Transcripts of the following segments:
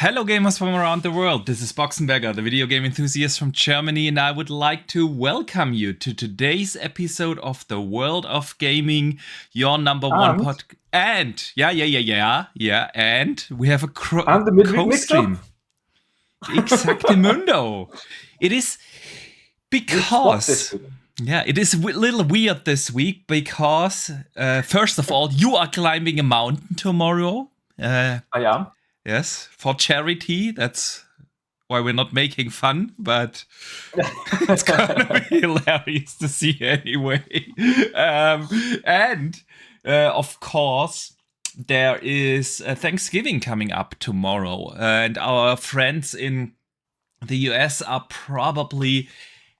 Hello gamers from around the world, this is Boxenberger, the video game enthusiast from Germany, and I would like to welcome you to today's episode of the World of Gaming, your number one podcast. And, and we have a co-stream. Exactamundo. It is because... it is a little weird this week because, first of all, you are climbing a mountain tomorrow. I am. Yes, for charity. That's why we're not making fun, but it's gonna be hilarious to see anyway. And of course, there is Thanksgiving coming up tomorrow, and our friends in the US are probably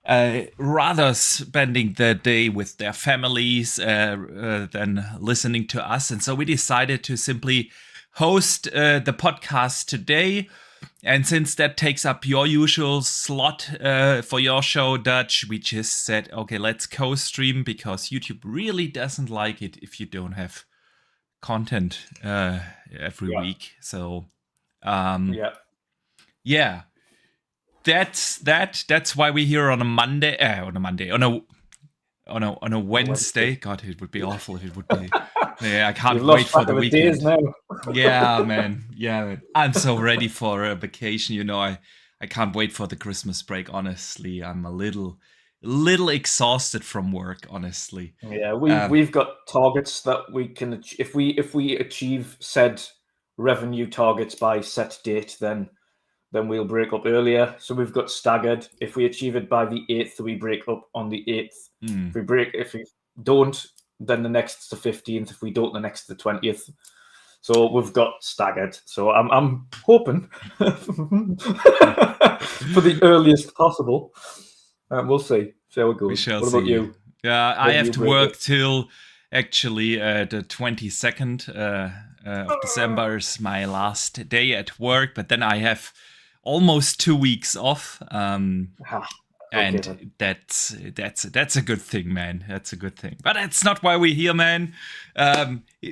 rather spending the day with their families than listening to us, and so we decided to simply host the podcast today. And since that takes up your usual slot for your show, Dutch, we just said, okay, let's co-stream, because YouTube really doesn't like it if you don't have content every week. So that's why we're here on a Monday, on a Wednesday. God, it would be awful if it would be. Yeah, I can't wait for the weekend. Yeah, man. I'm so ready for a vacation. You know, I can't wait for the Christmas break. Honestly, I'm a little exhausted from work. Honestly. Yeah, we've got targets that we can if we achieve said revenue targets by set date, then we'll break up earlier. So we've got staggered. If we achieve it by the 8th, we break up on the 8th. If we don't, then the next the 15th. If we don't, the next the 20th. So we've got staggered. So I'm hoping for the earliest possible. We'll see. See how it goes. We shall what see. About you? Yeah, I have to work till actually the 22nd of December is my last day at work, but then I have almost 2 weeks off. And that's a good thing, man. That's a good thing. But that's not why we're here, man.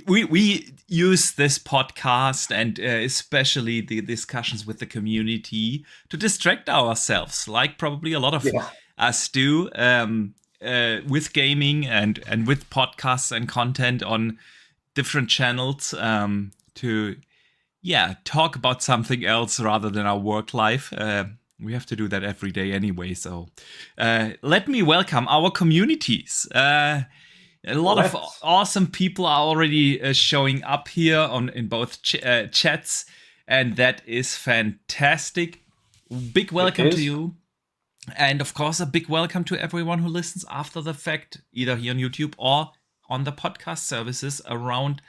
We use this podcast and especially the discussions with the community to distract ourselves, like probably a lot of us do, with gaming and with podcasts and content on different channels, to talk about something else rather than our work life. We have to do that every day anyway. So let me welcome our communities. A lot of awesome people are already showing up here in both chats, and that is fantastic. Big welcome to you. And of course, a big welcome to everyone who listens after the fact, either here on YouTube or on the podcast services around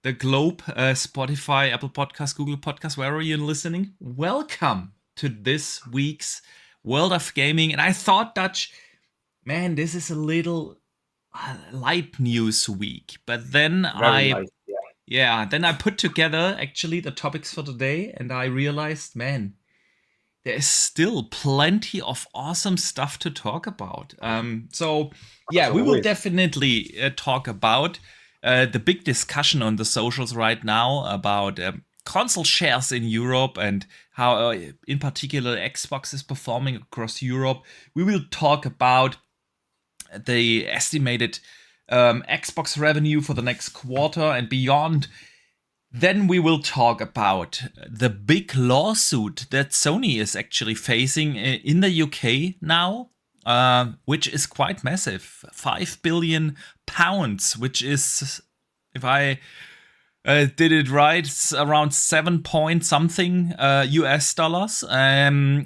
the globe, Spotify, Apple Podcasts, Google Podcasts, wherever you're listening. Welcome to this week's World of Gaming. And I thought, Dutch, man, this is a little light news week. But then then I put together actually the topics for today, and I realized, man, there is still plenty of awesome stuff to talk about. We will definitely talk about the big discussion on the socials right now about console shares in Europe and how, in particular, Xbox is performing across Europe. We will talk about the estimated Xbox revenue for the next quarter and beyond. Then we will talk about the big lawsuit that Sony is actually facing in the UK now, which is quite massive. £5 billion, which is, if I did it right, it's around 7 point something US dollars,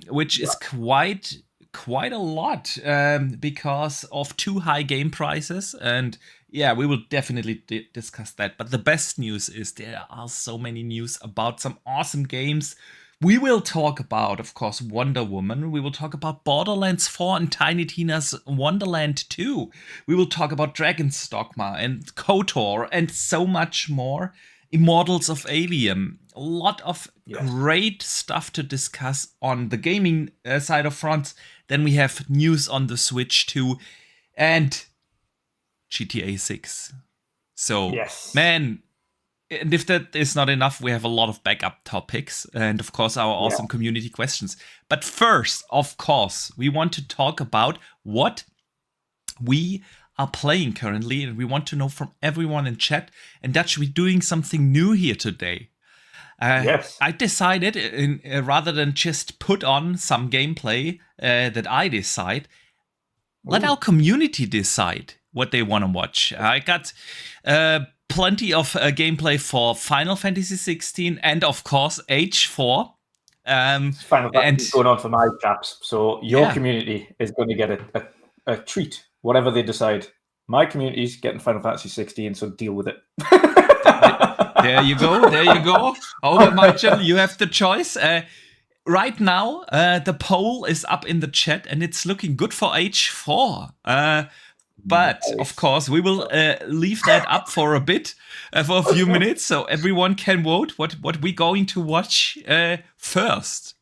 which is quite a lot because of too high game prices. And we will definitely discuss that. But the best news is there are so many news about some awesome games. We will talk about, of course, Wonder Woman. We will talk about Borderlands 4 and Tiny Tina's Wonderland 2. We will talk about Dragon's Dogma and Kotor and so much more. Immortals of Aveaum. A lot of great stuff to discuss on the gaming side of fronts. Then we have news on the Switch 2 and GTA 6. So, man, And if that is not enough, we have a lot of backup topics and, of course, our awesome community questions. But first, of course, we want to talk about what we are playing currently, and we want to know from everyone in chat. And Dutch, we're doing something new here today. Yes. I decided, rather than just put on some gameplay that I decide, let our community decide what they want to watch. I got plenty of gameplay for Final Fantasy 16 and, of course, H4. Final Fantasy is going on for my chaps, so your community is going to get a treat, whatever they decide. My community is getting Final Fantasy 16, so deal with it. There you go. Over Michael, you have the choice. Right now, the poll is up in the chat, and it's looking good for H4. But, of course, we will leave that up for a bit, for a few minutes, so everyone can vote what we're going to watch first.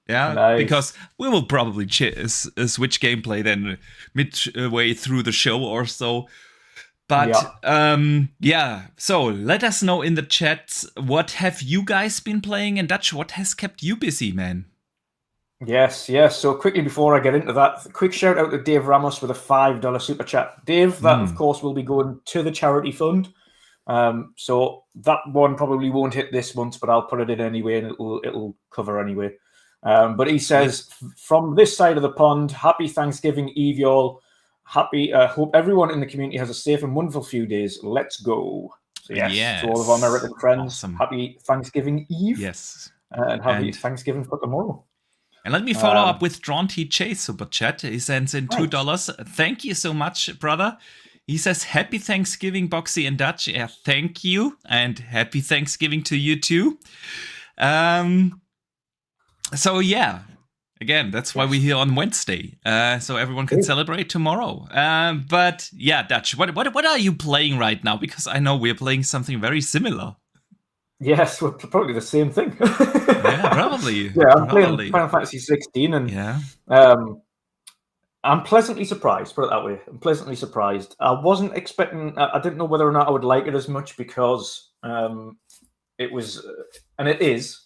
Yeah, nice. Because we will probably switch gameplay then midway through the show or so. But, so let us know in the chat, what have you guys been playing? And Dutch, what has kept you busy, man? Yes. So quickly before I get into that, quick shout out to Dave Ramos with a $5 super chat. Dave, that of course will be going to the charity fund. So that one probably won't hit this month, but I'll put it in anyway, and it'll cover anyway. But he says, from this side of the pond, happy Thanksgiving Eve, y'all. Hope everyone in the community has a safe and wonderful few days. Let's go. So yes. To all of our American friends, awesome. Happy Thanksgiving Eve. Yes. And happy Thanksgiving for tomorrow. And let me follow up with Drawn TJ Super Chat. He sends in $2. Thank you so much, brother. He says, happy Thanksgiving, Boxy and Dutch. Yeah, thank you. And happy Thanksgiving to you too. So yeah, again, that's why we're here on Wednesday. So everyone can celebrate tomorrow. But yeah, Dutch, what are you playing right now? Because I know we're playing something very similar. Yes, we're probably the same thing. Yeah, probably. Yeah, I'm playing Final Fantasy 16, and I'm pleasantly surprised, put it that way. I'm pleasantly surprised. I wasn't expecting, I didn't know whether or not I would like it as much, because it was, and it is,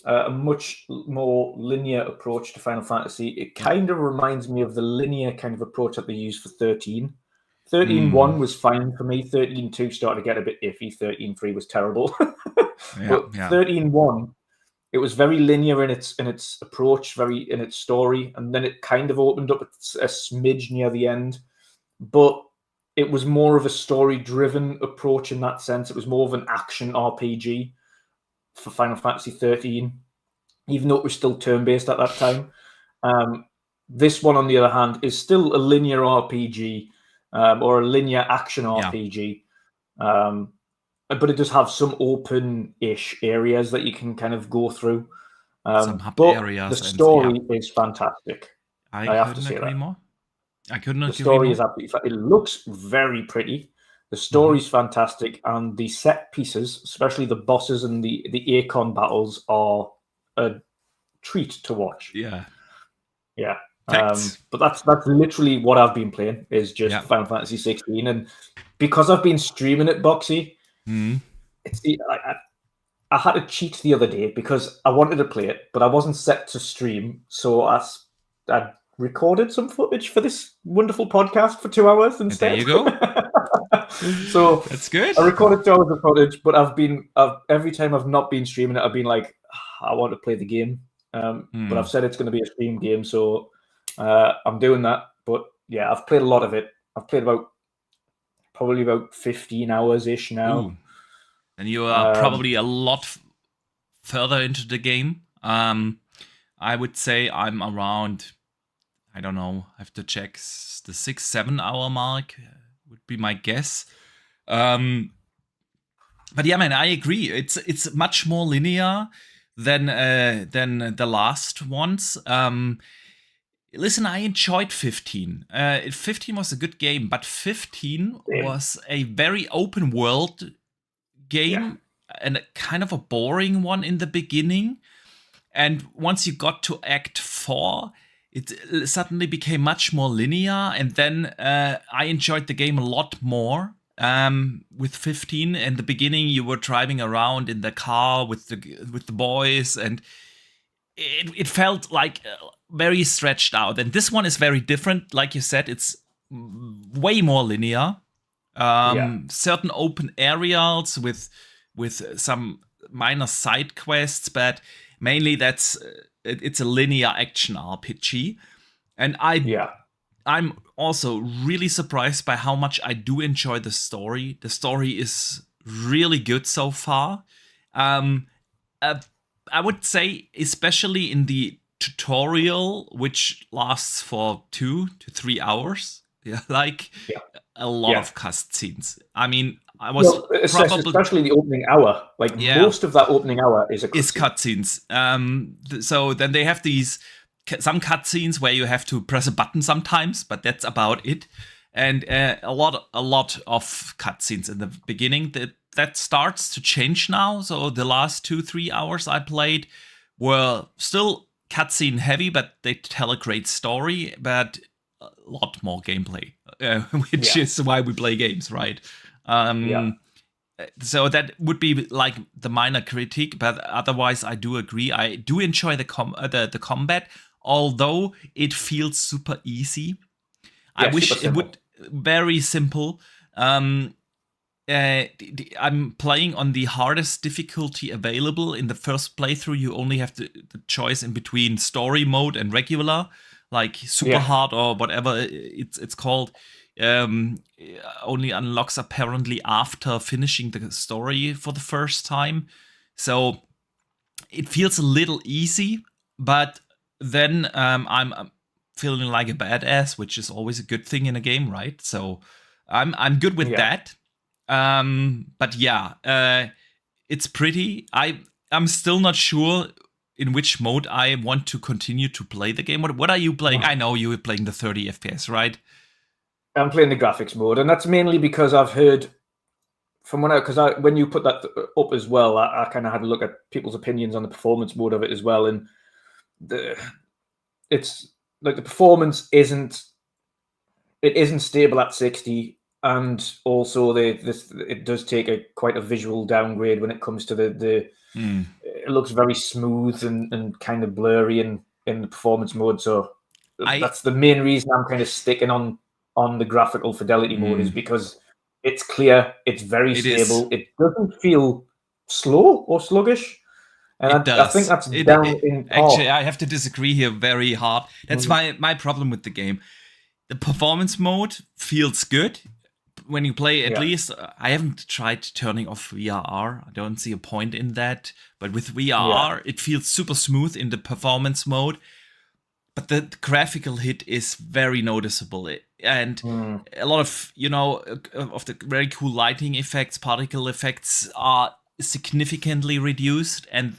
a much more linear approach to Final Fantasy. It kind of reminds me of the linear kind of approach that they used for 13. 13.1 was fine for me. 13.2 started to get a bit iffy. 13.3 was terrible. But 13.1, it was very linear in its approach, very in its story, and then it kind of opened up a smidge near the end. But it was more of a story-driven approach in that sense. It was more of an action RPG for Final Fantasy 13, even though it was still turn-based at that time. This one, on the other hand, is still a linear RPG. Or a linear action RPG. But it does have some open-ish areas that you can kind of go through. Some hub areas. The story is fantastic. I have to say that. More. I couldn't agree more. The story is absolutely. It looks very pretty. The story is fantastic, and the set pieces, especially the bosses and the Akon battles, are a treat to watch. Yeah. But that's literally what I've been playing, is just Final Fantasy 16, and because I've been streaming it, Boxy, I had to cheat the other day because I wanted to play it, but I wasn't set to stream, so I recorded some footage for this wonderful podcast for 2 hours instead. There you go. So that's good. I recorded 2 hours of footage, but every time I've not been streaming it, I've been like, I want to play the game, but I've said it's going to be a stream game, so I'm doing that. But yeah, I've played a lot of it. I've played probably about 15 hours ish now. Ooh. And you are probably a lot further into the game. I would say I'm around, I don't know, I have to check, the 6-7 hour mark would be my guess. But yeah, man, I agree. It's much more linear than the last ones. Listen, I enjoyed 15. 15 was a good game, but 15 was a very open world game and a kind of a boring one in the beginning. And once you got to Act 4, it suddenly became much more linear. And then I enjoyed the game a lot more With 15, in the beginning, you were driving around in the car with the boys, and it felt like very stretched out. And this one is very different. Like you said, it's way more linear. Certain open areas with some minor side quests, but mainly it's a linear action RPG. And I'm also really surprised by how much I do enjoy the story. The story is really good so far. I would say, especially in the tutorial, which lasts for 2 to 3 hours, a lot of cutscenes. I mean, I was especially the opening hour. Like most of that opening hour is cutscenes. So then they have some cutscenes where you have to press a button sometimes, but that's about it. And a lot of cutscenes in the beginning. That starts to change now. So the last 2-3 hours I played were still cutscene heavy, but they tell a great story, but a lot more gameplay, which is why we play games, right? So that would be like the minor critique, but otherwise I do agree. I do enjoy the combat, although it feels super easy. I wish it would very simple. I'm playing on the hardest difficulty available. In the first playthrough, you only have the choice in between story mode and regular, like super hard or whatever it's called. Only unlocks apparently after finishing the story for the first time. So it feels a little easy, but then I'm feeling like a badass, which is always a good thing in a game, right? So I'm good with that. But it's pretty. I'm still not sure in which mode I want to continue to play the game. What are you playing? I know you were playing the 30 FPS, right? I'm playing the graphics mode, and that's mainly because I've heard from when you put that up as well, I kind of had a look at people's opinions on the performance mode of it as well, and it's like the performance isn't stable at 60. And also, it does take quite a visual downgrade when it comes to it looks very smooth and kind of blurry in the performance mode. So that's the main reason I'm kind of sticking on the graphical fidelity mode, is because it's clear, it's very stable, it doesn't feel slow or sluggish. And I think that's down in part. Actually, I have to disagree here very hard. That's my problem with the game. The performance mode feels good. When you play, at least, I haven't tried turning off VRR. I don't see a point in that. But with VRR, it feels super smooth in the performance mode. But the graphical hit is very noticeable. And a lot of, of the very cool lighting effects, particle effects are significantly reduced. And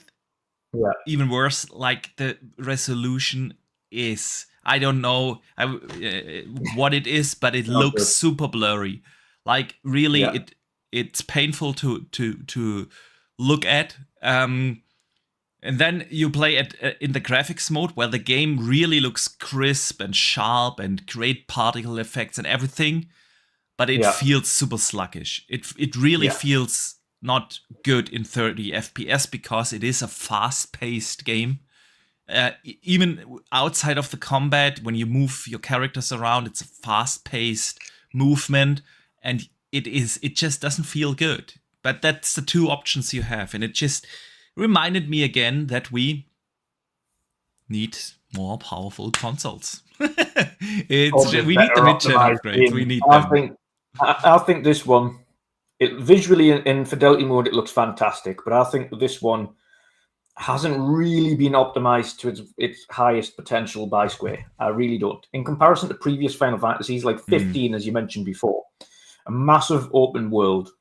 even worse, like the resolution is... I don't know what it is, but it looks super blurry. Like really, it's painful to look at. And then you play in the graphics mode, where the game really looks crisp and sharp and great particle effects and everything, but it feels super sluggish. It really feels not good in 30 FPS because it is a fast-paced game. Even outside of the combat, when you move your characters around, it's a fast-paced movement, and it just doesn't feel good. But that's the two options you have, and it just reminded me again that we need more powerful consoles. We need the mid-gen upgrades. We need them. I think this one, visually in fidelity mode, it looks fantastic, but I think this one hasn't really been optimized to its highest potential by Square. I really don't. In comparison to previous Final Fantasies, like 15, as you mentioned before, a massive open world,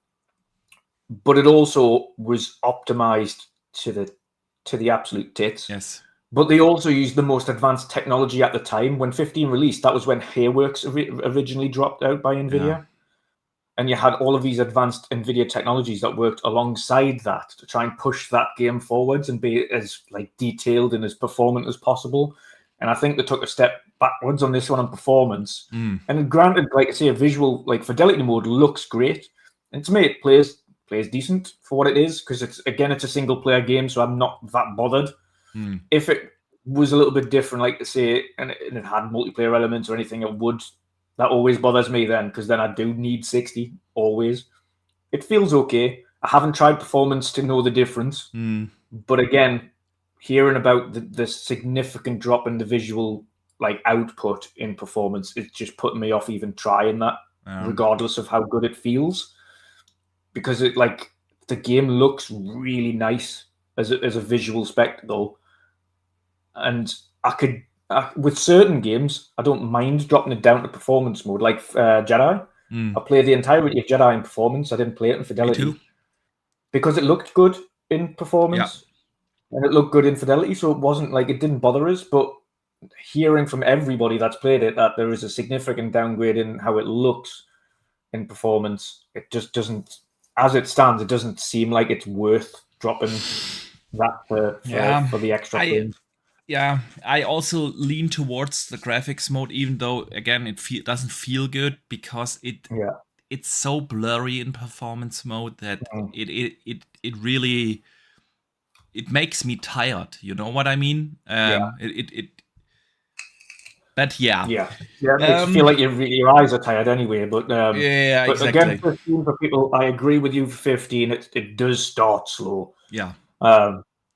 but it also was optimized to the absolute tits. Yes. But they also used the most advanced technology at the time. When 15 released, that was when Hairworks originally dropped out by NVIDIA. Yeah. And you had all of these advanced NVIDIA technologies that worked alongside that to try and push that game forwards and be as detailed and as performant as possible. And I think they took a step backwards on this one on performance. Mm. And granted, like I say, a visual like fidelity mode looks great, and to me it plays decent for what it is, because it's a single player game, so I'm not that bothered. Mm. If it was a little bit different, like I say, and it had multiplayer elements or anything, that always bothers me then, because then I do need 60 always. It feels okay. I haven't tried performance to know the difference, but again, hearing about the significant drop in the visual like output in performance, it's just putting me off even trying that, regardless of how good it feels, because the game looks really nice as a visual spectacle, and with certain games I don't mind dropping it down to performance mode, like Jedi. I played the entirety of Jedi in performance. I didn't play it in fidelity because it looked good in performance and it looked good in fidelity. So it wasn't like it didn't bother us. But hearing from everybody that's played it that there is a significant downgrade in how it looks in performance, it just doesn't, as it stands, it doesn't seem like it's worth dropping that for the extra thing. Yeah, I also lean towards the graphics mode, even though again it doesn't feel good, because it's so blurry in performance mode that it really makes me tired. You know what I mean? But it makes you feel like your eyes are tired anyway. But exactly. Again, 15 for people, I agree with you. For 15, it does start slow. Yeah.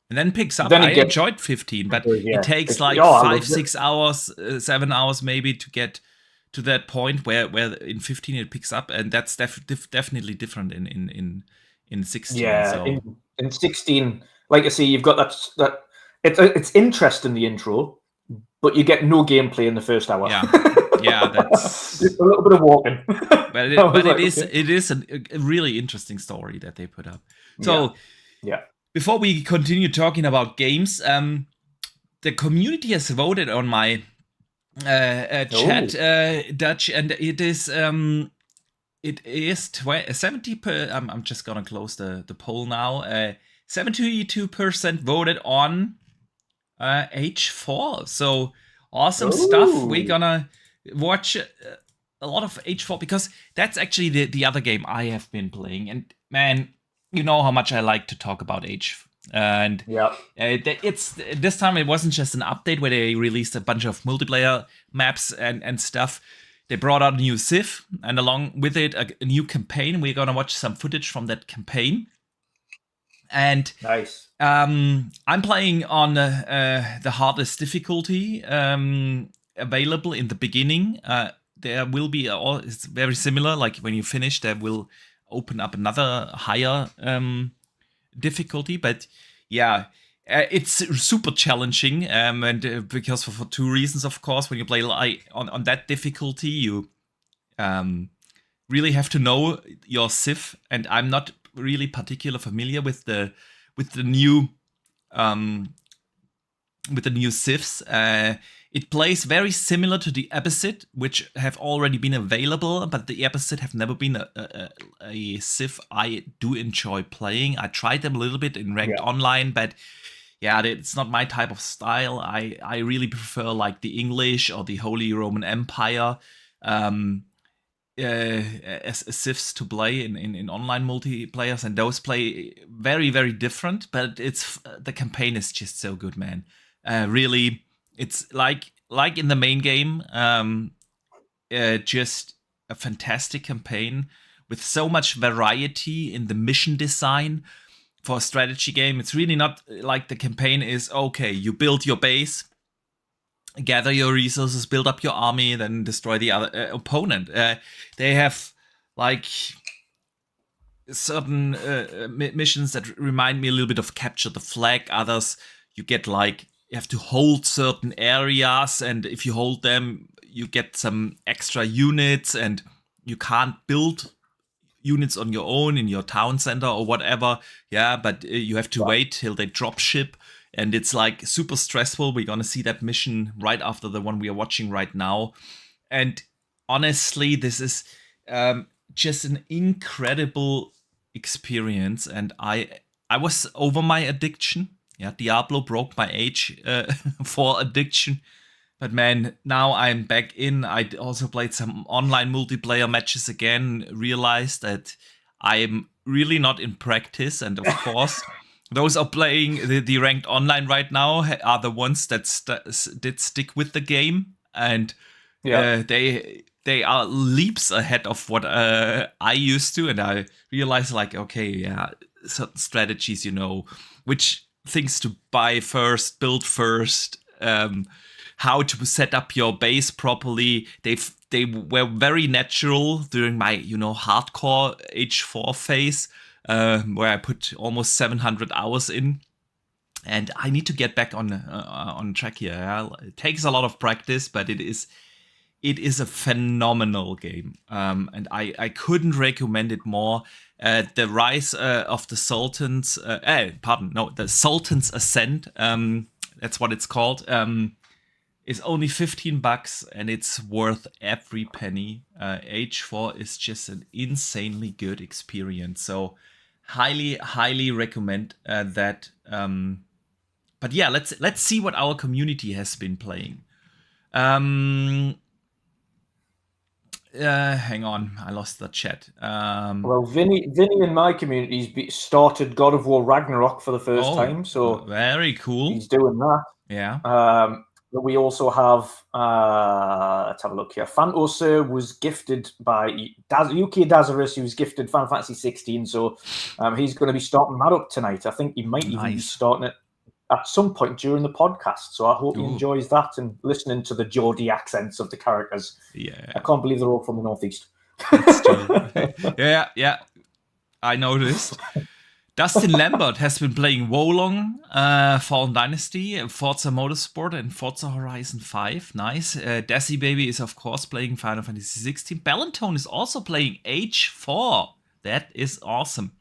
And then picks up. I enjoyed 15, but it takes like 5, 6 hours, 7 hours maybe to get to that point where in 15 it picks up, and that's definitely different in 16. Yeah, so. in 16, like I say, you've got that. It's interesting, the intro, but you get no gameplay in the first hour. Yeah, that's just a little bit of walking. But it is a really interesting story that they put up. So yeah. Before we continue talking about games, the community has voted on my chat, Dutch, and it is 70. I'm just gonna close the poll now. 72% voted on H4. So awesome stuff. We're gonna watch a lot of H4 because that's actually the other game I have been playing, and man, you know how much I like to talk about H. And it's this time it wasn't just an update where they released a bunch of multiplayer maps and stuff. They brought out a new Civ, and along with it a new campaign. We're gonna watch some footage from that campaign. And nice. I'm playing on the hardest difficulty available in the beginning. There will be it's very similar. Like when you finish, there will open up another higher difficulty, but it's super challenging, and because for 2 reasons, of course. When you play on that difficulty, you really have to know your Civ, and I'm not really particularly familiar with the new Civs. It plays very similar to the Epicid, which have already been available, but the Epicid have never been a Civ I do enjoy playing. I tried them a little bit in ranked online, but it's not my type of style. I really prefer like the English or the Holy Roman Empire as Civs to play in online multiplayers, and those play very, very different. But the campaign is just so good, man. Really. It's like in the main game, just a fantastic campaign with so much variety in the mission design for a strategy game. It's really not like the campaign is, okay, you build your base, gather your resources, build up your army, then destroy the other opponent. They have like certain missions that remind me a little bit of Capture the Flag. Others, you get like, you have to hold certain areas, and if you hold them, you get some extra units, and you can't build units on your own in your town center or whatever. But you have to wait till they drop ship, and it's like super stressful. We're gonna see that mission right after the one we are watching right now, and honestly, this is just an incredible experience, and I was over my addiction. Diablo broke my age for addiction But man, now I'm back in. I also played some online multiplayer matches again, realized that I'm really not in practice. And of course, those are playing the ranked online right now are the ones that did stick with the game. And they are leaps ahead of what I used to. And I realized, like, okay, yeah, certain strategies, which things to buy first, build first, how to set up your base properly. They were very natural during my hardcore H4 phase, where I put almost 700 hours in, and I need to get back on track here. Yeah? It takes a lot of practice, but it is a phenomenal game, and I couldn't recommend it more. The Rise of the Sultans, the Sultan's Ascent, that's what it's called, is only $15, and it's worth every penny. H4 is just an insanely good experience, so highly recommend that. But yeah, let's see what our community has been playing. Hang on, I lost the chat. Well, Vinny in my community started God of War Ragnarok for the first time, so very cool. He's doing that. Yeah. But we also have, let's have a look here. Phantosir was gifted by Yuki Dazarus. He was gifted Final Fantasy 16, so he's going to be starting that up tonight. I think he might even be starting it at some point during the podcast. So I hope he enjoys that and listening to the Geordie accents of the characters. Yeah, I can't believe they're all from the Northeast. That's true. yeah, I noticed. Dustin Lambert has been playing Wolong, Fallen Dynasty, Forza Motorsport, and Forza Horizon 5. Nice. Desi Baby is, of course, playing Final Fantasy 16. Ballantone is also playing H4. That is awesome.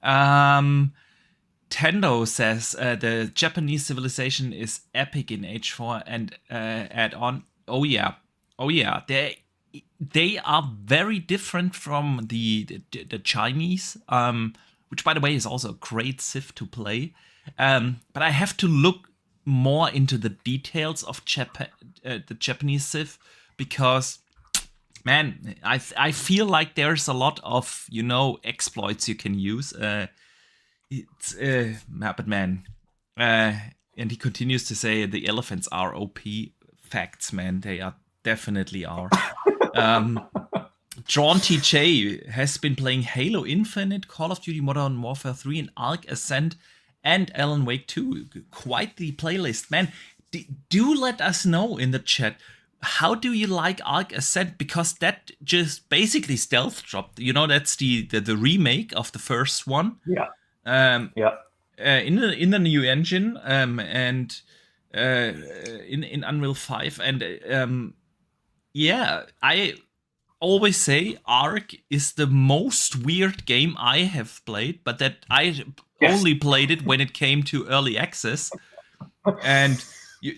Tendo says the Japanese civilization is epic in H4 and add on. Oh yeah. They are very different from the Chinese. Which, by the way, is also a great Civ to play. But I have to look more into the details of the Japanese Civ, because, man, I feel like there's a lot of, exploits you can use. But man, and he continues to say the elephants are OP. Facts, man, they definitely are. John TJ has been playing Halo Infinite, Call of Duty Modern Warfare 3, and Ark Ascent, and Alan Wake 2. Quite the playlist, man. Do let us know in the chat, how do you like Ark Ascent? Because that just basically stealth dropped. That's the remake of the first one. Yeah. In the new engine, and in Unreal 5, and I always say Ark is the most weird game I have played, but that I only played it when it came to early access, and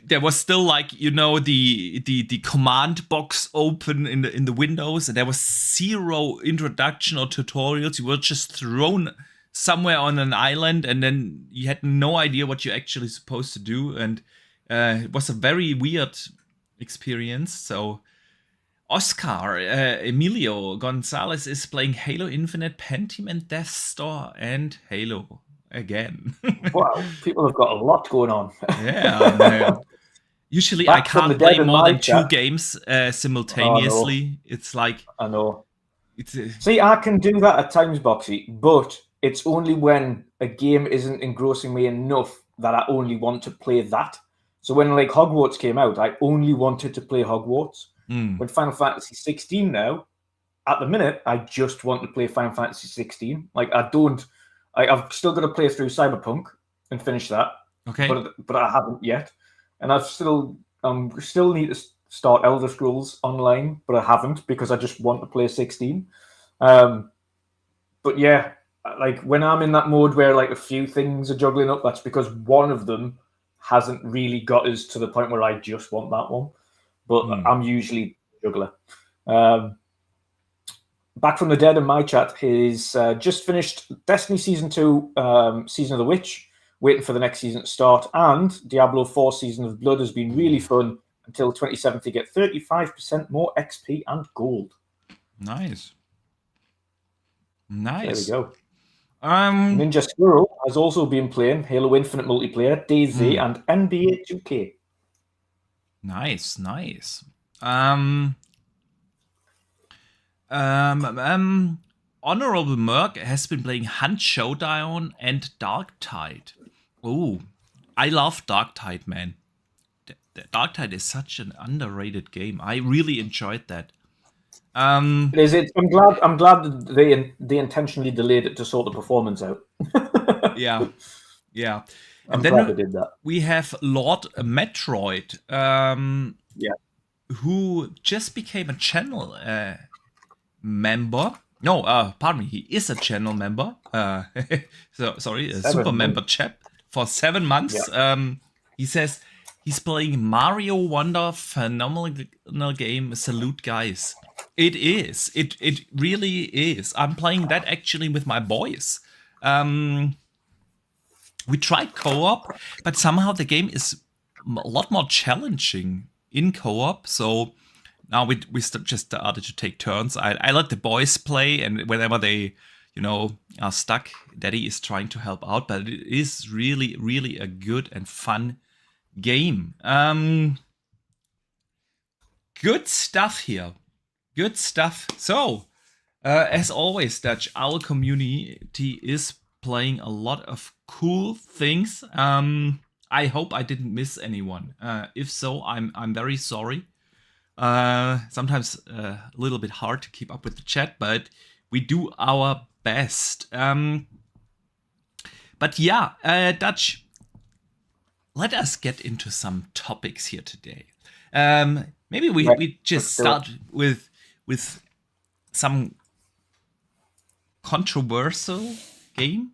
there was still the command box open in the windows, and there was zero introduction or tutorials. You were just thrown somewhere on an island, and then you had no idea what you're actually supposed to do, and it was a very weird experience. So Oscar Emilio Gonzalez is playing Halo Infinite, Pentiment, Death Star, and Halo again. Wow, people have got a lot going on. Yeah, man. Usually I can't play more than 2 games simultaneously. It's like... I know. See, I can do that at times, Boxy, but it's only when a game isn't engrossing me enough that I only want to play that. So when Hogwarts came out, I only wanted to play Hogwarts. With Final Fantasy 16 now, at the minute, I just want to play Final Fantasy 16. I've still got to play through Cyberpunk and finish that. Okay. But I haven't yet. And I still need to start Elder Scrolls Online, but I haven't because I just want to play 16. But yeah, when I'm in that mode where a few things are juggling up, that's because one of them hasn't really got us to the point where I just want that one. But I'm usually a juggler. Back from the dead in my chat, he's just finished Destiny Season 2, Season of the Witch, waiting for the next season to start. And Diablo 4 Season of Blood has been really fun. until 27th to get 35% more XP and gold. Nice. There we go. Um, Ninja Squirrel has also been playing Halo Infinite multiplayer, DayZ, and NBA 2K. Nice. Honorable Merc has been playing Hunt Showdown and Darktide. Oh, I love Darktide, man. Darktide is such an underrated game. I really enjoyed that. I'm glad that they intentionally delayed it to sort the performance out. Yeah. I'm glad they did that. We have Lord Metroid, who just became a channel member. No, pardon me, he is a channel member. Sorry, a super member chap for 7 months. Yeah. He says he's playing Mario Wonder, phenomenal game. Salute, guys. It is. It really is. I'm playing that actually with my boys. We tried co-op, but somehow the game is a lot more challenging in co-op. So now we just started to take turns. I let the boys play, and whenever they, are stuck, Daddy is trying to help out. But it is really, really a good and fun game. Good stuff here. Good stuff. So, as always, Dutch, our community is playing a lot of cool things. I hope I didn't miss anyone. If so, I'm very sorry. Sometimes a little bit hard to keep up with the chat, but we do our best. But yeah, Dutch, let us get into some topics here today. Maybe we just start with some controversial game,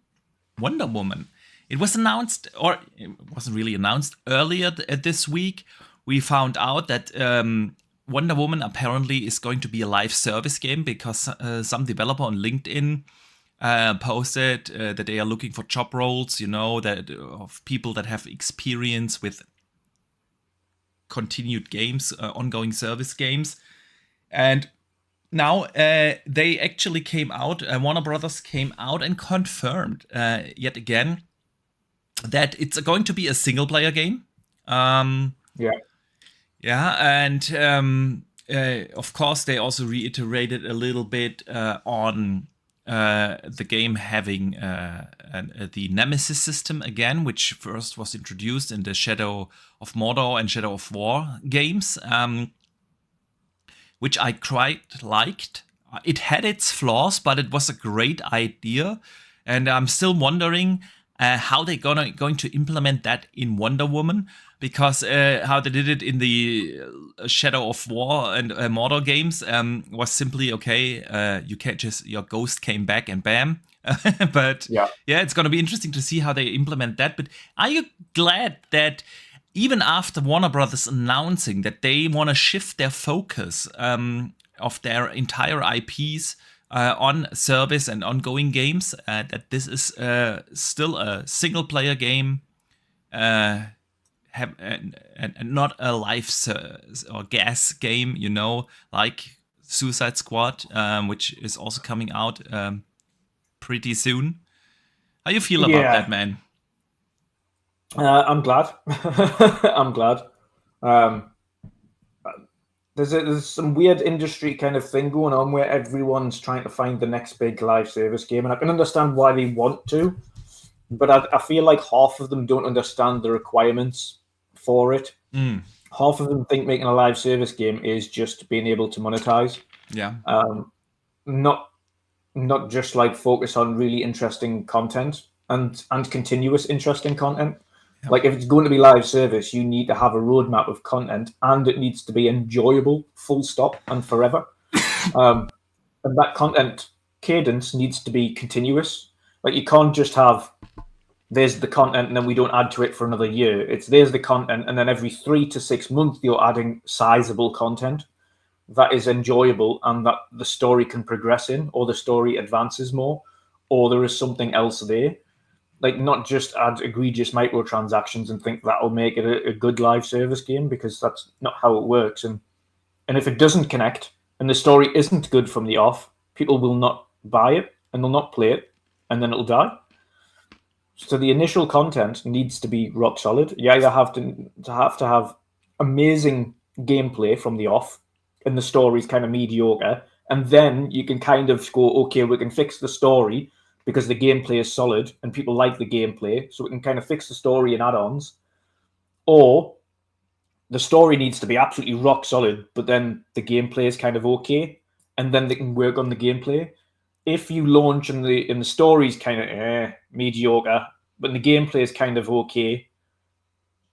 Wonder Woman. It was announced, or it wasn't really announced, earlier this week. We found out that Wonder Woman apparently is going to be a live service game because some developer on LinkedIn posted that they are looking for job roles, that of people that have experience with continued games, ongoing service games. And now they actually came out, Warner Brothers came out and confirmed yet again that it's going to be a single player game. And of course they also reiterated a little bit on the game having the Nemesis system again, which first was introduced in the Shadow of Mordor and Shadow of War games, which I quite liked. It had its flaws, but it was a great idea, and I'm still wondering how they're going to implement that in Wonder Woman, because how they did it in the Shadow of War and Mordor games was simply, okay, you can't just, your ghost came back and bam. But yeah, it's going to be interesting to see how they implement that. But are you glad that even after Warner Brothers announcing that they want to shift their focus of their entire IPs on service and ongoing games, that this is still a single-player game, and not a live or gas game, like Suicide Squad, which is also coming out pretty soon. How you feel about that, man? I'm glad. I'm glad. There's some weird industry kind of thing going on where everyone's trying to find the next big live service game, and I can understand why they want to, but I feel like half of them don't understand the requirements for it. Half of them think making a live service game is just being able to monetize. Yeah. Not just like focus on really interesting content and continuous interesting content. Yeah. Like if it's going to be live service, you need to have a roadmap of content, and it needs to be enjoyable, full stop, and forever. And that content cadence needs to be continuous. Like you can't just have, there's the content and then we don't add to it for another year. It's there's the content and then every 3 to 6 months you're adding sizable content that is enjoyable and that the story can progress in, or the story advances more, or there is something else there. like not just add egregious microtransactions and think that'll make it a good live service game, because that's not how it works. And if it doesn't connect and the story isn't good from the off, people will not buy it and they'll not play it, and then it'll die. So the initial content needs to be rock solid. You either have to have amazing gameplay from the off, and the story's kind of mediocre, and then you can kind of go, okay, we can fix the story because the gameplay is solid and people like the gameplay, so we can kind of fix the story and add-ons. Or the story needs to be absolutely rock solid, but then the gameplay is kind of okay, and then they can work on the gameplay. If you launch and the story's kind of mediocre, but the gameplay is kind of okay,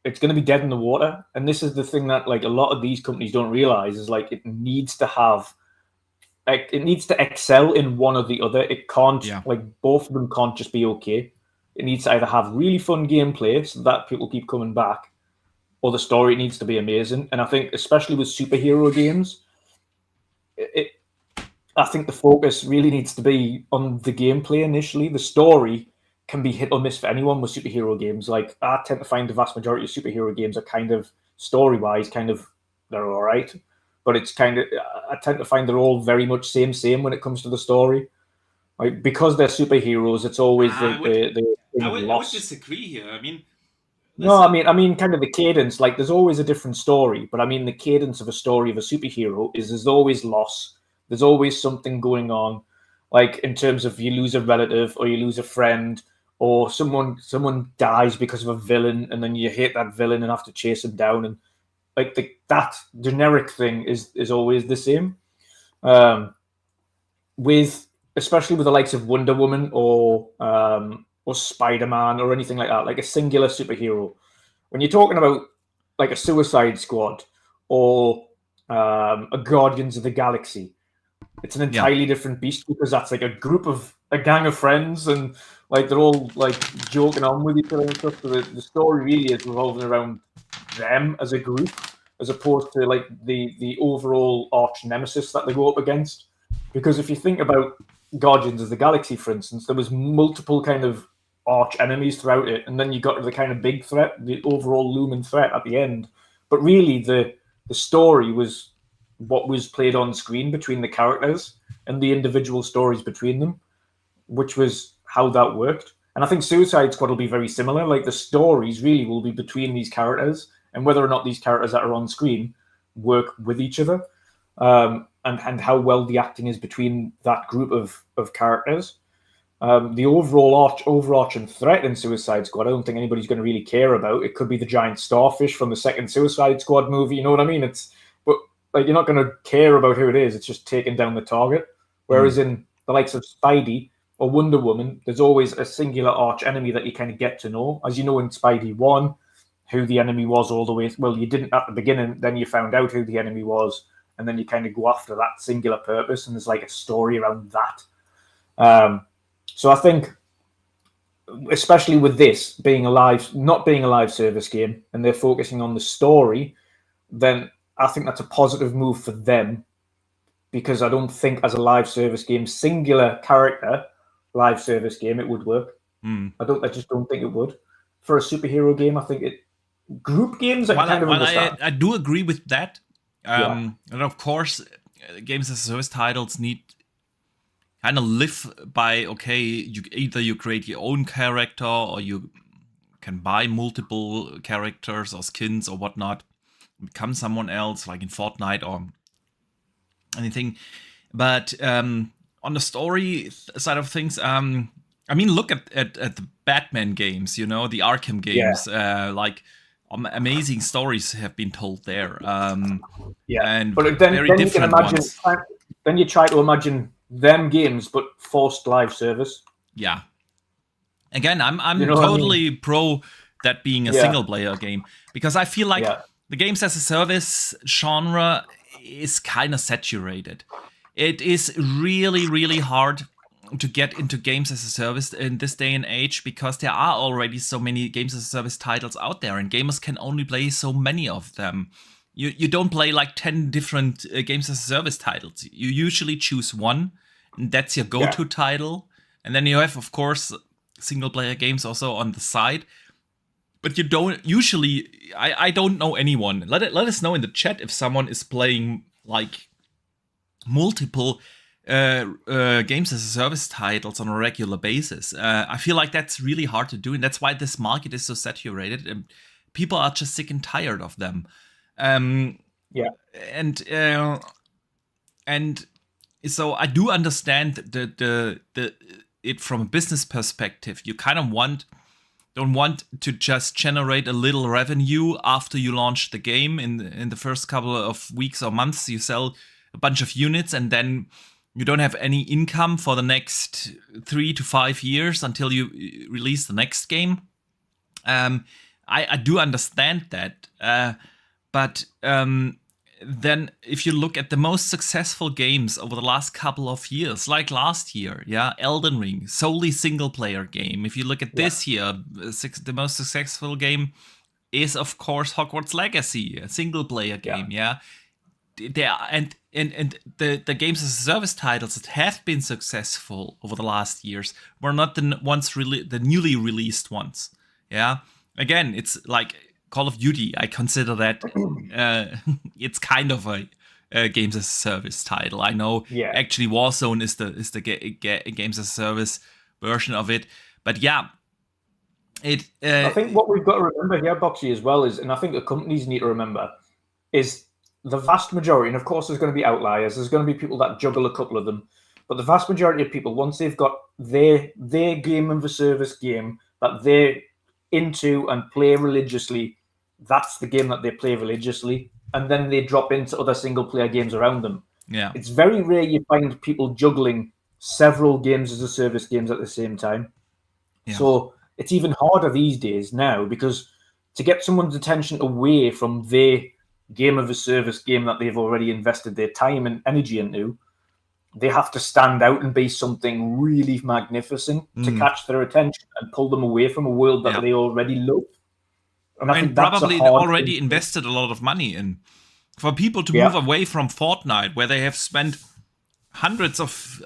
it's going to be dead in the water. And this is the thing that like a lot of these companies don't realize is like it needs to excel in one or the other. It can't like both of them can't just be okay. It needs to either have really fun gameplay so that people keep coming back, or the story needs to be amazing. And I think especially with superhero games, I think the focus really needs to be on the gameplay initially. The story can be hit or miss for anyone with superhero games. Like I tend to find the vast majority of superhero games are kind of story-wise, they're all right. But I tend to find they're all very much same when it comes to the story. Like because they're superheroes, it's always I would disagree here. I mean, no, I mean, kind of the cadence. Like, there's always a different story, but I mean, the cadence of a story of a superhero is there's always loss. There's always something going on, like in terms of you lose a relative or you lose a friend, or someone dies because of a villain, and then you hate that villain and have to chase him down, and like that generic thing is always the same. Especially with the likes of Wonder Woman or Spider-Man or anything like that, like a singular superhero. When you're talking about like a Suicide Squad or a Guardians of the Galaxy, it's an entirely different beast, because that's like a gang of friends, and like they're all like joking on with each other and stuff. So the story really is revolving around them as a group, as opposed to like the overall arch nemesis that they go up against. Because if you think about Guardians of the Galaxy, for instance, there was multiple kind of arch enemies throughout it, and then you got to the kind of big threat, the overall looming threat at the end. But really, the story was what was played on screen between the characters and the individual stories between them, which was how that worked. And I think Suicide Squad will be very similar. Like the stories really will be between these characters, and whether or not these characters that are on screen work with each other, and how well the acting is between that group of characters. The overarching threat in Suicide Squad, I don't think anybody's going to really care about. It could be the giant starfish from the second Suicide Squad movie. You know what I mean? But like you're not going to care about who it is. It's just taking down the target. Whereas in the likes of Spidey or Wonder Woman, there's always a singular arch enemy that you kind of get to know. As you know in Spidey 1, who the enemy was all the way. Well, you didn't at the beginning, then you found out who the enemy was, and then you kind of go after that singular purpose, and there's like a story around that. So I think, especially with this not being a live service game, and they're focusing on the story, then I think that's a positive move for them, because I don't think as a live service game, singular character live service game, it would work. I just don't think it would. For a superhero game, I think group games I kind of understand. I do agree with that. And of course, games as a service titles need kind of live by, okay, you create your own character, or you can buy multiple characters or skins or whatnot, become someone else, like in Fortnite or anything. But on the story side of things, I mean, look at the Batman games, the Arkham games, like amazing stories have been told there. And but then very you different can imagine, ones. Then you try to imagine them games, but forced live service. Yeah. Again, I'm totally pro that being a single player game, because I feel like the games as a service genre is kind of saturated. It is really, really hard to get into games as a service in this day and age, because there are already so many games as a service titles out there, and gamers can only play so many of them. You don't play like 10 different games as a service titles. You usually choose one, and that's your go-to title. And then you have, of course, single player games also on the side. But you don't usually. I don't know anyone. Let us know in the chat if someone is playing like multiple games as a service titles on a regular basis. I feel like that's really hard to do, and that's why this market is so saturated, and people are just sick and tired of them. Yeah. And so I do understand the it from a business perspective. You kind of don't want to just generate a little revenue after you launch the game. In the first couple of weeks or months, you sell a bunch of units, and then you don't have any income for the next 3 to 5 years until you release the next game. I do understand that, but then if you look at the most successful games over the last couple of years, like last year, Elden Ring, solely single player game. If you look at this year, the most successful game is of course Hogwarts Legacy, a single player game. And the games as a service titles that have been successful over the last years were not the newly released ones. Again, it's like Call of Duty. I consider that it's kind of a games as a service title. I know actually Warzone is the games as a service version of it, but I think what we've got to remember here, Boxy, as well is, and I think the companies need to remember, is the vast majority, and of course there's going to be outliers, there's going to be people that juggle a couple of them, but the vast majority of people, once they've got their game of a service game that they're into and play religiously, that's the game that they play religiously, and then they drop into other single player games around them. It's very rare you find people juggling several games as a service games at the same time. So it's even harder these days now, because to get someone's attention away from their game of a service game that they've already invested their time and energy into, they have to stand out and be something really magnificent to catch their attention and pull them away from a world that they already love. And I think probably they already invested a lot of money in. For people to move away from Fortnite, where they have spent hundreds of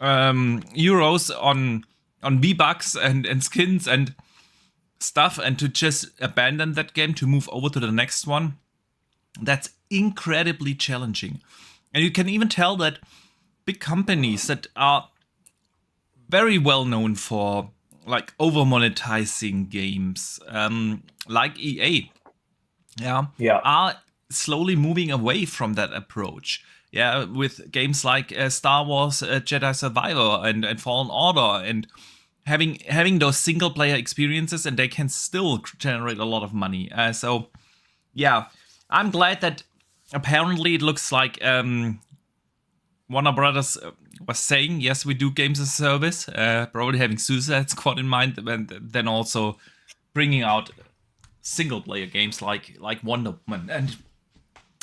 euros on V-Bucks and skins and stuff, and to just abandon that game to move over to the next one, that's incredibly challenging. And you can even tell that big companies that are very well known for like over monetizing games, like EA, are slowly moving away from that approach. With games like Star Wars Jedi Survivor and Fallen Order, and having those single player experiences, and they can still generate a lot of money. I'm glad that apparently it looks like Warner Brothers was saying, yes, we do games as a service, probably having Suicide Squad in mind, and then also bringing out single-player games like Wonder Woman. And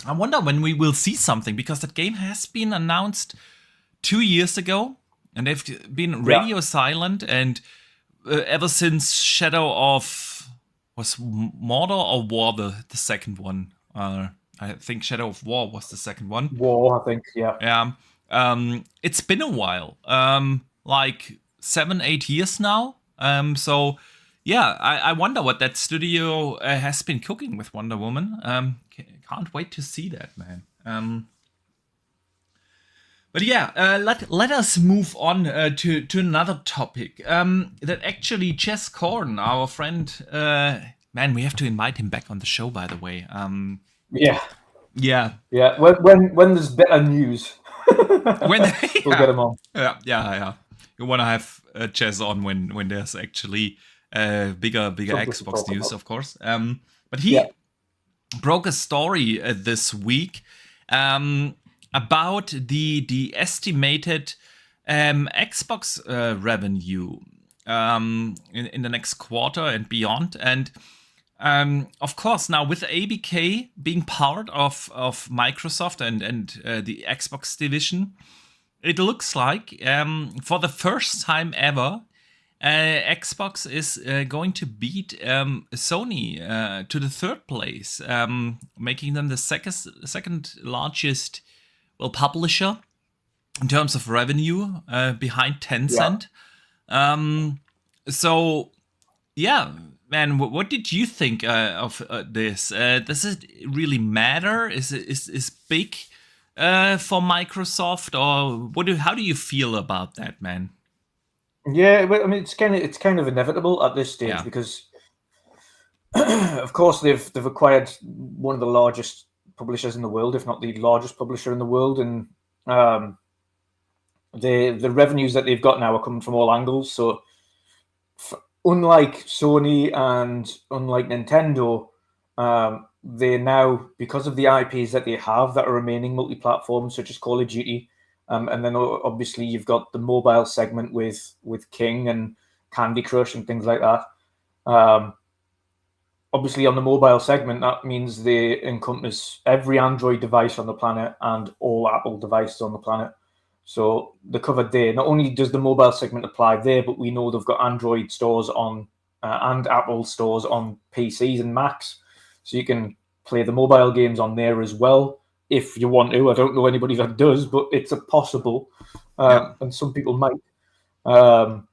I wonder when we will see something, because that game has been announced 2 years ago, and they've been radio silent, and ever since Shadow of... was Mordor or War the second one? I think Shadow of War was the second one. War, I think, it's been a while, like 7-8 years now. I wonder what that studio has been cooking with Wonder Woman. Can't wait to see that, man. Let us move on to another topic. That actually Jess Corn, our friend, man, we have to invite him back on the show, by the way. Yeah. When there's better news, we'll get him on. Yeah. You want to have Jess on when there's actually bigger Xbox news, of course. But he broke a story this week about the estimated Xbox revenue in the next quarter and beyond. And of course, now with ABK being part of Microsoft and the Xbox division, it looks like for the first time ever, Xbox is going to beat Sony to the third place, making them the second largest publisher in terms of revenue, behind Tencent. So yeah, man, what did you think of this? Does it really matter? Is big for Microsoft, or how do you feel about that, man? Yeah, well, I mean, it's kind of inevitable at this stage Yeah, because, of course, they've acquired one of the largest publishers in the world, if not the largest publisher in the world, and um, the revenues that they've got now are coming from all angles. So, unlike Sony and unlike Nintendo, they now, because of the IPs that they have that are remaining multi-platform, such as Call of Duty, and then obviously you've got the mobile segment with King and Candy Crush and things like that. Um, Obviously, on the mobile segment, that means they encompass every Android device on the planet and all Apple devices on the planet. So they're covered there. Not only does the mobile segment apply there, but we know they've got Android stores on and Apple stores on PCs and Macs. So you can play the mobile games on there as well if you want to. I don't know anybody that does, but it's a possible, yeah, and some people might. Um,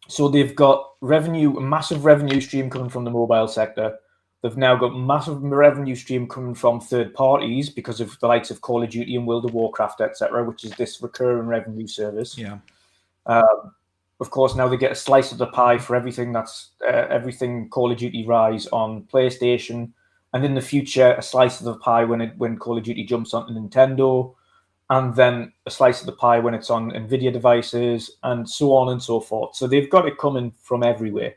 so they've got revenue, a massive revenue stream coming from the mobile sector. They've now got massive revenue stream coming from third parties because of the likes of Call of Duty and World of Warcraft, etc., which is this recurring revenue service. yeah, Of course, now they get a slice of the pie for everything that's everything Call of Duty Rise on PlayStation, and in the future, a slice of the pie when Call of Duty jumps onto Nintendo, and then a slice of the pie when it's on Nvidia devices, and so on and so forth. So they've got it coming from everywhere.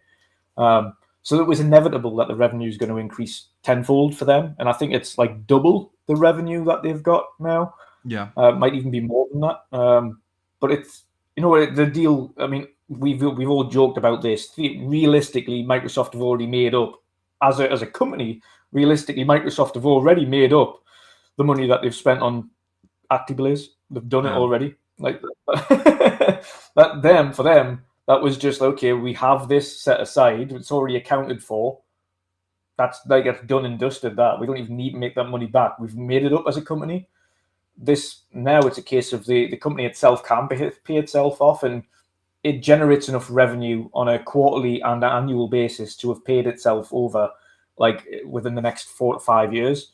So it was inevitable that the revenue is going to increase tenfold for them, and I think it's like double the revenue that they've got now. yeah, Might even be more than that. But it's the deal. I mean, we've all joked about this. Realistically, Microsoft have already made up as a company. Realistically, Microsoft have already made up the money that they've spent on ActiBliz. They've done it yeah, already. Like that for them, that was just okay. We have this set aside. It's already accounted for. That's like it's done and dusted. That we don't even need to make that money back. We've made it up as a company. This now it's a case of the company itself can pay itself off, and it generates enough revenue on a quarterly and annual basis to have paid itself over, like within the next 4 to 5 years.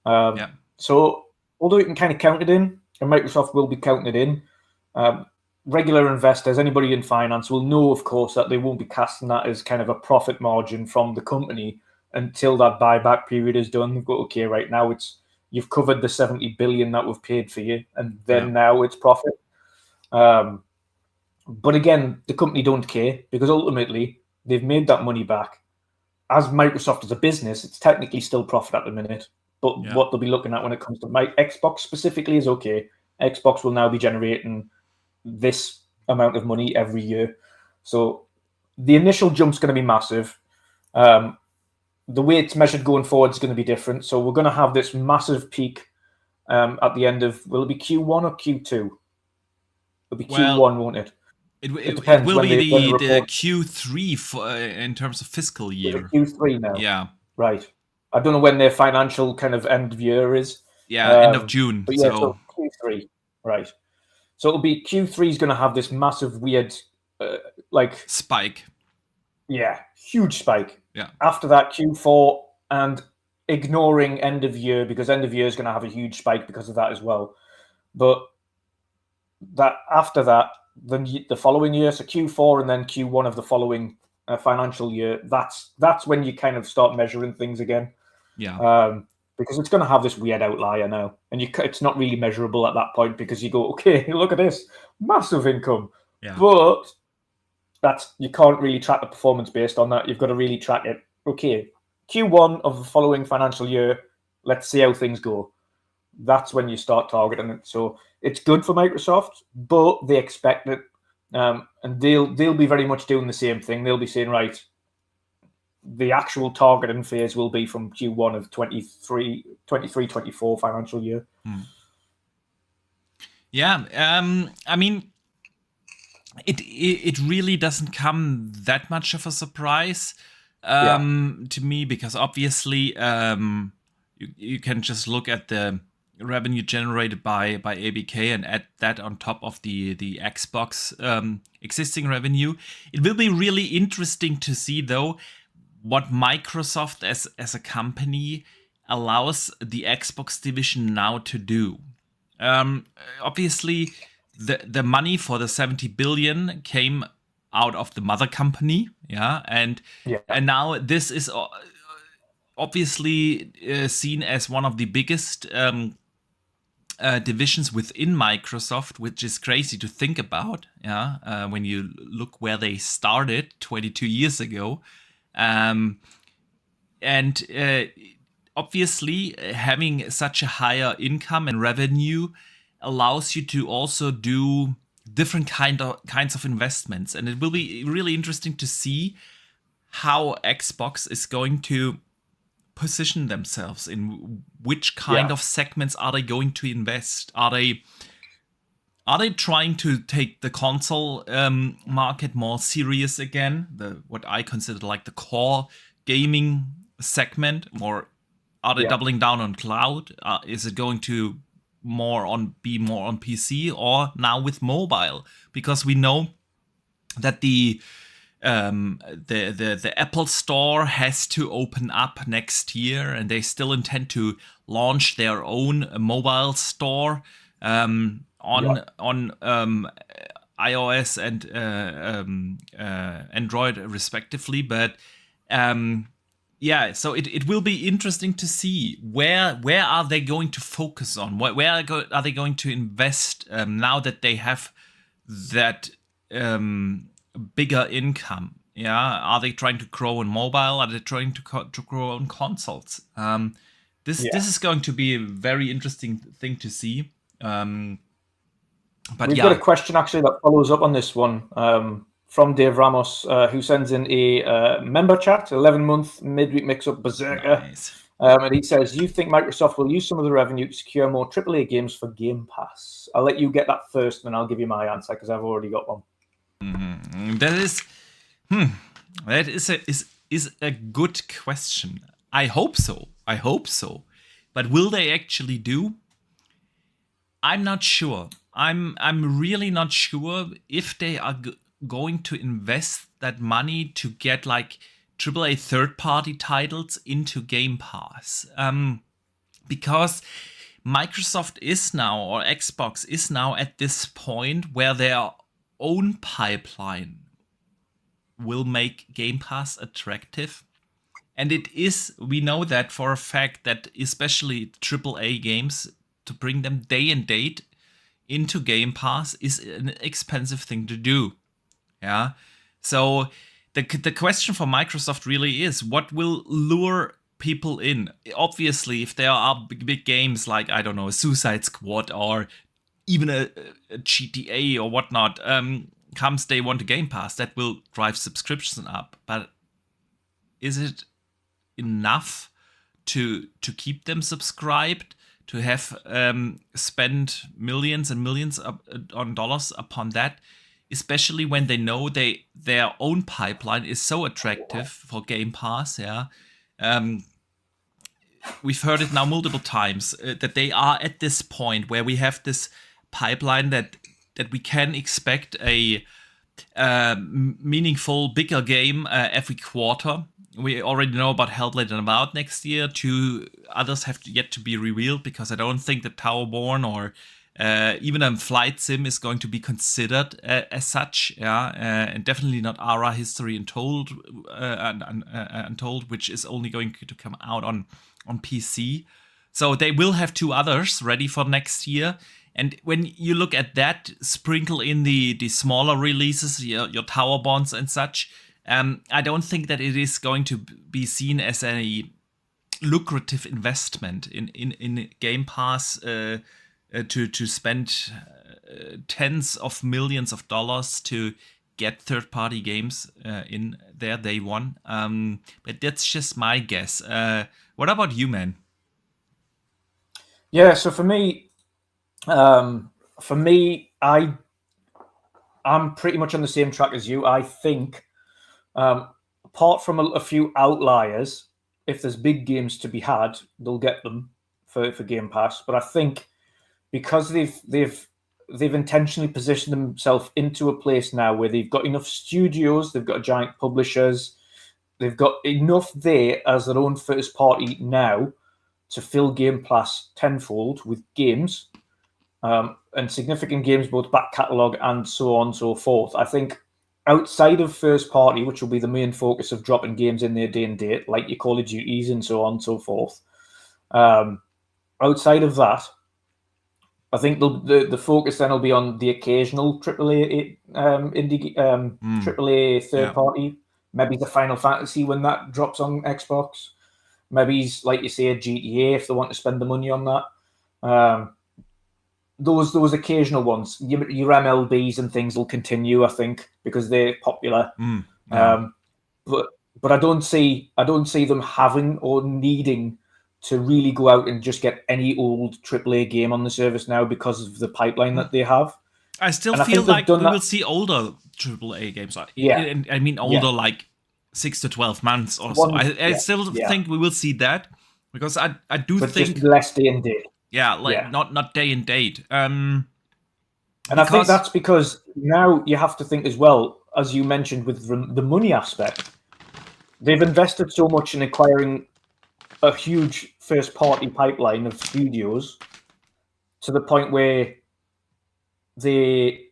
yeah, So although you can kind of count it in, and Microsoft will be counting it in, regular investors, anybody in finance will know, of course, that they won't be casting that as kind of a profit margin from the company until that buyback period is done. They've got, okay, right now you've covered the 70 billion that we've paid for you, and then yeah, now it's profit. But again, the company don't care because ultimately they've made that money back. As Microsoft as a business, it's technically still profit at the minute. But yeah, what they'll be looking at when it comes to my Xbox specifically is okay. Xbox will now be generating this amount of money every year. So the initial jump's going to be massive. The way it's measured going forward is going to be different. So we're going to have this massive peak at the end of, will it be Q1 or Q2? It'll be well, Q1, won't it? It it depends will when be the the report. Q3 for in terms of fiscal Is it year. Q3 now? Yeah, Right. I don't know when their financial kind of end of year is. yeah, end of June. But yeah, So so Q3. Right. So it'll be Q3 is going to have this massive, weird, like, spike. yeah, huge spike. Yeah, After that, Q4 and ignoring end of year because end of year is going to have a huge spike because of that as well. But that after that, the following year, so Q4 and then Q1 of the following financial year, that's when you kind of start measuring things again. yeah, Because it's going to have this weird outlier now, and it's not really measurable at that point because you go, okay, look at this massive income, yeah, but you can't really track the performance based on that. You've got to really track it. Okay, Q1 of the following financial year, let's see how things go. That's when you start targeting it. So it's good for Microsoft, but they expect it, and they'll be very much doing the same thing. They'll be saying, right, the actual targeting phase will be from Q1 of 23-24 financial year. yeah. I mean, it really doesn't come that much of a surprise Yeah, to me because obviously you can just look at the revenue generated by ABK and add that on top of the Xbox existing revenue. It will be really interesting to see, though, what Microsoft as a company allows the Xbox division now to do. Obviously, the money for the 70 billion came out of the mother company, and now this is obviously seen as one of the biggest divisions within Microsoft, which is crazy to think about, when you look where they started 22 years ago. Obviously, having such a higher income and revenue allows you to also do different kinds of investments. And it will be really interesting to see how Xbox is going to position themselves, in which kind of segments are they going to invest. Are they trying to take the console market more serious again, what I consider like the core gaming segment, or are they doubling down on cloud? Is it going to be more on PC, or now with mobile? Because we know that the Apple Store has to open up next year, and they still intend to launch their own mobile store on iOS and Android respectively. But so it will be interesting to see where are they going to focus on, where are they going to invest now that they have that bigger income. Are they trying to grow in mobile? Are they trying to grow on consoles? This is going to be a very interesting thing to see. But we've got a question actually that follows up on this one from Dave Ramos, who sends in a member chat, 11-month midweek mix-up berserker. Nice. And he says, you think Microsoft will use some of the revenue to secure more AAA games for Game Pass? I'll let you get that first, and then I'll give you my answer, because I've already got one. Mm-hmm. That is a good question. I hope so. But will they actually do? I'm not sure. I'm really not sure if they are going to invest that money to get like AAA third-party titles into Game Pass. Because Microsoft is now, or Xbox is now at this point where their own pipeline will make Game Pass attractive. And we know that for a fact, that especially AAA games, to bring them day and date into Game Pass is an expensive thing to do. So the question for Microsoft really is, what will lure people in? Obviously, if there are big games like, I don't know, a Suicide Squad or even a GTA or whatnot, comes day one to Game Pass, that will drive subscriptions up. But is it enough to keep them subscribed, to have spend millions and millions on dollars upon that, especially when they know their own pipeline is so attractive for Game Pass? We've heard it now multiple times that they are at this point where we have this pipeline that we can expect a meaningful, bigger game every quarter. We already know about Hellblade and Avowed next year. 2 others have yet to be revealed, because I don't think that Towerborn or even a flight sim is going to be considered as such. And definitely not Ara History Untold, Untold, which is only going to come out on PC. So they will have 2 others ready for next year. And when you look at that, sprinkle in the smaller releases, your Towerborns and such, I don't think that it is going to be seen as a lucrative investment in Game Pass to spend tens of millions of dollars to get third-party games in there day one. But that's just my guess. What about you, man? Yeah, so for me, I'm pretty much on the same track as you. I think, apart from a few outliers, if there's big games to be had, they'll get them for Game Pass, but I think because they've intentionally positioned themselves into a place now where they've got enough studios, they've got giant publishers, they've got enough there as their own first party now to fill Game Pass tenfold with games, and significant games, both back catalogue and so on and so forth. I think outside of first party, which will be the main focus of dropping games in there day and date, like your Call of Duties and so on and so forth, outside of that, I think the focus then will be on the occasional AAA indie AAA third party. Maybe the Final Fantasy when that drops on Xbox. Maybe, like you say, a GTA if they want to spend the money on that. Those occasional ones, your MLBs and things will continue, I think, because they're popular. But I don't see them having or needing to really go out and just get any old AAA game on the service now because of the pipeline that they have. I still feel like we will see older AAA games. Yeah, I mean older, like 6 to 12 months or so. I still think we will see that because I do think just less day and date. Yeah, not day and date. And I think that's because now you have to think as well, as you mentioned with the money aspect. They've invested so much in acquiring a huge first-party pipeline of studios to the point where they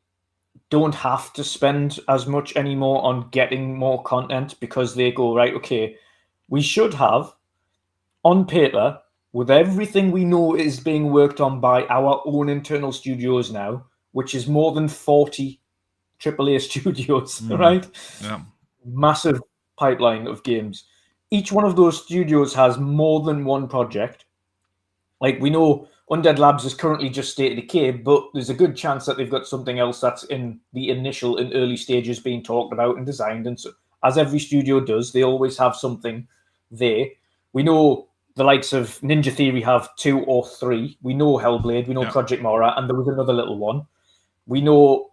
don't have to spend as much anymore on getting more content because they go, right, okay, we should have, on paper, with everything we know is being worked on by our own internal studios now, which is more than 40 AAA studios, right? Yeah. Massive pipeline of games. Each one of those studios has more than one project. Like, we know Undead Labs is currently just State of Decay, but there's a good chance that they've got something else that's in the initial and early stages being talked about and designed. And so, as every studio does, they always have something there. We know the likes of Ninja Theory have 2 or 3. We know Hellblade, we know Project Mora, and there was another little one. We know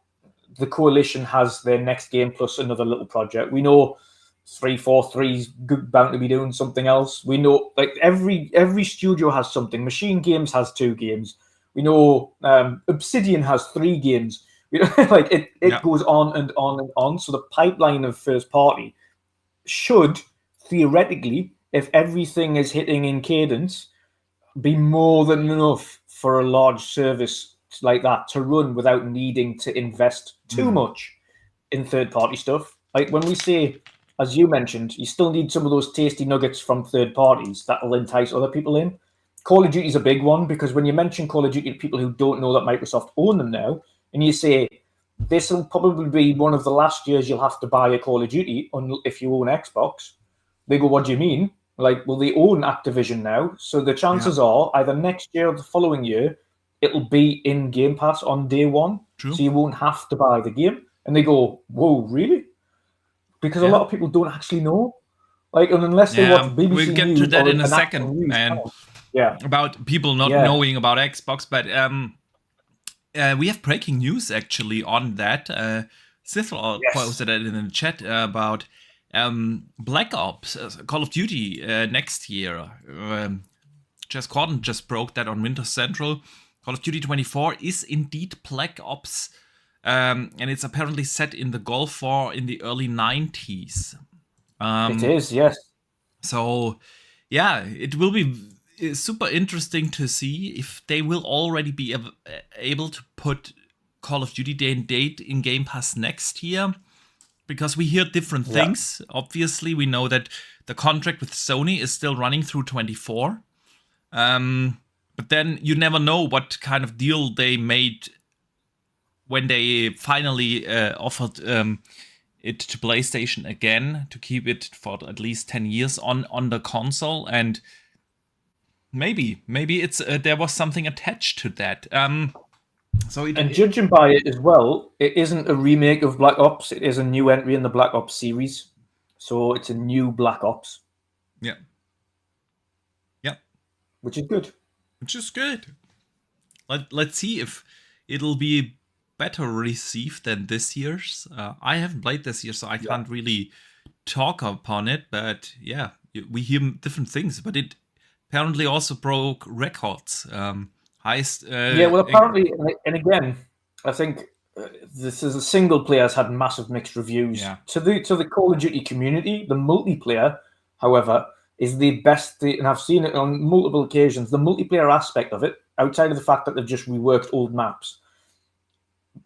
the Coalition has their next game plus another little project. We know 343's bound to be doing something else. We know, like, every studio has something. Machine Games has 2 games. We know Obsidian has 3 games. Like, it goes on and on and on. So the pipeline of first party should theoretically, if everything is hitting in cadence, be more than enough for a large service like that to run without needing to invest too much in third-party stuff. Like, when we say, as you mentioned, you still need some of those tasty nuggets from third parties that will entice other people in. Call of Duty is a big one, because when you mention Call of Duty to people who don't know that Microsoft own them now, and you say, this will probably be one of the last years you'll have to buy a Call of Duty if you own Xbox, they go, what do you mean? Like, well, they own Activision now, so the chances are either next year or the following year, it'll be in Game Pass on day one. True. So you won't have to buy the game. And they go, whoa, really? Because a lot of people don't actually know. Like, and unless they watch BBC we'll get News to that or in a an second, actual news man. channel. About people not knowing about Xbox, but we have breaking news actually on that. Sith posted it in the chat about Black Ops, Call of Duty next year. Jess Corden just broke that on Winter Central. Call of Duty 24 is indeed Black Ops, and it's apparently set in the Gulf War in the early 90s. It is, yes. So, yeah, it will be super interesting to see if they will already be able to put Call of Duty Day and Date in Game Pass next year. Because we hear different things. Obviously, we know that the contract with Sony is still running through 24. But then you never know what kind of deal they made when they finally offered it to PlayStation again to keep it for at least 10 years on the console. And maybe it's there was something attached to that. And judging by it as well, it isn't a remake of Black Ops. It is a new entry in the Black Ops series. So it's a new Black Ops. Yeah. Which is good. Let's see if it'll be better received than this year's. I haven't played this year, so I can't really talk upon it. But yeah, we hear different things. But it apparently also broke records. Highest. Yeah, well, apparently, and again, I think this is a single player has had massive mixed reviews. Yeah. To the Call of Duty community, the multiplayer, however, is the best. And I've seen it on multiple occasions. The multiplayer aspect of it, outside of the fact that they've just reworked old maps,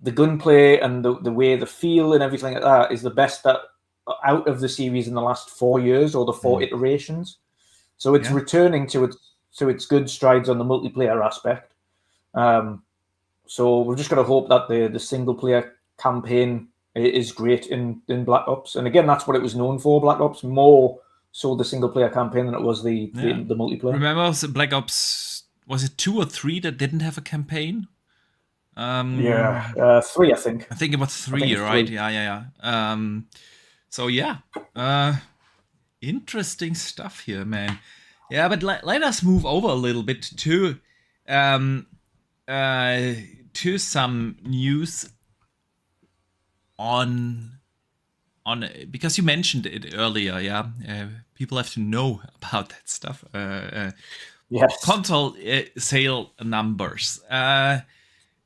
the gunplay and the way the feel and everything like that is the best that out of the series in the last 4 years or the 4 iterations. So it's returning to its good strides on the multiplayer aspect. So we've just got to hope that the single player campaign is great in Black Ops. And again, that's what it was known for, Black Ops, more so the single player campaign than it was the multiplayer. Remember Black Ops, was it 2 or 3 that didn't have a campaign? 3, I think. I think it was 3, right? 3. Yeah. So yeah, interesting stuff here, man. Yeah, but let us move over a little bit to some news on because you mentioned it earlier. Yeah, people have to know about that stuff. Yes. Console sale numbers.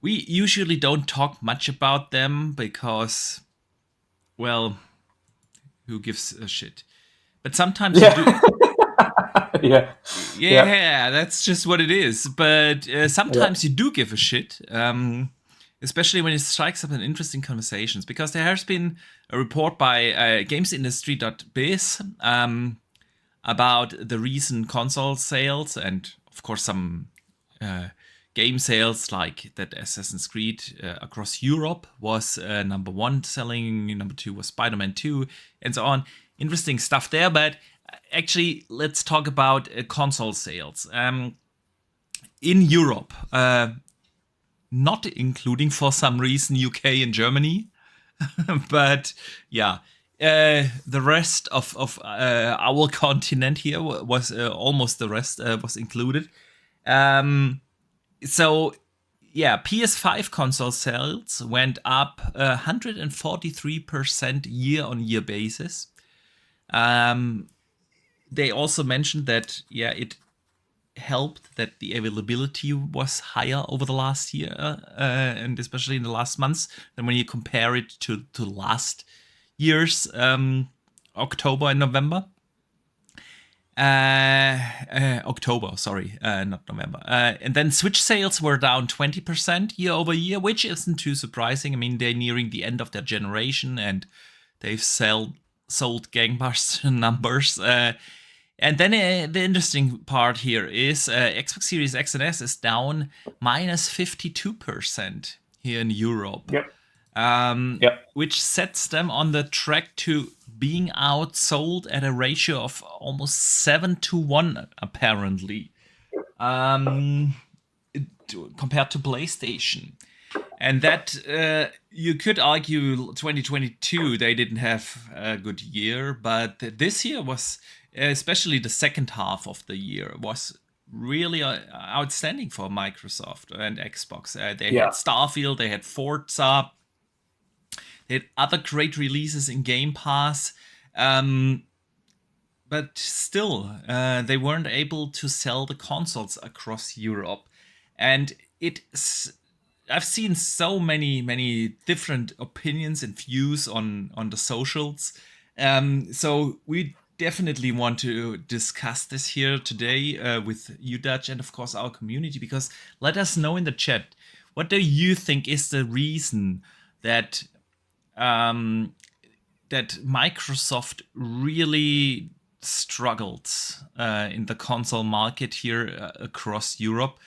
We usually don't talk much about them because, well, who gives a shit? But sometimes you do. Yeah, that's just what it is. But sometimes you do give a shit, especially when it strikes up in interesting conversations. Because there has been a report by gamesindustry.biz about the recent console sales and, of course, some game sales like that Assassin's Creed across Europe was number 1 selling, number 2 was Spider-Man 2, and so on. Interesting stuff there, but actually, let's talk about console sales. In Europe, not including, for some reason, UK and Germany, but yeah, the rest of our continent here was almost the rest was included. So, yeah, PS5 console sales went up 143% year-on-year basis. They also mentioned that, it helped that the availability was higher over the last year, and especially in the last months, than when you compare it to last year's October and November. October, sorry, not November. And then Switch sales were down 20% year over year, which isn't too surprising. I mean, they're nearing the end of their generation and they've sold gangbusters numbers. And then the interesting part here is Xbox Series X and S is down minus 52% here in Europe. Which sets them on the track to being outsold at a ratio of almost 7-1, apparently, compared to PlayStation. And that you could argue 2022, they didn't have a good year, but this year was, especially the second half of the year, was really outstanding for Microsoft and Xbox. They had Starfield, they had Forza, they had other great releases in Game Pass, but still, they weren't able to sell the consoles across Europe. And I've seen so many different opinions and views on the socials. So we definitely want to discuss this here today with you, Dutch, and of course our community, because let us know in the chat, what do you think is the reason that that Microsoft really struggled in the console market here across Europe?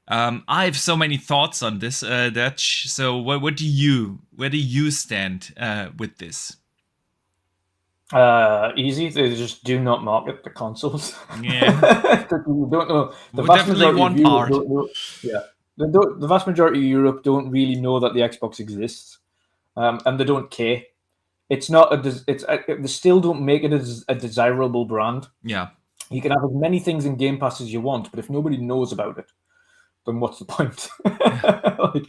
I have so many thoughts on this, Dutch. So where do you stand with this? Easy. They just do not market the consoles. Yeah, you don't know. The vast majority of Europe don't really know that the Xbox exists, and they don't care. It's not they still don't make it as a desirable brand. Yeah, you can have as many things in Game Pass as you want, but if nobody knows about it, then what's the point? Like,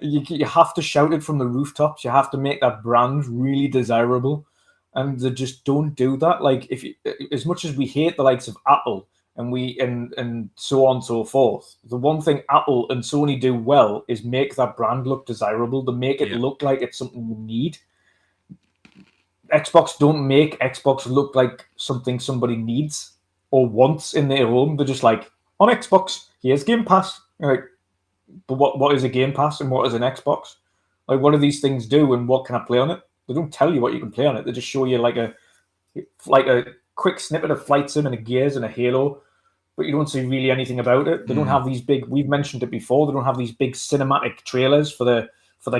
you have to shout it from the rooftops. You have to make that brand really desirable, and they just don't do that. Like, as much as we hate the likes of Apple and so on and so forth. The one thing Apple and Sony do well is make that brand look desirable, to make it look like it's something you need. Xbox don't make Xbox look like something somebody needs or wants in their home. They're just like, on Xbox, here's Game Pass. You're like, but what is a Game Pass and what is an Xbox? Like, what do these things do and what can I play on it? They don't tell you what you can play on it. They just show you like a quick snippet of Flight Sim and a Gears and a Halo, but you don't see really anything about it. They don't have these big. We've mentioned it before. They don't have these big cinematic trailers for the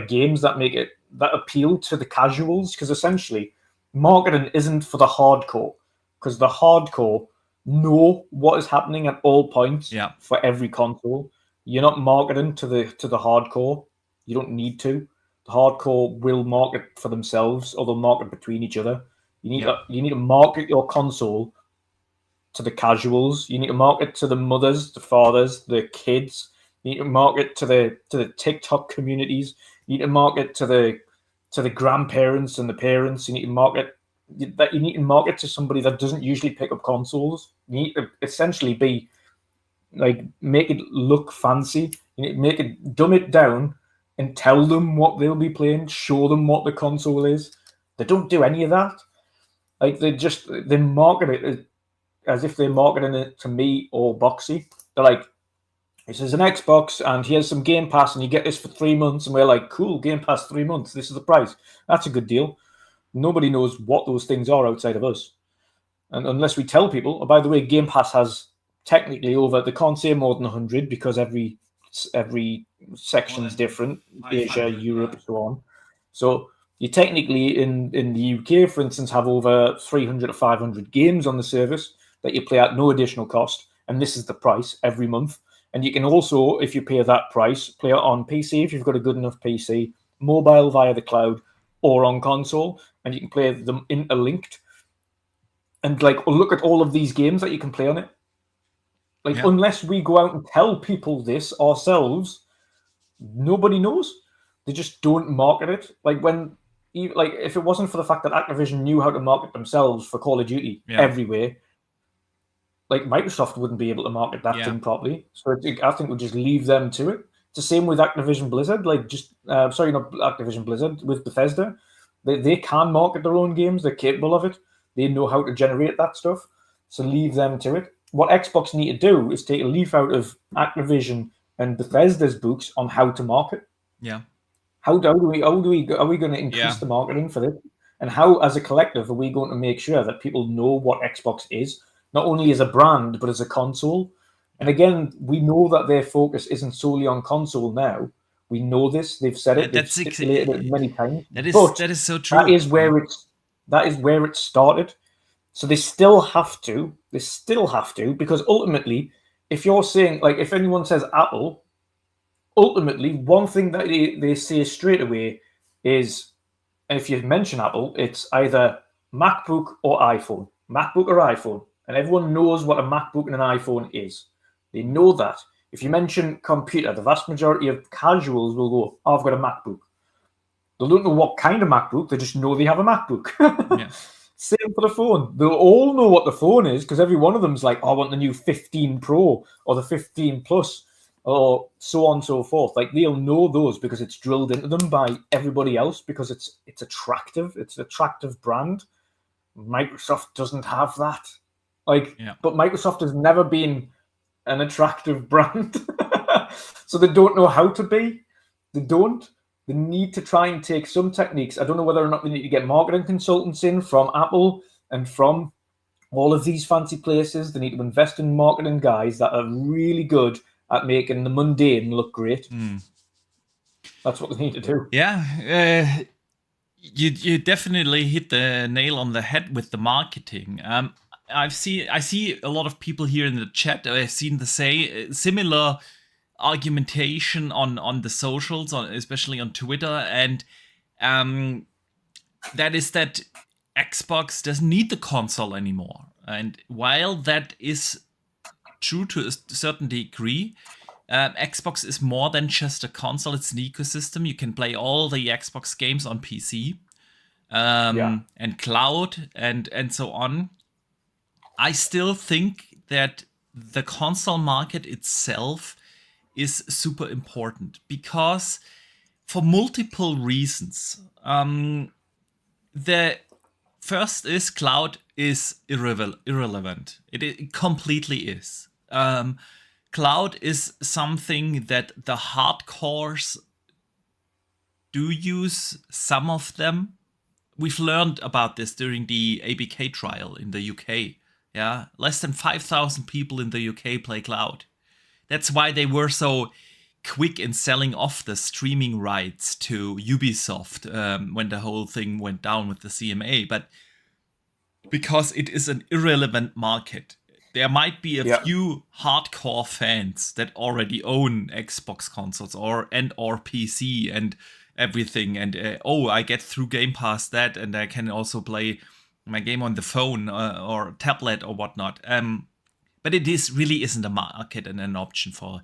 games that appeal to the casuals. Because essentially, marketing isn't for the hardcore. Because the hardcore know what is happening at all points for every console. You're not marketing to the hardcore. You don't need to. The hardcore will market for themselves, or they'll market between each other. You need to market your console to the casuals. You need to market to the mothers, the fathers, the kids. You need to market to the TikTok communities. You need to market to the grandparents and the parents. You need to market to somebody that doesn't usually pick up consoles. You need to essentially be like, make it look fancy. You need to make it, dumb it down, and tell them what they'll be playing. Show them what the console is. They don't do any of that. Like, they market it as if they're marketing it to me or Boxy. They're like, this is an Xbox, and here's some Game Pass, and you get this for 3 months. And we're like, cool, Game Pass 3 months. This is the price. That's a good deal. Nobody knows what those things are outside of us. And unless we tell people, oh, by the way, Game Pass has technically they can't say more than 100 because every section's different. Asia, Europe, so on. So you technically, in the UK, for instance, have over 300 to 500 games on the service that you play at no additional cost. And this is the price every month. And you can also, if you pay that price, play it on PC if you've got a good enough PC, mobile via the cloud, or on console. And you can play them interlinked. And like, look at all of these games that you can play on it. Like, unless we go out and tell people this ourselves, nobody knows. They just don't market it. Like, if it wasn't for the fact that Activision knew how to market themselves for Call of Duty everywhere, like, Microsoft wouldn't be able to market that thing properly. So I think we'll just leave them to it. It's the same with Activision Blizzard. Like, not Activision Blizzard, with Bethesda. They can market their own games. They're capable of it. They know how to generate that stuff. So leave them to it. What Xbox need to do is take a leaf out of Activision and Bethesda's books on how to market. Yeah. Are we going to increase the marketing for this? And how, as a collective, are we going to make sure that people know what Xbox is, not only as a brand, but as a console? And again, we know that their focus isn't solely on console now. We know this. They've said it. They've stipulated it many times. That is so true. That is where it started. So they still have to, because ultimately, if you're saying, like, if anyone says Apple, ultimately, one thing that they say straight away is, and if you mention Apple, it's either MacBook or iPhone. MacBook or iPhone. And everyone knows what a MacBook and an iPhone is. They know that. If you mention computer, the vast majority of casuals will go, oh, I've got a MacBook. They don't know what kind of MacBook, they just know they have a MacBook. Same for the phone. They'll all know what the phone is because every one of them's like, oh, I want the new 15 Pro or the 15 Plus or so on and so forth. Like, they'll know those because it's drilled into them by everybody else because it's attractive. It's an attractive brand. Microsoft doesn't have that. But Microsoft has never been an attractive brand. So they don't know how to be. They don't. They need to try and take some techniques. I don't know whether or not they need to get marketing consultants in from Apple and from all of these fancy places. They need to invest in marketing guys that are really good at making the mundane look great. That's what they need to do. Yeah, you definitely hit the nail on the head with the marketing. I see a lot of people here in the chat. I've seen similar argumentation on the socials, especially on Twitter, and that is that Xbox doesn't need the console anymore. And while that is true to a certain degree, Xbox is more than just a console. It's an ecosystem. You can play all the Xbox games on PC and cloud and so on. I still think that the console market itself is super important because for multiple reasons. The first is cloud is irrelevant. It completely is. Cloud is something that the hardcores do use, some of them. We've learned about this during the ABK trial in the UK. Yeah, less than 5,000 people in the UK play cloud. That's why they were so quick in selling off the streaming rights to Ubisoft when the whole thing went down with the CMA. But because it is an irrelevant market, there might be a few hardcore fans that already own Xbox consoles or PC and everything, and I get through Game Pass that, and I can also play my game on the phone or tablet or whatnot. But it really isn't a market and an option for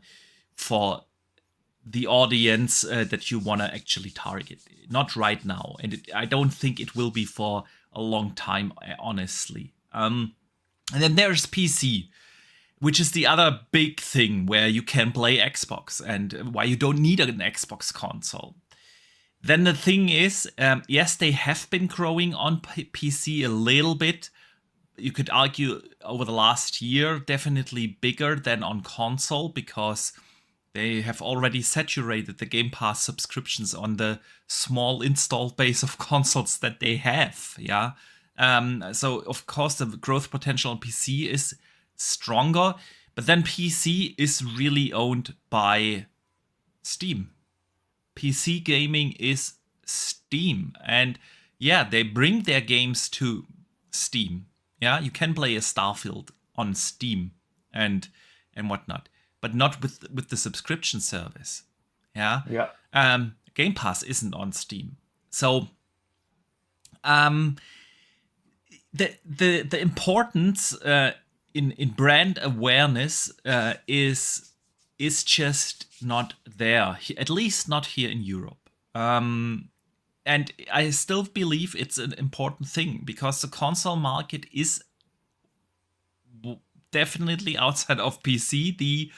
the audience that you want to actually target. Not right now, and I don't think it will be for a long time, honestly. And then there's PC, which is the other big thing where you can play Xbox and why you don't need an Xbox console. Then the thing is, yes, they have been growing on PC a little bit. You could argue over the last year, definitely bigger than on console because they have already saturated the Game Pass subscriptions on the small installed base of consoles that they have. Yeah. So, of course, the growth potential on PC is stronger, but then PC is really owned by Steam. PC gaming is Steam, and yeah, they bring their games to Steam. Yeah, you can play a Starfield on Steam and whatnot, but not with the subscription service. Yeah. Game Pass isn't on Steam, so the importance in brand awareness is just not there, at least not here in Europe. And I still believe it's an important thing because the console market is definitely outside of PC the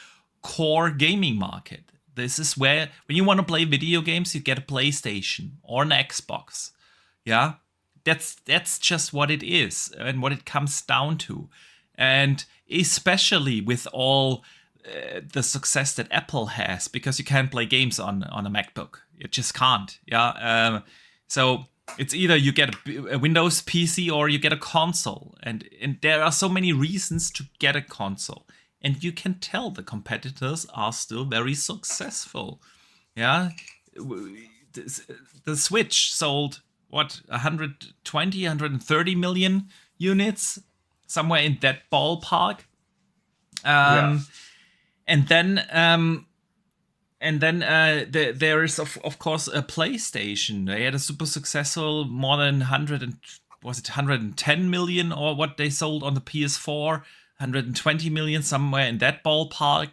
core gaming market. This is where, when you want to play video games, you get a PlayStation or an Xbox. Yeah, that's just what it is and what it comes down to. And especially with all the success that Apple has, because you can't play games on a MacBook. You just can't. Yeah. So it's either you get a Windows PC or you get a console. And there are so many reasons to get a console. And you can tell the competitors are still very successful. Yeah. The Switch sold, 120, 130 million units? Somewhere in that ballpark. And then there is of course a PlayStation. They had a super successful, more than 110 million or what they sold on the PS4, 120 million, somewhere in that ballpark.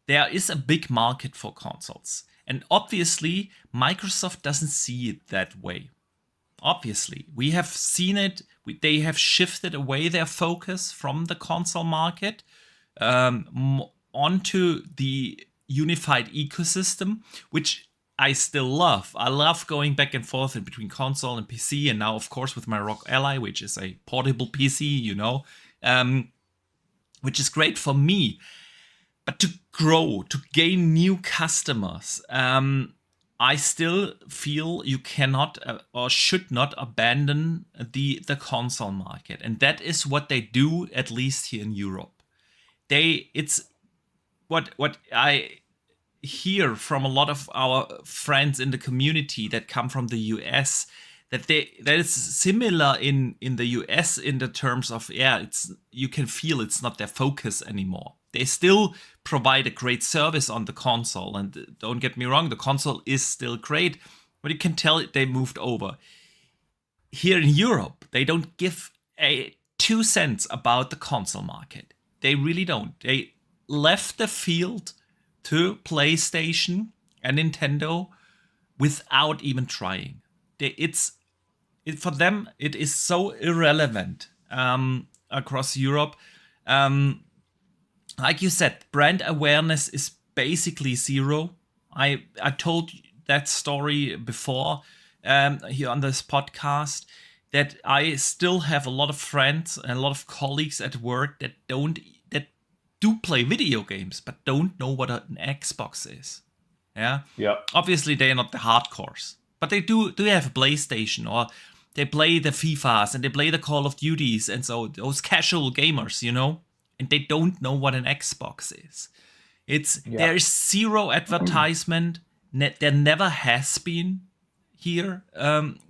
There is a big market for consoles, and obviously Microsoft doesn't see it that way. Obviously, we have seen it. They have shifted away their focus from the console market onto the unified ecosystem, which I still love. I love going back and forth in between console and PC, and now, of course, with my ROG Ally, which is a portable PC, which is great for me. But to grow, to gain new customers, I still feel you cannot or should not abandon the console market, and that is what they do, at least here in Europe. It's what I hear from a lot of our friends in the community that come from the US, that is similar in the US in the terms of, you can feel it's not their focus anymore. They still provide a great service on the console, and don't get me wrong, the console is still great, but you can tell they moved over. Here in Europe, they don't give a 2 cents about the console market. They really don't. They left the field to PlayStation and Nintendo without even trying. For them, it is so irrelevant across Europe. like you said, brand awareness is basically zero. I told that story before here on this podcast, that I still have a lot of friends and a lot of colleagues at work that do play video games but don't know what an Xbox is. Yeah. Yeah. Obviously, they are not the hardcores, but they do have a PlayStation, or they play the FIFAs and they play the Call of Duties, and so those casual gamers, and they don't know what an Xbox is. There's zero advertisement. There never has been here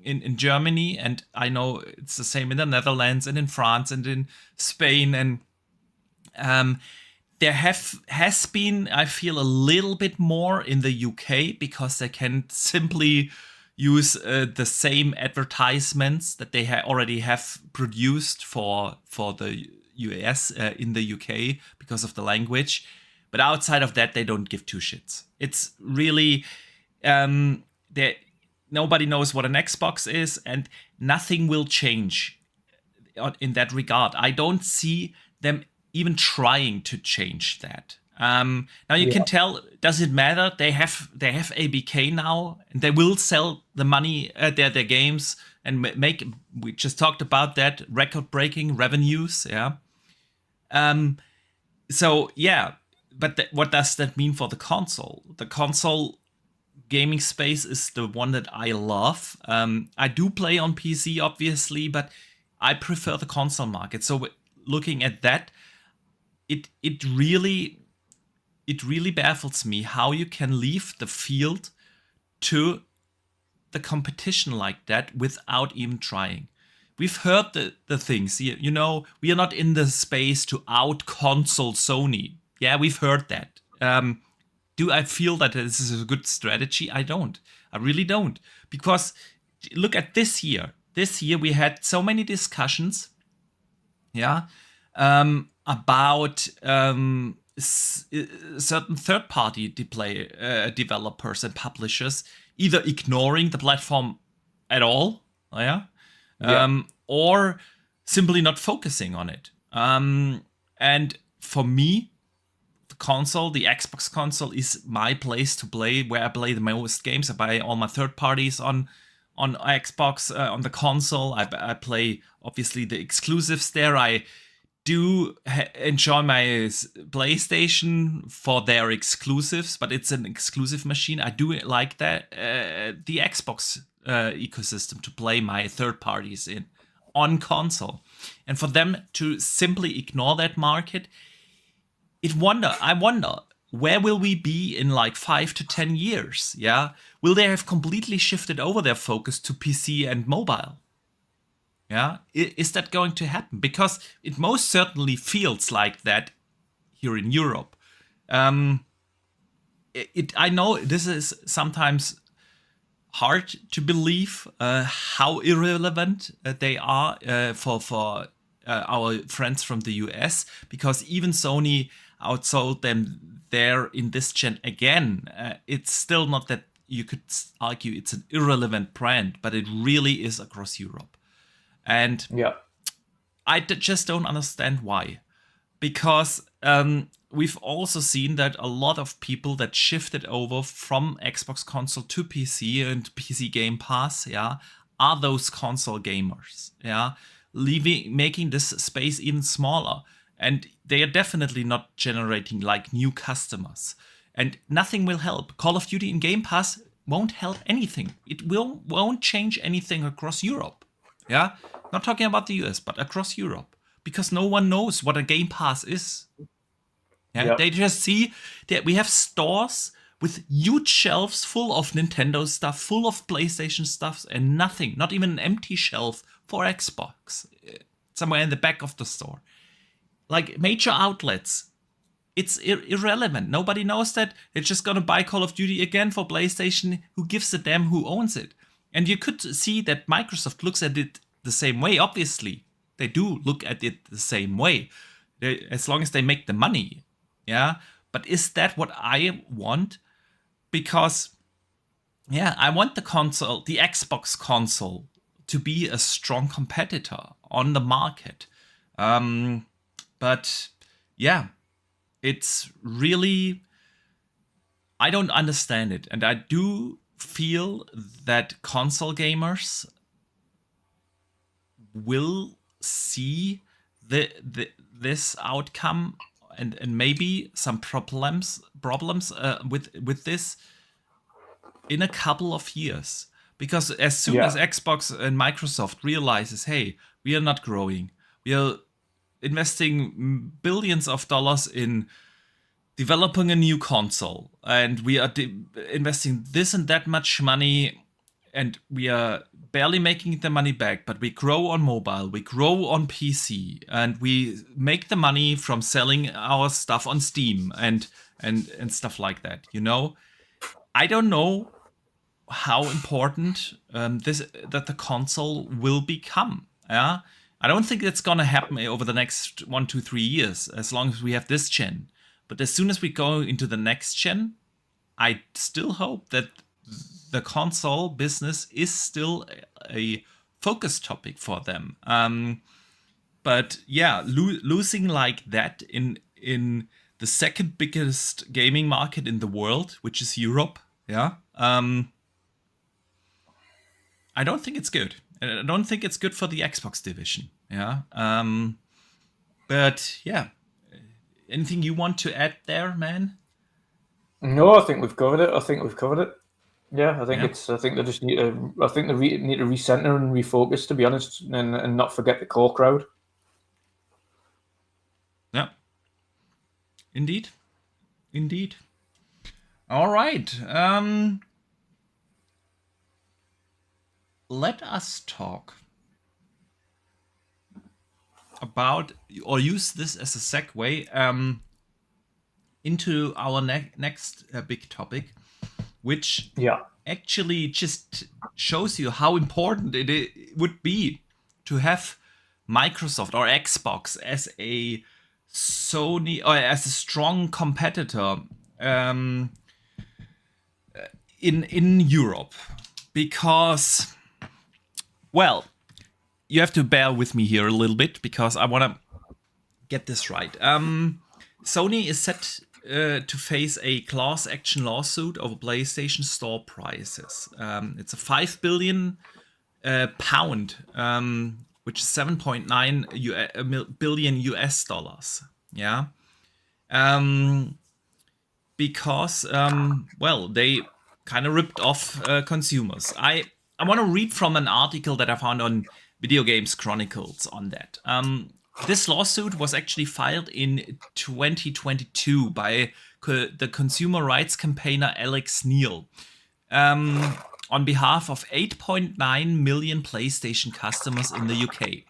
in Germany, and I know it's the same in the Netherlands and in France and in Spain, and there has been, I feel, a little bit more in the UK, because they can simply use the same advertisements that they already have produced for the US in the UK because of the language. But outside of that, they don't give two shits. It's really nobody knows what an Xbox is, and nothing will change in that regard. I don't see them even trying to change that. Now you can tell, does it matter? They have ABK now, and they will sell the money their games and make. We just talked about that, record-breaking revenues. Yeah. So yeah, but what does that mean for the console? The console gaming space is the one that I love. I do play on PC, obviously, but I prefer the console market. So looking at that, it really baffles me how you can leave the field to the competition like that without even trying. We've heard the things, we are not in the space to out console Sony. Yeah, we've heard that. Do I feel that this is a good strategy? I don't. I really don't. Because look at this year. This year we had so many discussions, about certain third-party developers and publishers either ignoring the platform at all, or simply not focusing on it. And for me, the Xbox console is my place to play, where I play the most games. I buy all my third parties on Xbox, on the console. I play, obviously, the exclusives there. I do enjoy my PlayStation for their exclusives, but it's an exclusive machine. I do like that the Xbox ecosystem to play my third parties on console. And for them to simply ignore that market, I wonder, where will we be in like 5 to 10 years? Yeah, will they have completely shifted over their focus to PC and mobile? Yeah, is that going to happen? Because it most certainly feels like that here in Europe. I know this is sometimes hard to believe how irrelevant they are for our friends from the US, because even Sony outsold them there in this gen again. It's still not that you could argue it's an irrelevant brand, but it really is across Europe. And I just don't understand why. Because we've also seen that a lot of people that shifted over from Xbox console to PC and PC Game Pass, are those console gamers, making this space even smaller. And they are definitely not generating like new customers. And nothing will help. Call of Duty in Game Pass won't help anything. It won't change anything across Europe. Yeah, not talking about the US, but across Europe, because no one knows what a Game Pass is. They just see that we have stores with huge shelves full of Nintendo stuff, full of PlayStation stuff, and nothing, not even an empty shelf for Xbox, somewhere in the back of the store. Like major outlets, it's irrelevant. Nobody knows that. They're just gonna buy Call of Duty again for PlayStation. Who gives a damn who owns it? And you could see that Microsoft looks at it the same way. Obviously, they do look at it the same way, as long as they make the money. Yeah, but is that what I want? Because, I want the Xbox console, to be a strong competitor on the market. But it's really, I don't understand it. And I do feel that console gamers will see this outcome and maybe some problems with this in a couple of years. Because as soon as Xbox and Microsoft realizes, hey, we are not growing, we are investing billions of dollars in developing a new console, and we are investing this and that much money, and we are barely making the money back, but we grow on mobile, we grow on PC, and we make the money from selling our stuff on Steam and stuff like that. I don't know how important that the console will become. Yeah, I don't think it's gonna happen over the next 1, 2, 3 years, as long as we have this gen. But as soon as we go into the next gen, I still hope that the console business is still a focus topic for them. But yeah, losing like that in the second biggest gaming market in the world, which is Europe, yeah, I don't think it's good. I don't think it's good for the Xbox division. Yeah. But yeah, anything you want to add there, man? No, I think we've covered it. Yeah, I think I think they just need to. I think they need to recenter and refocus, to be honest, and not forget the core crowd. Yeah. Indeed. All right. Let us talk about, or use this as a segue into our next big topic, which actually just shows you how important it would be to have Microsoft or Xbox as a Sony or as a strong competitor in Europe, because, well, you have to bear with me here a little bit because I want to get this right. Sony is set to face a class action lawsuit over PlayStation Store prices. It's a £5 billion, which is 7.9 billion US dollars. Yeah. Because, well, they kind of ripped off consumers. I want to read from an article that I found on Video Games Chronicles on that. This lawsuit was actually filed in 2022 by the consumer rights campaigner Alex Neil on behalf of 8.9 million PlayStation customers in the UK.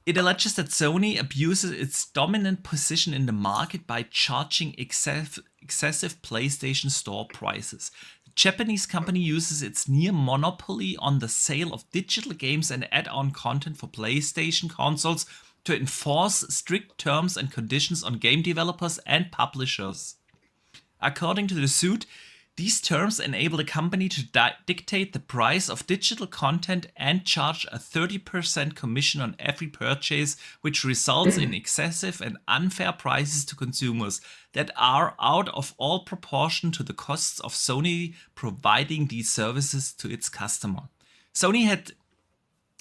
It alleges that Sony abuses its dominant position in the market by charging excessive PlayStation Store prices. The Japanese company uses its near monopoly on the sale of digital games and add-on content for PlayStation consoles to enforce strict terms and conditions on game developers and publishers. According to the suit, these terms enable the company to dictate the price of digital content and charge a 30% commission on every purchase, which results in excessive and unfair prices to consumers that are out of all proportion to the costs of Sony providing these services to its customer. Sony had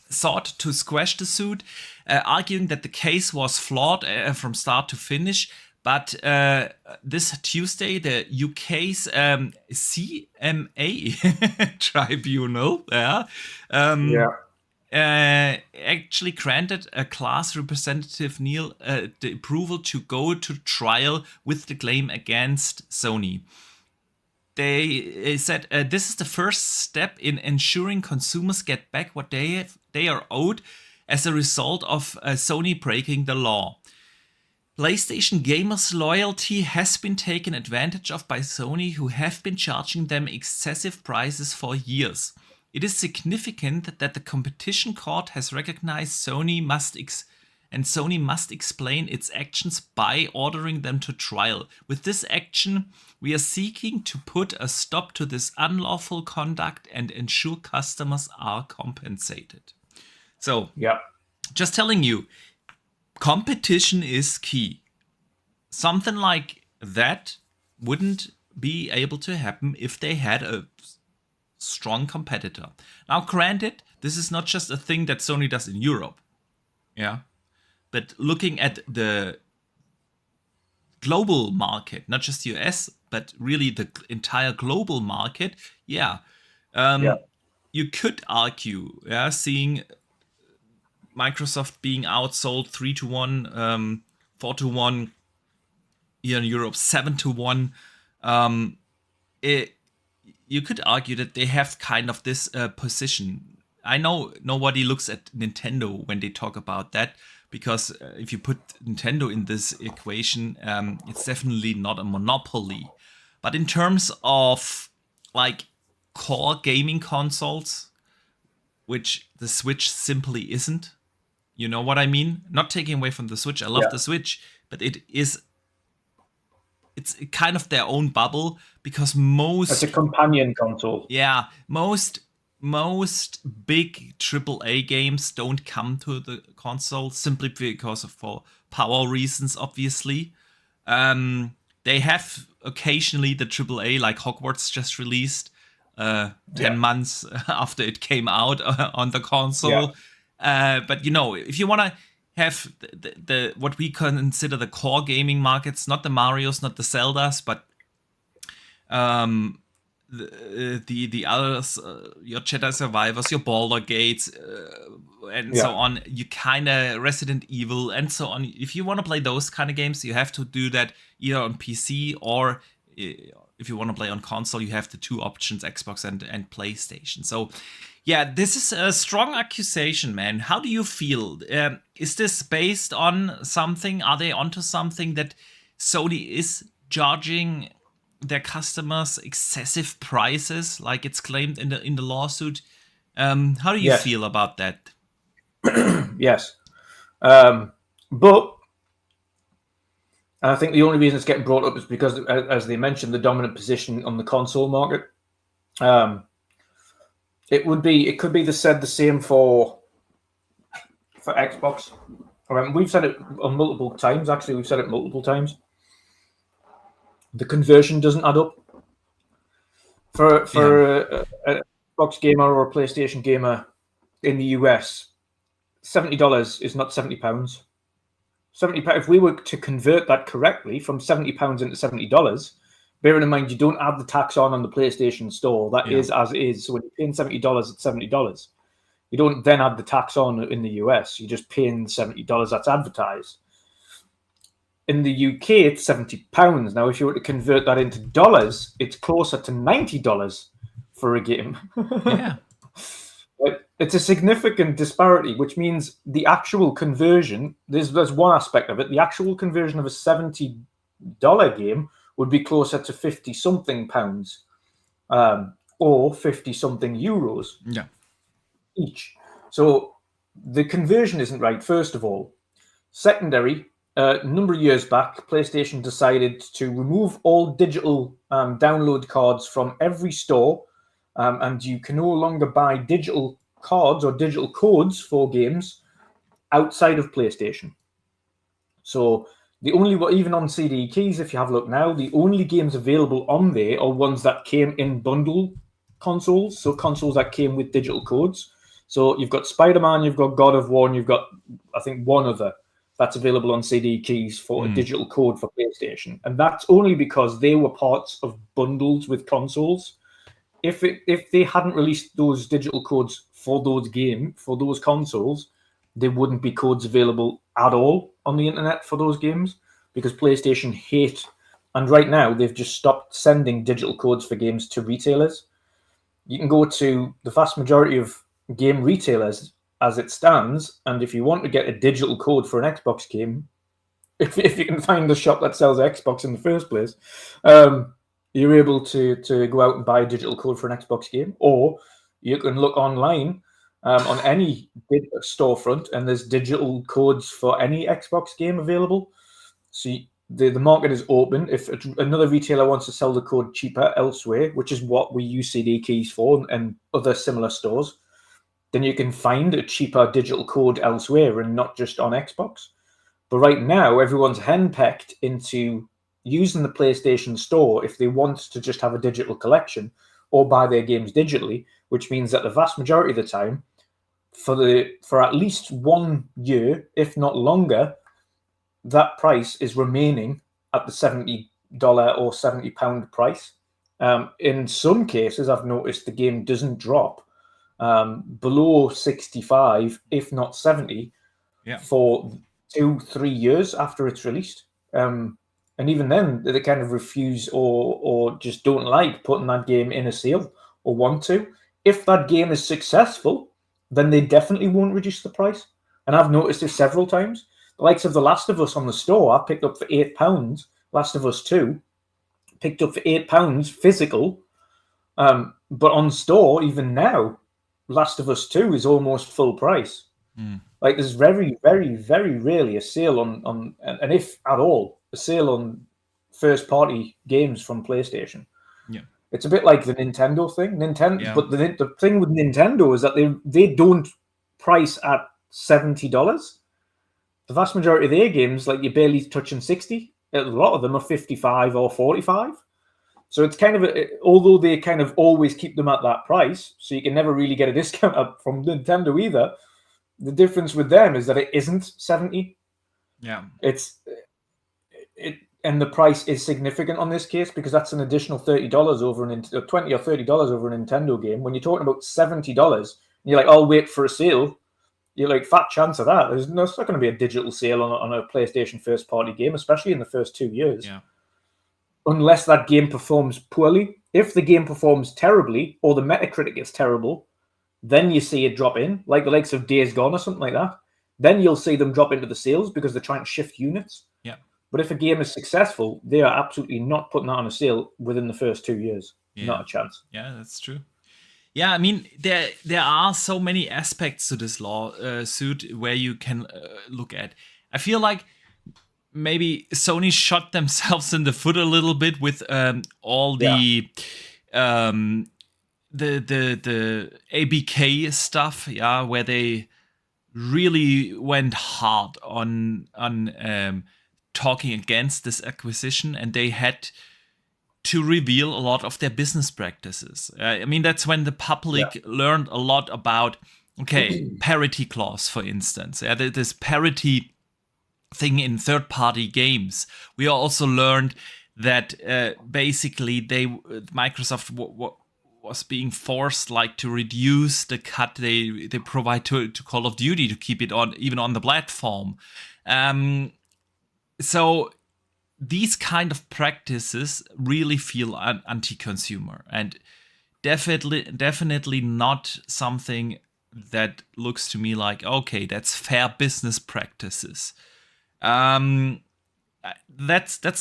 sought to squash the suit, arguing that the case was flawed from start to finish. But this Tuesday, the UK's CMA tribunal actually granted a class representative Neil the approval to go to trial with the claim against Sony. They said this is the first step in ensuring consumers get back what they are owed as a result of Sony breaking the law. PlayStation gamers' loyalty has been taken advantage of by Sony, who have been charging them excessive prices for years. It is significant that the competition court has recognized Sony must explain its actions by ordering them to trial. With this action, we are seeking to put a stop to this unlawful conduct and ensure customers are compensated. So, just telling you, competition is key. something like that wouldn't be able to happen if they had a strong competitor. Now, granted, this is not just a thing that Sony does in Europe, yeah, but looking at the global market, not just US, but really the entire global market, yeah. You could argue, yeah, seeing Microsoft being outsold 3-1, 4-1, here in Europe 7-1. You could argue that they have kind of this position. I know nobody looks at Nintendo when they talk about that, because if you put Nintendo in this equation, it's definitely not a monopoly. But in terms of like core gaming consoles, which the Switch simply isn't, you know what I mean? Not taking away from the Switch. I love the Switch, but it's kind of their own bubble, because It's a companion console. Yeah, most big AAA games don't come to the console simply because of for power reasons, obviously. They have occasionally the AAA, like Hogwarts just released 10 months after it came out on the console. But you know, if you want to have the what we consider the core gaming markets, not the Marios, not the Zeldas, but the others, your Jedi Survivors, your Baldur Gates, and so on, you kind of Resident Evil and so on. If you want to play those kind of games, you have to do that either on PC, or if you want to play on console, you have the two options, Xbox and PlayStation. So yeah, this is a strong accusation, man. How do you feel? Is this based on something? Are they onto something that Sony is charging their customers excessive prices, like it's claimed in the lawsuit? How do you feel about that? Yes, but I think the only reason it's getting brought up is because, as they mentioned, the dominant position on the console market. It could be the same for Xbox. We've said it multiple times. Actually, we've said it multiple times. The conversion doesn't add up for an Xbox gamer or a PlayStation gamer in the US. $70 is not £70. £70. If we were to convert that correctly from £70 into $70. Bearing in mind, you don't add the tax on the PlayStation Store. That is as is. So when you're paying $70, it's $70. You don't then add the tax on in the US. You're just paying $70 that's advertised. In the UK, it's £70. Now, if you were to convert that into dollars, it's closer to $90 for a game. Yeah. It's a significant disparity, which means the actual conversion, there's one aspect of it, the actual conversion of a $70 game would be closer to 50-something pounds or 50-something euros each. So the conversion isn't right, first of all. Secondary, a number of years back, PlayStation decided to remove all digital download cards from every store, and you can no longer buy digital cards or digital codes for games outside of PlayStation. So the only, even on CD keys, if you have a look now, the only games available on there are ones that came in bundle consoles, so consoles that came with digital codes. So you've got Spider-Man, you've got God of War, and you've got, I think, one other that's available on CD keys for a digital code for PlayStation. And that's only because they were parts of bundles with consoles. If they hadn't released those digital codes for those consoles, there wouldn't be codes available at all on the internet for those games, because PlayStation hate, and right now they've just stopped sending digital codes for games to retailers. You can go to the vast majority of game retailers as it stands, and if you want to get a digital code for an Xbox game, if you can find the shop that sells Xbox in the first place, you're able to go out and buy a digital code for an Xbox game, or you can look online on any storefront, and there's digital codes for any Xbox game available. So the market is open. If another retailer wants to sell the code cheaper elsewhere, which is what we use CD keys for and other similar stores, then you can find a cheaper digital code elsewhere and not just on Xbox. But right now, everyone's henpecked into using the PlayStation Store if they want to just have a digital collection or buy their games digitally, which means that the vast majority of the time, for at least 1 year, if not longer, that price is remaining at the $70 or £70 price. In some cases, I've noticed the game doesn't drop below 65, if not 70, for 2-3 years after it's released. And even then, they kind of refuse or just don't like putting that game in a sale or want to. If that game is successful, then they definitely won't reduce the price. And I've noticed it several times. The likes of The Last of Us on the store, I picked up for £8. Last of Us 2, picked up for £8 physical. But on store, even now, Last of Us 2 is almost full price. Like, there's very, very, very rarely a sale on and if at all, a sale on first-party games from PlayStation. Yeah. It's a bit like the Nintendo thing. But the thing with Nintendo is that they don't price at $70. The vast majority of their games, like, you're barely touching 60. A lot of them are 55 or 45. So it's kind of, although they kind of always keep them at that price, so you can never really get a discount up from Nintendo either. The difference with them is that it isn't 70. Yeah. And the price is significant on this case because that's an additional $30 over $20 or $30 over a Nintendo game. When you're talking about $70, and you're like, I'll wait for a sale. You're like, fat chance of that. There's not going to be a digital sale on a PlayStation first-party game, especially in the first 2 years. Yeah. Unless that game performs poorly. If the game performs terribly or the Metacritic is terrible, then you see it drop in, like the likes of Days Gone or something like that. Then you'll see them drop into the sales because they're trying to shift units. Yeah. But if a game is successful, they are absolutely not putting that on a sale within the first 2 years. Yeah. Not a chance. Yeah, that's true. Yeah, I mean, there are so many aspects to this lawsuit where you can look at. I feel like maybe Sony shot themselves in the foot a little bit with all the ABK stuff, where they really went hard on talking against this acquisition, and they had to reveal a lot of their business practices. I mean, that's when the public learned a lot about, parity clause, for instance. This parity thing in third-party games. We also learned that basically Microsoft was being forced to reduce the cut they provide to Call of Duty to keep it on even on the platform. So these kind of practices really feel anti-consumer and definitely not something that looks to me like, okay, that's fair business practices. That's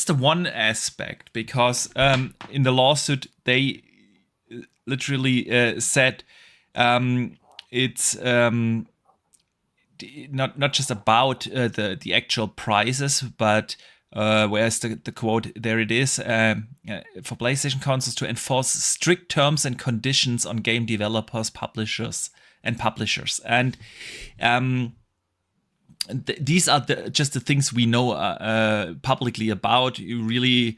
the one aspect, because in the lawsuit they literally said it's not just about the actual prices, but whereas the quote, there it is, for PlayStation consoles to enforce strict terms and conditions on game developers, publishers. And these are just the things we know publicly about. You really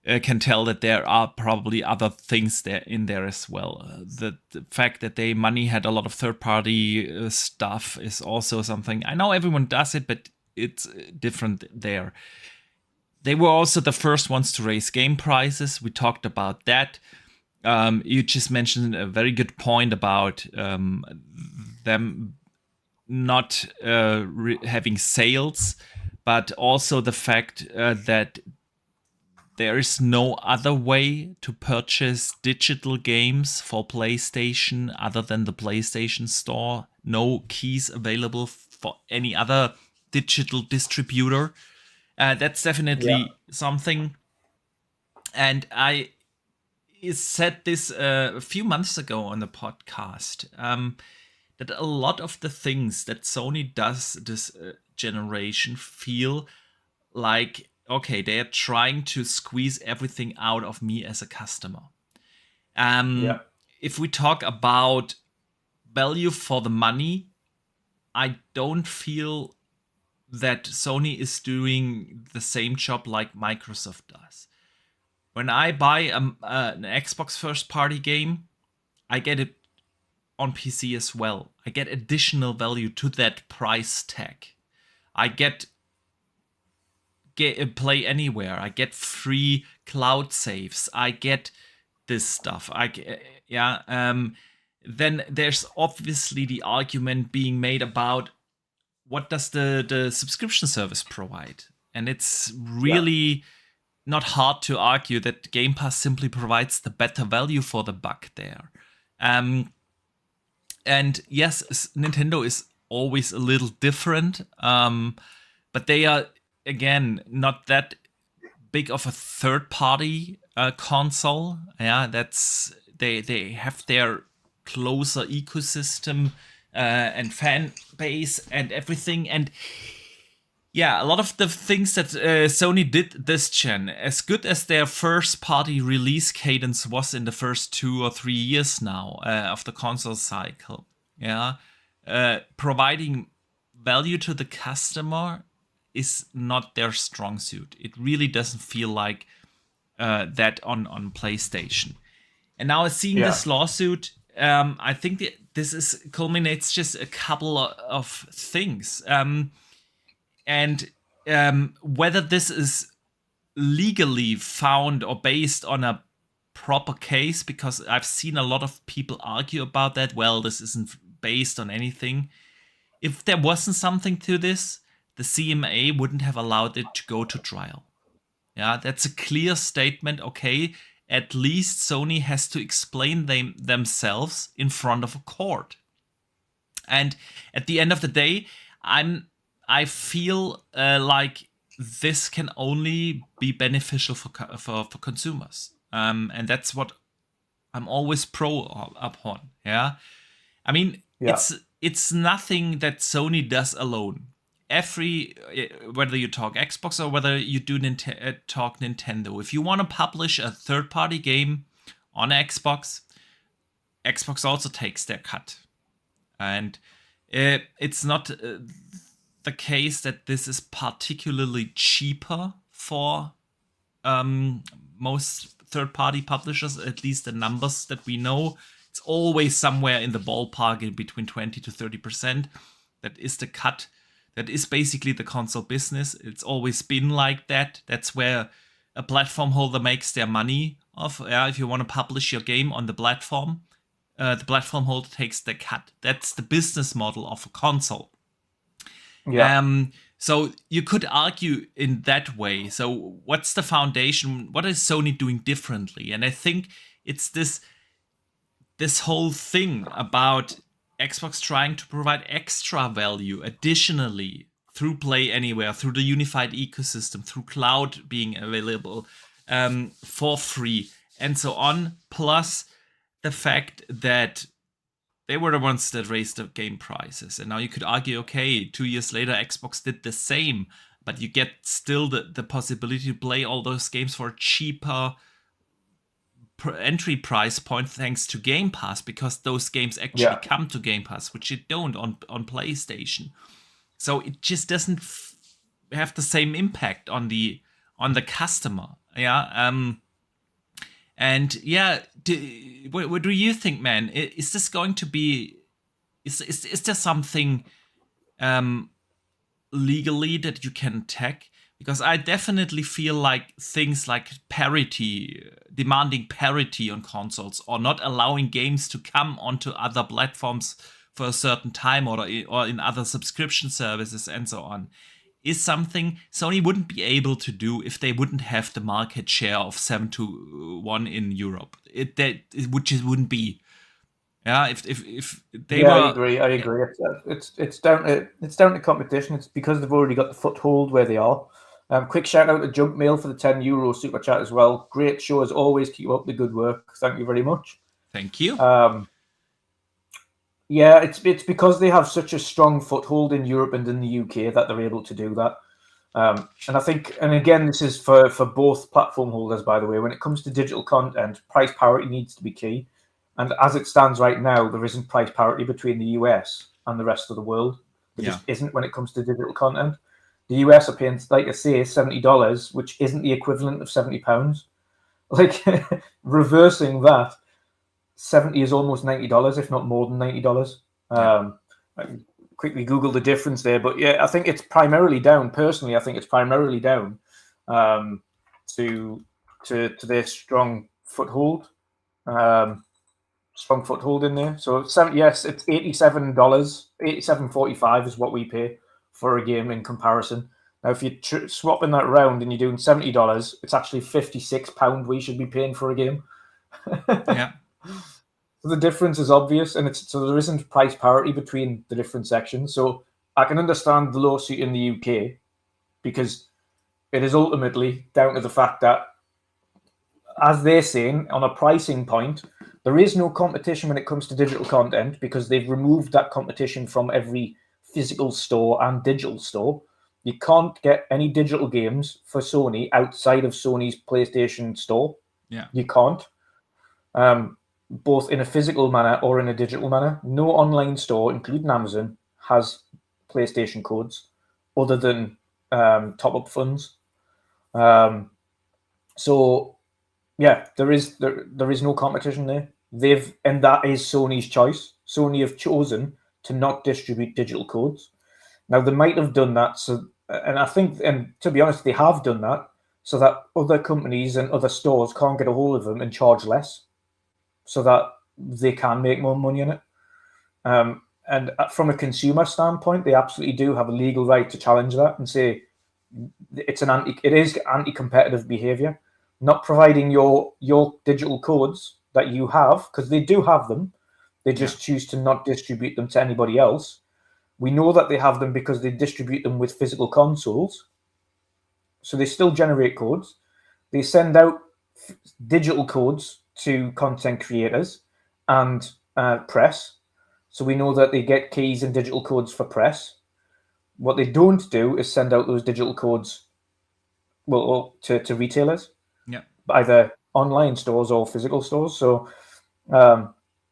can tell that there are probably other things there in there as well. The fact that Money had a lot of third-party stuff is also something. I know everyone does it, but it's different there. They were also the first ones to raise game prices. We talked about that. You just mentioned a very good point about them not having sales, but also the fact that there is no other way to purchase digital games for PlayStation other than the PlayStation Store. No keys available for any other digital distributor. That's definitely something. And I said this a few months ago on the podcast, that a lot of the things that Sony does this generation feel like, okay, they are trying to squeeze everything out of me as a customer. If we talk about value for the money, I don't feel that Sony is doing the same job like Microsoft does. When I buy an Xbox first-party game, I get it on PC as well. I get additional value to that price tag. I get play anywhere. I get free cloud saves. I get this stuff. Then there's obviously the argument being made about what does the subscription service provide, and it's really not hard to argue that Game Pass simply provides the better value for the buck there. And yes, Nintendo is always a little different, but they are, again, not that big of a third-party console. Yeah, they have their closer ecosystem and fan base and everything. And yeah, a lot of the things that Sony did this gen, as good as their first-party release cadence was in the first 2 or 3 years now of the console cycle, providing value to the customer is not their strong suit. It really doesn't feel like that on PlayStation. And now seeing this lawsuit, I think this culminates just a couple of things. And whether this is legally found or based on a proper case, because I've seen a lot of people argue about that. Well, this isn't based on anything. If there wasn't something to this, the CMA wouldn't have allowed it to go to trial. Yeah, that's a clear statement. Okay, at least Sony has to explain themselves in front of a court. And at the end of the day, I feel like this can only be beneficial for consumers, and that's what I'm always pro upon. Yeah, I mean, it's nothing that Sony does alone. Whether you talk Xbox or whether you do talk Nintendo, if you want to publish a third-party game on Xbox also takes their cut, and it's not the case that this is particularly cheaper for most third-party publishers. At least the numbers that we know, it's always somewhere in the ballpark in between 20 to 30%. That is the cut. That is basically the console business. It's always been like that. That's where a platform holder makes their money off. If you want to publish your game on the platform holder takes the cut. That's the business model of a console. Yeah. So you could argue in that way. So what's the foundation? What is Sony doing differently? And I think it's this whole thing about Xbox trying to provide extra value additionally through Play Anywhere, through the unified ecosystem, through cloud being available for free, and so on. Plus the fact that they were the ones that raised the game prices. And now you could argue, okay, 2 years later, Xbox did the same, but you get still the possibility to play all those games for a cheaper entry price point thanks to Game Pass, because those games actually come to Game Pass, which it don't on PlayStation. So it just doesn't have the same impact on the customer. What do you think, man? Is this going to be? Is there something legally that you can tag? Because I definitely feel like things like parity, demanding parity on consoles, or not allowing games to come onto other platforms for a certain time, or in other subscription services and so on, is something Sony wouldn't be able to do if they wouldn't have the market share of 7-1 in Europe. It wouldn't be. Yeah, if they were. I agree. It's down to competition. It's because they've already got the foothold where they are. Quick shout out to Junk Mail for the €10 super chat as well. Great show as always. Keep up the good work. Thank you very much. Thank you. It's because they have such a strong foothold in Europe and in the UK that they're able to do that. And I think, and again, this is for both platform holders, by the way, when it comes to digital content, price parity needs to be key. And as it stands right now, there isn't price parity between the US and the rest of the world. There just isn't when it comes to digital content. The US are paying, like I say, $70, which isn't the equivalent of £70. Like reversing that, 70 is almost $90, if not more than $90. I quickly Google the difference there, but yeah, I think it's primarily down. Personally, I think it's primarily down to their strong foothold. Strong foothold in there. So it's $87, $87.45 is what we pay for a game in comparison. Now, if you're swapping that around and you're doing $70, it's actually £56 we should be paying for a game. Yeah. So the difference is obvious, and so there isn't price parity between the different sections. So I can understand the lawsuit in the UK because it is ultimately down to the fact that, as they're saying, on a pricing point, there is no competition when it comes to digital content because they've removed that competition from every physical store and digital store. You can't get any digital games for Sony outside of Sony's PlayStation Store. Yeah. You can't. Both in a physical manner or in a digital manner. No online store, including Amazon, has PlayStation codes other than top-up funds. So, yeah, there is no competition there. And that is Sony's choice. Sony have chosen to not distribute digital codes. Now, they might have done that, and to be honest, they have done that so that other companies and other stores can't get a hold of them and charge less, so that they can make more money in it. And from a consumer standpoint, they absolutely do have a legal right to challenge that and say it is anti-competitive behavior. Not providing your digital codes that you have, because they do have them, they just choose to not distribute them to anybody else. We know that they have them because they distribute them with physical consoles. So they still generate codes. They send out digital codes to content creators and press. So we know that they get keys and digital codes for press. What they don't do is send out those digital codes to retailers. Yeah. Either online stores or physical stores. So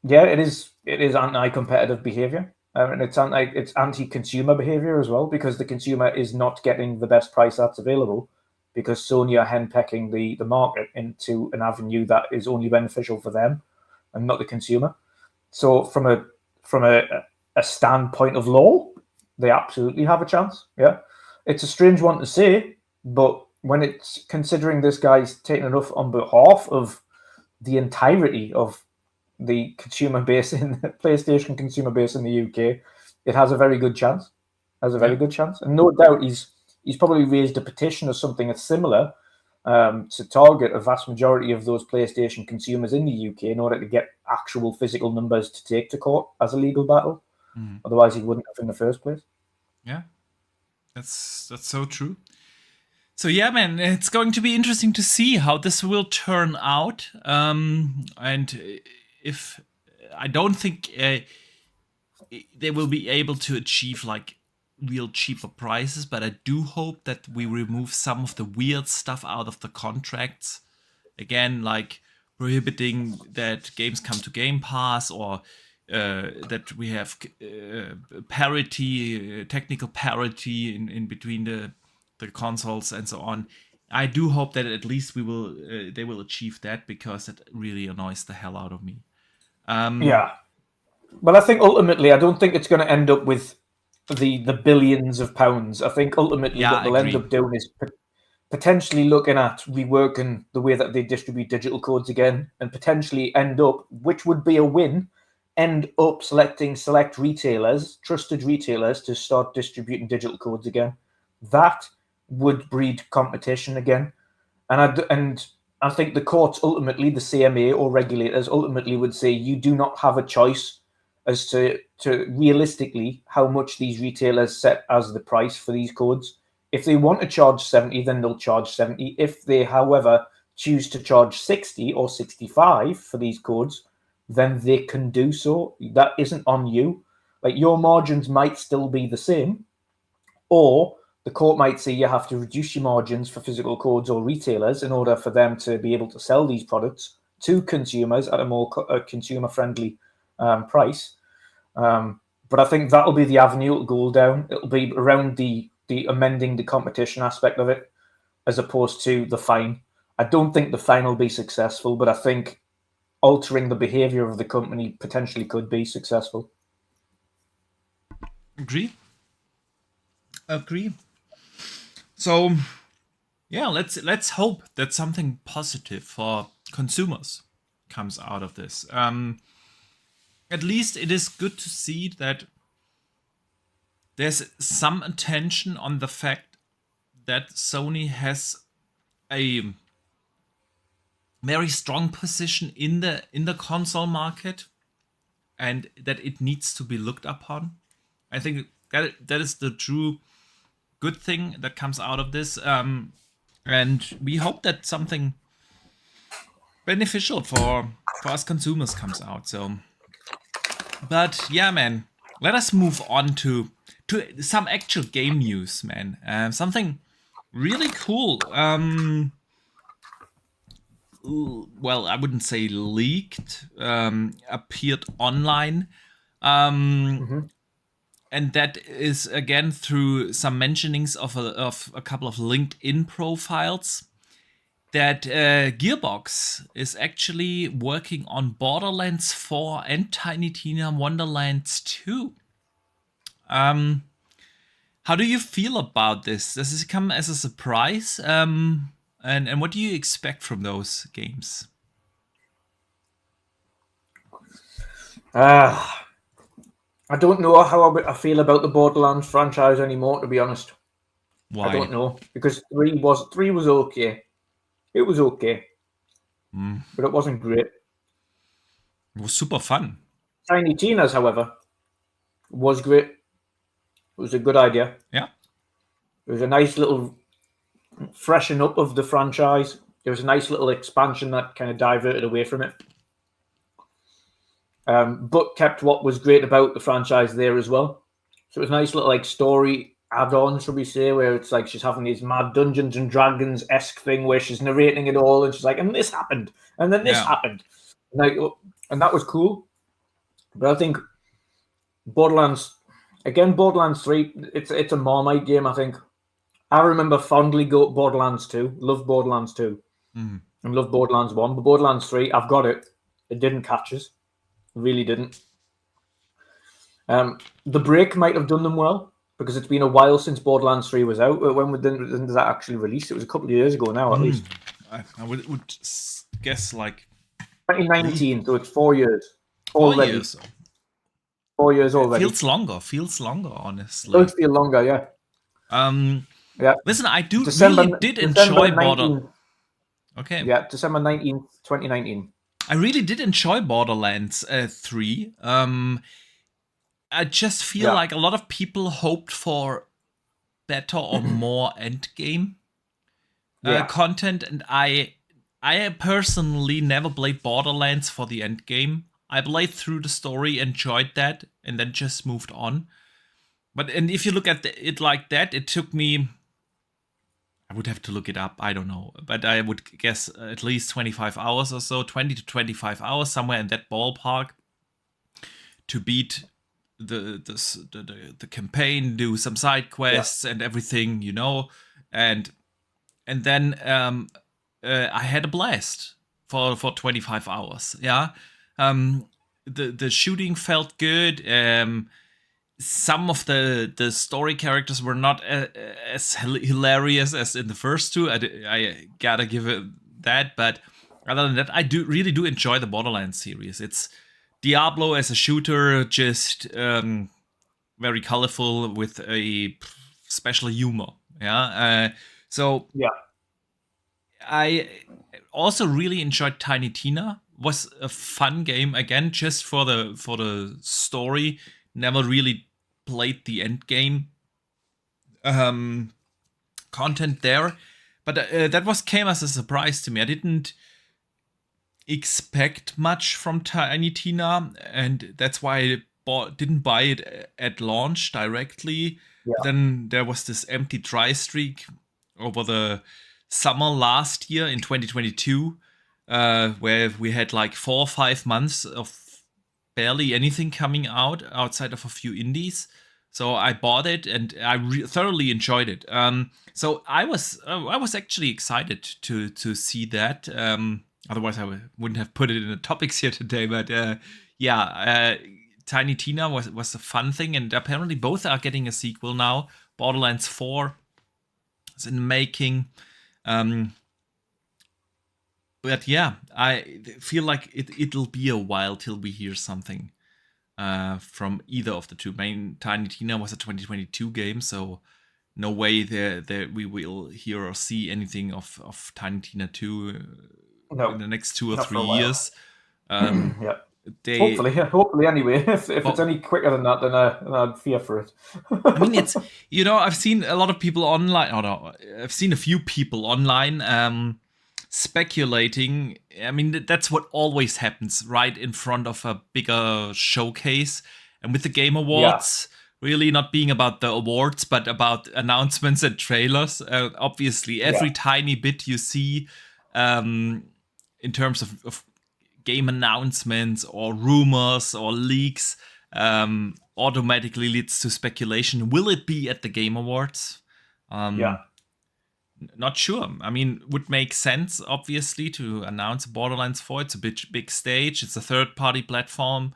it is anti-competitive behavior. And it's anti-consumer behavior as well, because the consumer is not getting the best price that's available, because Sony are henpecking the market into an avenue that is only beneficial for them and not the consumer. So from a standpoint of law, they absolutely have a chance. Yeah, it's a strange one to say, but when it's considering this guy's taking it off on behalf of the entirety of the consumer base in the PlayStation consumer base in the UK, it has a very good chance. Good chance, and no doubt he's probably raised a petition or something that's similar to target a vast majority of those PlayStation consumers in the UK in order to get actual physical numbers to take to court as a legal battle. Otherwise, he wouldn't have in the first place. Yeah, that's so true. So yeah, man, it's going to be interesting to see how this will turn out. And if I don't think they will be able to achieve like real cheaper prices, but I do hope that we remove some of the weird stuff out of the contracts. Again, like prohibiting that games come to Game Pass, or that we have parity, technical parity in between the consoles and so on. I do hope that at least they will achieve that, because it really annoys the hell out of me. Yeah, but I think ultimately, I don't think it's going to end up with the billions of pounds. I think ultimately what they'll end up doing is potentially looking at reworking the way that they distribute digital codes again, and potentially end up, which would be a win, selecting select retailers, trusted retailers, to start distributing digital codes again. That would breed competition again. And I think the courts ultimately, the CMA or regulators ultimately would say you do not have a choice as to realistically how much these retailers set as the price for these codes. If they want to charge 70, then they'll charge 70. If they, however, choose to charge 60 or 65 for these codes, then they can do so. That isn't on you. Like, your margins might still be the same, or the court might say you have to reduce your margins for physical codes or retailers in order for them to be able to sell these products to consumers at a more consumer-friendly price. But I think that'll be the avenue it'll go down. It'll be around the the amending the competition aspect of it, as opposed to the fine. I don't think the fine will be successful, but I think altering the behavior of the company potentially could be successful. Agree. So, yeah, let's hope that something positive for consumers comes out of this. At least it is good to see that there's some attention on the fact that Sony has a very strong position in the console market, and that it needs to be looked upon. I think that is the true good thing that comes out of this, and we hope that something beneficial for us consumers comes out. So, but yeah, man, let us move on to some actual game news, man. Something really cool. Well, I wouldn't say leaked. Appeared online. And that is again through some mentionings of a couple of LinkedIn profiles, that Gearbox is actually working on Borderlands 4 and Tiny Tina Wonderlands 2. How do you feel about this? Does this come as a surprise? And what do you expect from those games? I don't know how I feel about the Borderlands franchise anymore, to be honest. Why? I don't know, because 3 was okay. It was okay, but it wasn't great. It was super fun. Tiny Tina's, however, was great. It was a good idea. Yeah. It was a nice little freshen up of the franchise. There was a nice little expansion that kind of diverted away from it. But kept what was great about the franchise there as well. So it was a nice little like story add-on, shall we say, where it's like she's having these mad Dungeons and Dragons-esque thing where she's narrating it all, and she's like, and this happened, and then this happened, and that was cool. But I think Borderlands 3, it's a Marmite game. I think I remember fondly Borderlands 2, loved Borderlands 2, and loved Borderlands 1, but Borderlands 3, I've got it. It didn't catch us. Really didn't. The break might have done them well, because it's been a while since Borderlands 3 was out. When did that actually release? It was a couple of years ago now, at least. I would guess like 2019, so it's 4 years. 4 years. 4 years already. Feels longer, honestly. Does feel longer, yeah. Yeah. Listen, I really did enjoy Borderlands. Okay. Yeah, December 19th, 2019. I really did enjoy Borderlands 3. I just feel like a lot of people hoped for better or more endgame content, and I personally never played Borderlands for the endgame. I played through the story, enjoyed that, and then just moved on. And if you look at it like that, it took me, I would have to look it up, I don't know, but I would guess at least 25 hours or so, 20 to 25 hours, somewhere in that ballpark, to beat the campaign, do some side quests and everything, and then I had a blast for 25 hours. The shooting felt good. Some of the story characters were not as hilarious as in the first two. I gotta give it that, but other than that, I really do enjoy the Borderlands series. It's Diablo as a shooter, just very colorful with a special humor. I also really enjoyed Tiny Tina. Was a fun game again, just for the story. Never really played the end game content there, but that came as a surprise to me. I didn't expect much from Tiny Tina, and that's why I didn't buy it at launch directly. Then there was this empty try streak over the summer last year in 2022, where we had like 4 or 5 months of barely anything coming out outside of a few indies. So I bought it and I thoroughly enjoyed it. So I was actually excited to see that. Otherwise, I wouldn't have put it in the topics here today. But Tiny Tina was a fun thing, and apparently both are getting a sequel now. Borderlands 4 is in the making. But yeah, I feel like it'll be a while till we hear something from either of the two. Tiny Tina was a 2022 game, so no way that we will hear or see anything of Tiny Tina 2 in the next 2 or 3 years. Yeah. Hopefully anyway. If it's any quicker than that, then I'd fear for it. I mean, it's, I've seen a lot of people online. I've seen a few people online speculating. I mean, that's what always happens right in front of a bigger showcase. And with the Game Awards, really not being about the awards, but about announcements and trailers. Obviously, every tiny bit you see in terms of game announcements or rumors or leaks automatically leads to speculation. Will it be at the Game Awards? Not sure. I mean, would make sense, obviously, to announce Borderlands 4. It's a big stage. It's a third-party platform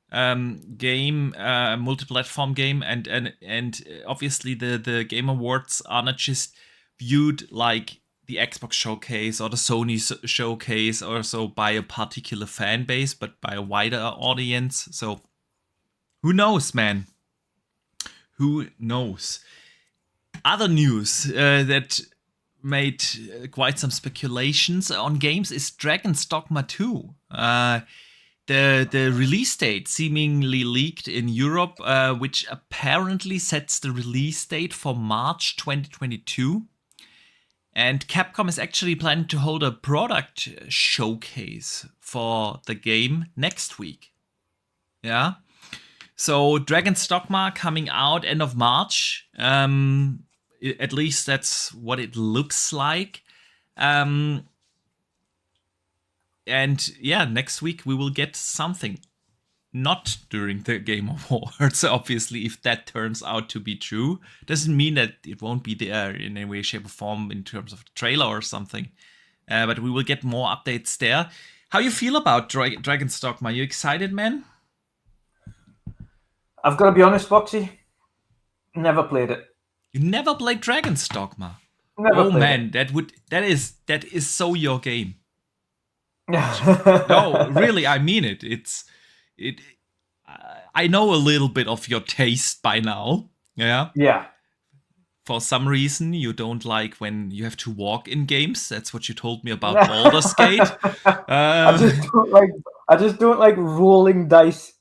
game, multi-platform game, and obviously the Game Awards are not just viewed like the Xbox showcase or the Sony showcase or so by a particular fan base, but by a wider audience. So who knows, man? Who knows? Other news that made quite some speculations on games is Dragon's Dogma 2. The release date seemingly leaked in Europe, which apparently sets the release date for March 2022. And Capcom is actually planning to hold a product showcase for the game next week. Yeah. So Dragon's Dogma coming out end of March. At least that's what it looks like. And yeah, next week we will get something. Not during the Game Awards, obviously, if that turns out to be true. Doesn't mean that it won't be there in any way, shape, or form in terms of trailer or something. But we will get more updates there. How you feel about Dragon's Dogma? You excited, man? I've got to be honest, Foxy. Never played it. You never played Dragon's Dogma? Never played man, it. that is so your game. No, really, I mean it. I know a little bit of your taste by now. Yeah. Yeah. For some reason, you don't like when you have to walk in games. That's what you told me about Baldur's Gate. I just don't like rolling dice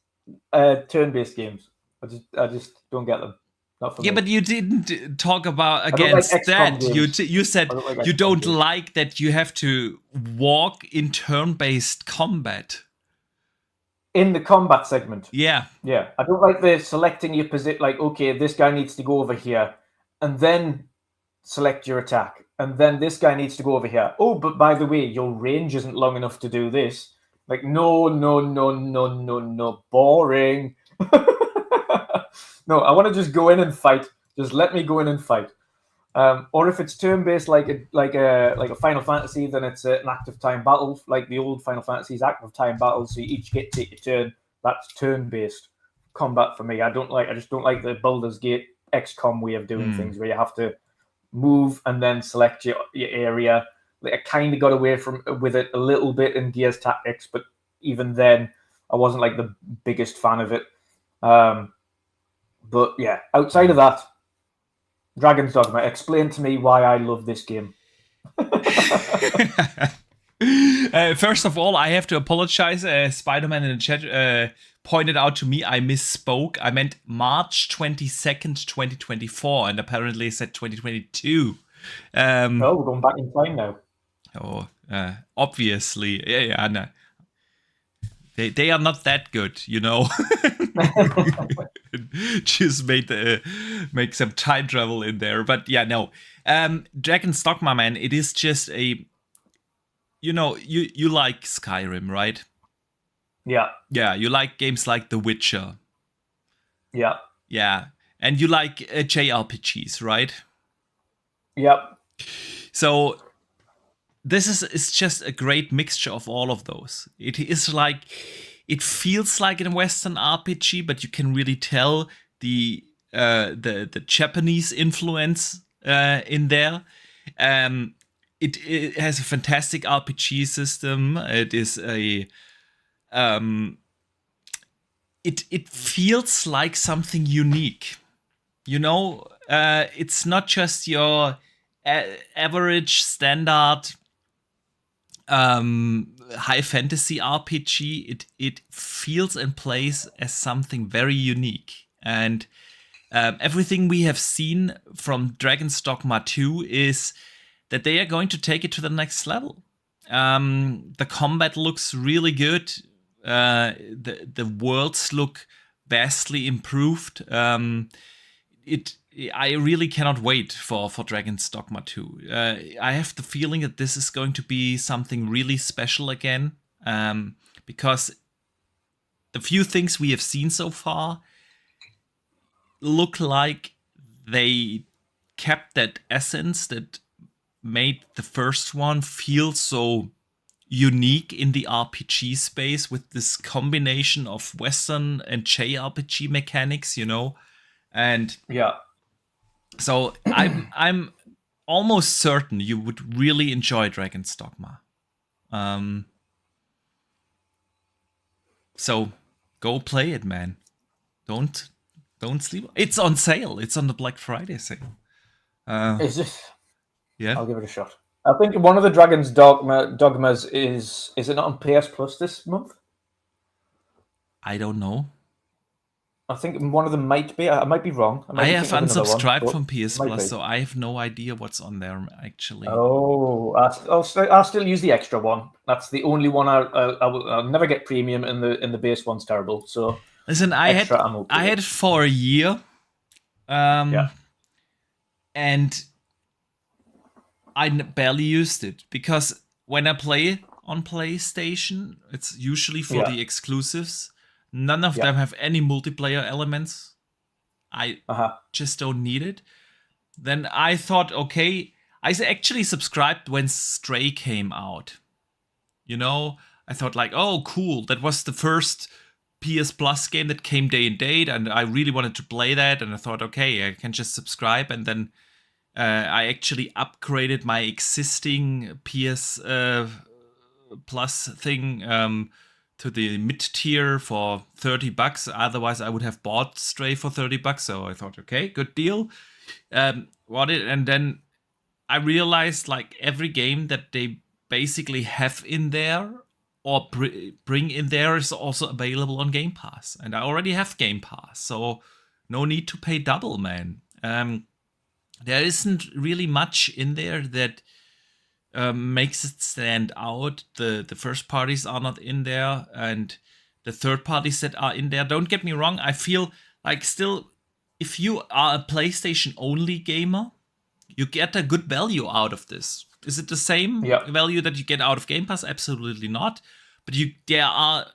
turn-based games. I just don't get them. Not for me. But you didn't talk about against that. You said you don't like that you have to walk in turn-based combat. In the combat segment. Yeah. Yeah. I don't like the selecting your position, like, okay, this guy needs to go over here, and then select your attack. And then this guy needs to go over here. Oh, but by the way, your range isn't long enough to do this. Like, no. Boring. No, I want to just go in and fight. Just let me go in and fight. Or if it's turn-based, like a Final Fantasy, then it's an active time battle, like the old Final Fantasy's active time battle. So you each get to take your turn. That's turn-based combat for me. I just don't like the Baldur's Gate XCOM way of doing things, where you have to move and then select your area. Like, I kind of got away with it a little bit in Gears Tactics, but even then, I wasn't like the biggest fan of it. But yeah, outside of that, Dragon's Dogma, explain to me why I love this game. First of all, I have to apologize. Spider-Man in the chat pointed out to me I misspoke. I meant March 22nd, 2024, and apparently it said 2022. We're going back in time now. Obviously. Yeah, no. They are not that good, you know. Just make some time travel in there. But yeah, no. Dragon's Dogma, man, it is just a... You know, you like Skyrim, right? Yeah. Yeah, you like games like The Witcher. Yeah. Yeah. and you like JRPGs, right? Yep. So this is just a great mixture of all of those. It feels like a Western RPG, but you can really tell the Japanese influence in there. It has a fantastic RPG system. It is it feels like something unique. It's not just your average standard high fantasy RPG. It feels and plays as something very unique. And everything we have seen from Dragon's Dogma 2 is that they are going to take it to the next level. The combat looks really good. The worlds look vastly improved. I really cannot wait for Dragon's Dogma 2. I have the feeling that this is going to be something really special again, because the few things we have seen so far look like they kept that essence that made the first one feel so unique in the RPG space, with this combination of Western and JRPG mechanics, and yeah. So I'm almost certain you would really enjoy Dragon's Dogma. So go play it, man. Don't sleep. It's on sale. It's on the Black Friday sale. Is it? Yeah. I'll give it a shot. I think one of the Dragon's Dogmas is it not on PS Plus this month? I don't know. I think one of them might be. I might be wrong. I have unsubscribed from PS Plus, so I have no idea what's on there actually. Oh, I'll still use the extra one. That's the only one I'll never get premium, and the base one's terrible. So listen, I had it for a year, and I barely used it because when I play on PlayStation, it's usually for the exclusives. None of them have any multiplayer elements. I just don't need it. Then I thought, okay, I actually subscribed when Stray came out. I thought like, oh, cool. That was the first PS Plus game that came day and date, and I really wanted to play that. And I thought, okay, I can just subscribe. And then I actually upgraded my existing PS Plus thing to the mid-tier for $30. Otherwise, I would have bought Stray for $30. So I thought, okay, good deal. And then I realized like every game that they basically have in there or bring in there is also available on Game Pass. And I already have Game Pass, so no need to pay double, man. There isn't really much in there that makes it stand out. The first parties are not in there, and the third parties that are in there, don't get me wrong, I feel like still, if you are a PlayStation only gamer, you get a good value out of this. Is it the same value that you get out of Game Pass? Absolutely not. But there are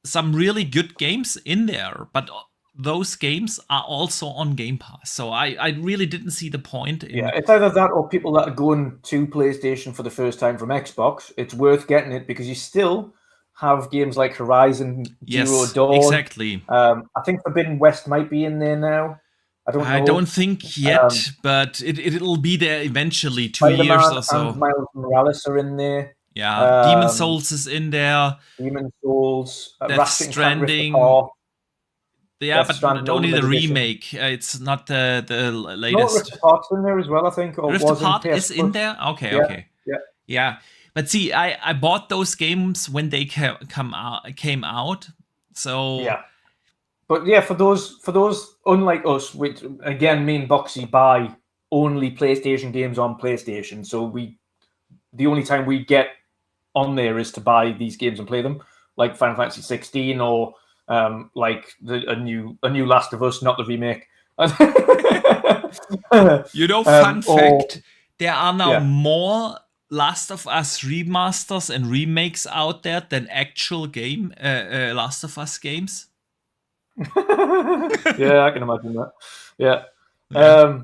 some really good games in there, but those games are also on Game Pass. So I really didn't see the point. It's either that or people that are going to PlayStation for the first time from Xbox. It's worth getting it because you still have games like Horizon Zero Dawn. Exactly. I think Forbidden West might be in there now. I don't think yet, but it'll be there eventually. 2 Spider-Man years or so. And Miles Morales are in there. Yeah, Demon Souls is in there. Demon Souls, Death Stranding. Yeah, but only the remake. It's not the latest. Rift Apart's in there as well, I think. Or Rift Apart is in there? Okay. Yeah. But see, I bought those games when they came out. So yeah. But yeah, for those unlike us, which again, me and Boxy buy only PlayStation games on PlayStation. So the only time we get on there is to buy these games and play them, like Final Fantasy 16 or like a new Last of Us, not the remake. Fun fact: there are now more Last of Us remasters and remakes out there than actual Last of Us games. Yeah, I can imagine that. Yeah. Yeah.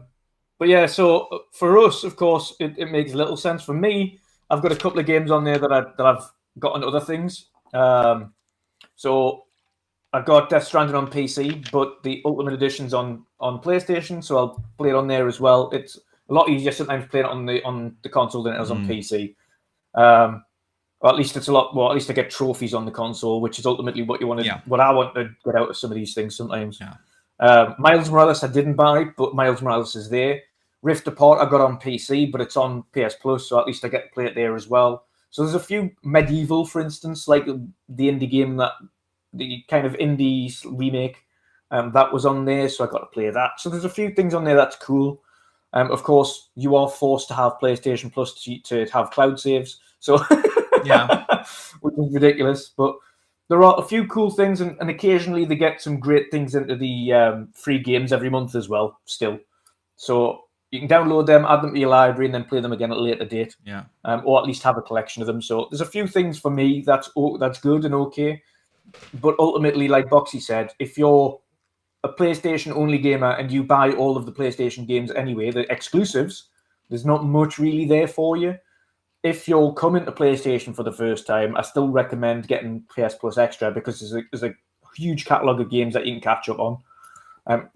But yeah, so for us, of course, it makes little sense. For me, I've got a couple of games on there that I've got on other things. So I got Death Stranding on PC, but the Ultimate Edition's on PlayStation, so I'll play it on there as well. It's a lot easier sometimes playing it on the console than it is on PC. Or at least it's a lot more. At least I get trophies on the console, which is ultimately what you want to. Yeah. What I want to get out of some of these things sometimes. Yeah. Miles Morales I didn't buy, but Miles Morales is there. Rift Apart I got on PC, but it's on PS Plus, so at least I get to play it there as well. So there's a few Medieval, for instance, like the indie game that the kind of indie remake that was on there, so I got to play that. So there's a few things on there that's cool. Of course, you are forced to have PlayStation Plus to have cloud saves, so Yeah. which is ridiculous. But there are a few cool things, and occasionally they get some great things into the free games every month as well. Still, so you can download them, add them to your library, and then play them again at a later date. Yeah. Or at least have a collection of them. So there's a few things for me that's good and okay. But ultimately, like Boxy said, if you're a PlayStation only gamer and you buy all of the PlayStation games anyway, the exclusives, there's not much really there for you. If you're coming to PlayStation for the first time, I still recommend getting PS Plus Extra because there's a huge catalogue of games that you can catch up on.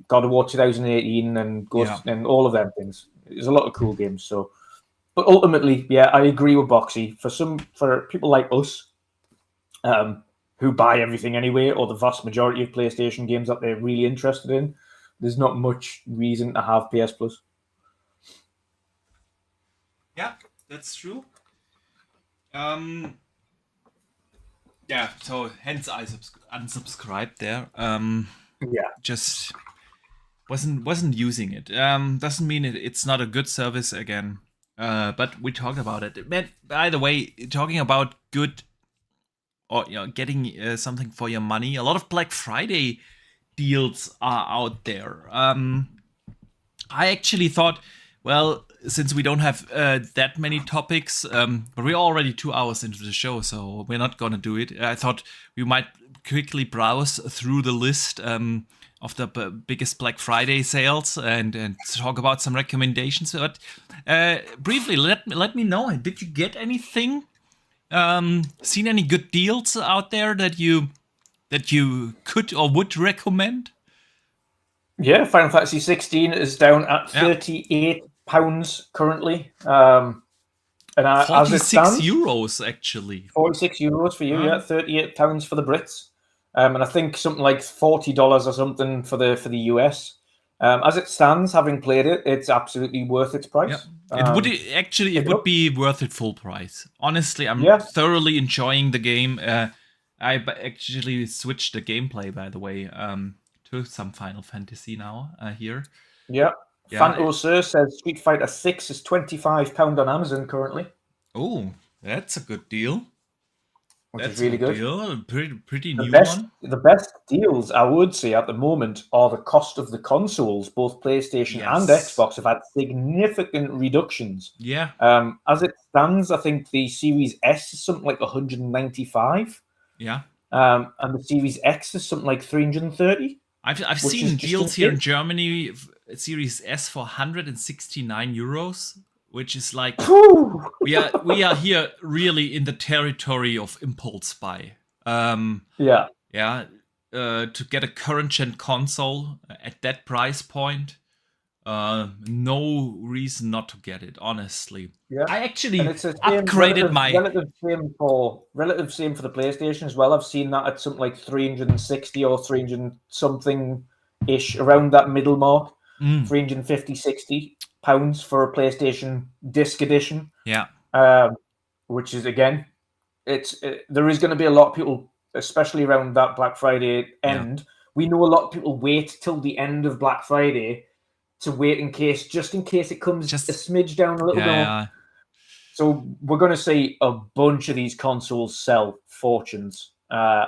God of War 2018 and Ghost and all of them things. There's a lot of cool games. So, but ultimately, yeah, I agree with Boxy. For people like us, who buy everything anyway, or the vast majority of PlayStation games that they're really interested in, there's not much reason to have PS Plus. Yeah, that's true. Yeah, so hence I unsubscribed there. Yeah. Just wasn't using it. Doesn't mean it's not a good service again. But we talked about it. Man, by the way, talking about good or getting something for your money, a lot of Black Friday deals are out there. I actually thought, well, since we don't have that many topics, but we're already 2 hours into the show, so we're not gonna do it. I thought we might quickly browse through the list of the biggest Black Friday sales and talk about some recommendations. But briefly, let me know. Did you get anything? Seen any good deals out there that you could or would recommend? Yeah, Final Fantasy 16 is down at £38 currently. And as it stands, €46 actually. €46 for you, yeah, £38 for the Brits. And I think something like $40 or something for the US. As it stands, having played it, it's absolutely worth its price. It would be worth it full price. Honestly, I'm thoroughly enjoying the game. I actually switched the gameplay, by the way, to some Final Fantasy now here. Yeah. Fanto Sir says Street Fighter 6 is £25 on Amazon currently. Oh, that's a good deal. That's really good. Deal. Pretty new one. The best deals, I would say, at the moment are the cost of the consoles. Both PlayStation and Xbox have had significant reductions. Yeah. As it stands, I think the Series S is something like 195. Yeah. And the Series X is something like 330. I've seen deals here in Germany, Series S for €169. Which is like we are here really in the territory of impulse buy. To get a current gen console at that price point, no reason not to get it. Honestly, I actually upgraded my relative same for the PlayStation as well. I've seen that at something like 360 or 300 something ish, around that middle mark, 350, 60. £60 for a PlayStation Disc Edition. Yeah. Which is, again, there is going to be a lot of people, especially around that Black Friday end. Yeah. We know a lot of people wait till the end of Black Friday to wait just in case it comes just a smidge down a little bit. Yeah. So we're going to see a bunch of these consoles sell fortunes. I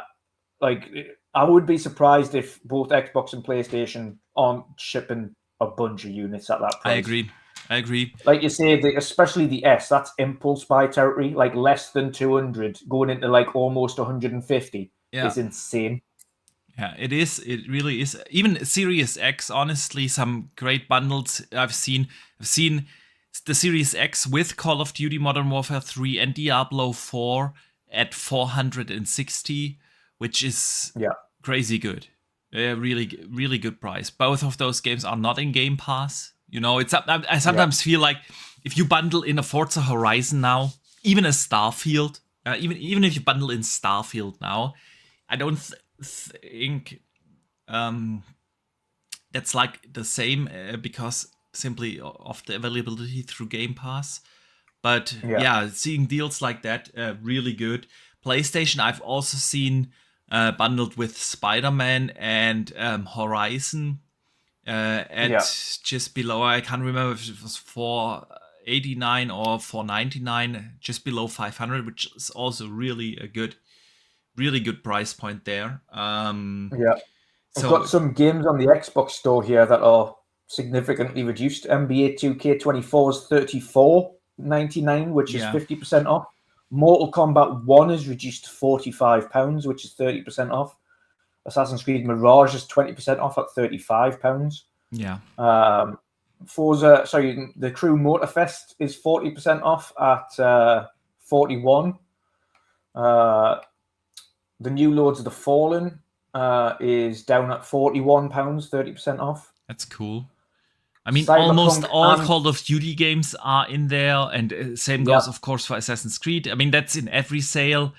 would be surprised if both Xbox and PlayStation aren't shipping a bunch of units at that price. I agree. Like you say, especially the S, that's impulse buy territory. Like less than 200 going into like almost 150 is insane. Yeah, it is. It really is. Even Series X, honestly, some great bundles I've seen. I've seen the Series X with Call of Duty Modern Warfare 3 and Diablo 4 at 460, which is crazy good. Really, really good price. Both of those games are not in Game Pass. You know, I sometimes feel like if you bundle in a Forza Horizon now, even a Starfield, even if you bundle in Starfield now, I don't think that's like the same because simply of the availability through Game Pass. But seeing deals like that, really good. PlayStation, I've also seen bundled with Spider-Man and Horizon at just below, I can't remember if it was 489 or 499, just below 500, which is also really good price point there. I've got some games on the Xbox store here that are significantly reduced. NBA 2K24 is $34.99, which is 50% off. Mortal Kombat 1 is reduced to £45, which is 30% off. Assassin's Creed Mirage is 20% off at £35. Yeah. The Crew Motorfest is 40% off at $41. The new Lords of the Fallen is down at £41, 30% off. That's cool. I mean, Cyberpunk almost all Call of Duty games are in there, and same goes, of course, for Assassin's Creed. I mean, that's in every sale.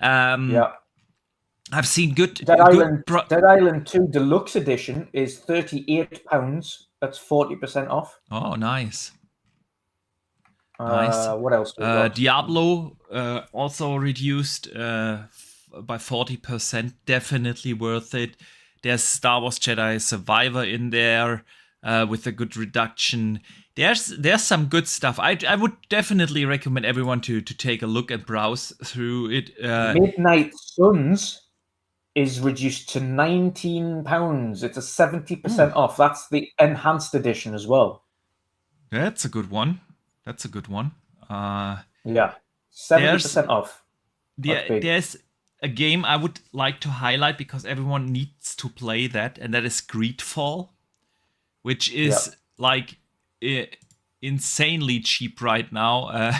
I've seen Dead Island 2 Deluxe Edition is £38. That's 40% off. Oh, nice. What else? Diablo also reduced by 40%. Definitely worth it. There's Star Wars Jedi Survivor in there with a good reduction. There's some good stuff. I would definitely recommend everyone to take a look and browse through it. Midnight Suns is reduced to £19. It's a 70% off. That's the enhanced edition as well. That's a good one. 70% off. There's a game I would like to highlight because everyone needs to play that, and that is Greedfall, which is like insanely cheap right now.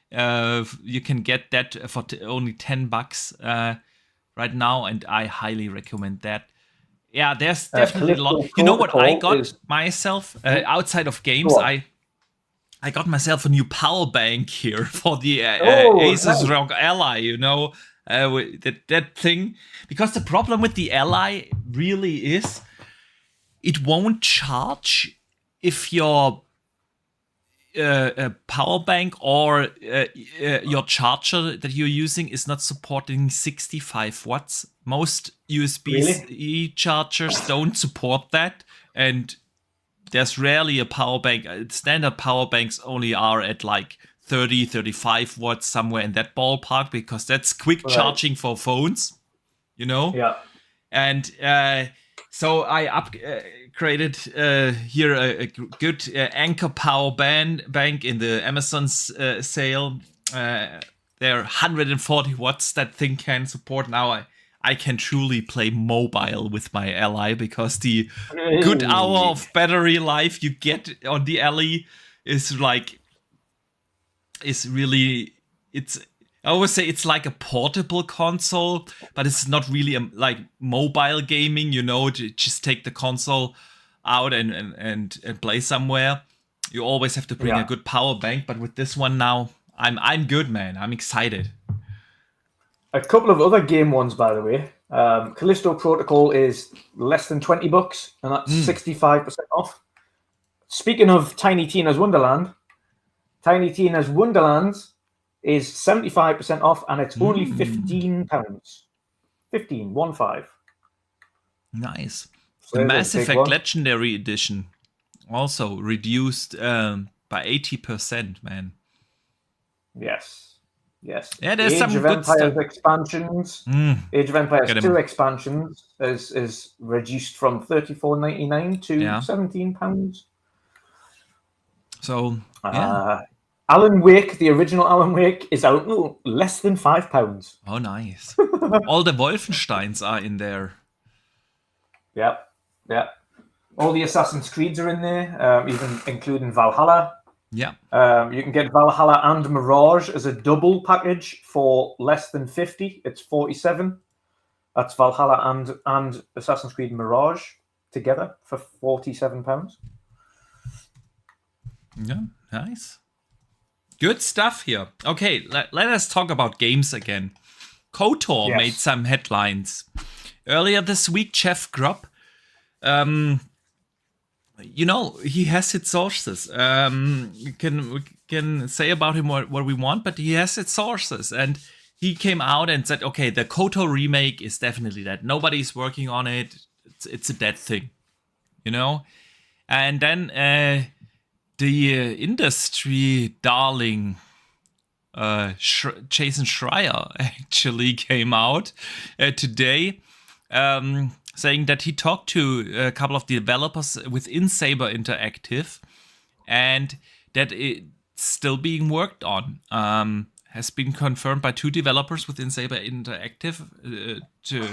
You can get that for only $10 right now, and I highly recommend that. Yeah, there's definitely a lot. You know what I got myself outside of games? I got myself a new power bank here for the Asus ROG Ally. You know, that thing. Because the problem with the Ally really is it won't charge if your power bank or your charger that you're using is not supporting 65 watts. Most USB-C chargers don't support that, and there's rarely a power bank. Standard power banks only are at like 30, 35 watts, somewhere in that ballpark, because that's quick charging for phones, you know? Yeah. And so I upgraded here a good Anchor power bank in the Amazon's sale. They're 140 watts that thing can support. Now I can truly play mobile with my Ally, because the good hour of battery life you get on the Ally is really, I always say it's like a portable console, but it's not really like mobile gaming, you know, to just take the console out and play somewhere. You always have to bring a good power bank, but with this one now, I'm good, man. I'm excited. A couple of other game ones, by the way. Callisto Protocol is less than $20, and that's 65% off. Speaking of Tiny Tina's Wonderland, Tiny Tina's Wonderlands is 75% off, and it's only £15. 15. Nice. So the Mass Effect Legendary Edition also reduced by 80%, man. Yes. Yeah, there's some good Empires stuff. Expansions. Age of Empires 2 expansions is reduced from $34.99 to £17. So, Alan Wake, the original Alan Wake, is out less than £5. Oh, nice. All the Wolfensteins are in there. Yeah, yeah. All the Assassin's Creeds are in there, even including Valhalla. Yeah. You can get Valhalla and Mirage as a double package for less than 50. It's 47. That's Valhalla and Assassin's Creed Mirage together for £47. Yeah, nice. Good stuff here. Okay, let us talk about games again. Kotor made some headlines. Earlier this week, Jeff Grubb, he has his sources. We can say about him what we want, but he has his sources. And he came out and said, okay, the Kotor remake is definitely dead. Nobody's working on it. It's a dead thing, And then the industry darling Jason Schreier actually came out today saying that he talked to a couple of developers within Saber Interactive and that it's still being worked on. Has been confirmed by 2 developers within Saber Interactive, to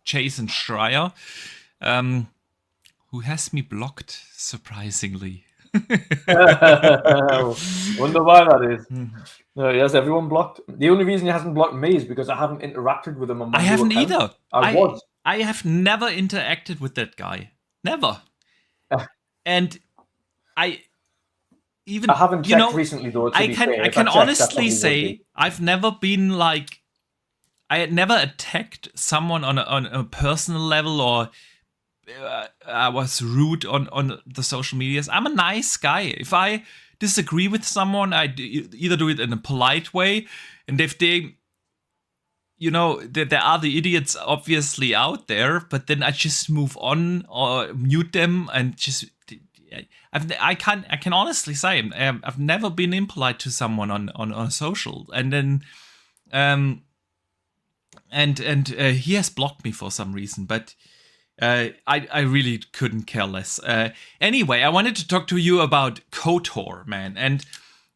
Jason Schreier, who has me blocked, surprisingly. Wonder why that is. No, he has everyone blocked. The only reason he hasn't blocked me is because I haven't interacted with him on my I haven't account. either. I have never interacted with that guy. Never. And I haven't checked recently though. I can honestly say I've never been like, I had never attacked someone on a personal level, or I was rude on the social medias. I'm a nice guy. If I disagree with someone, I either do it in a polite way, and if they, there are the idiots obviously out there, but then I just move on or mute them and just. I can honestly say I've never been impolite to someone on social, and then he has blocked me for some reason, but I really couldn't care less. Anyway, I wanted to talk to you about KOTOR, man, and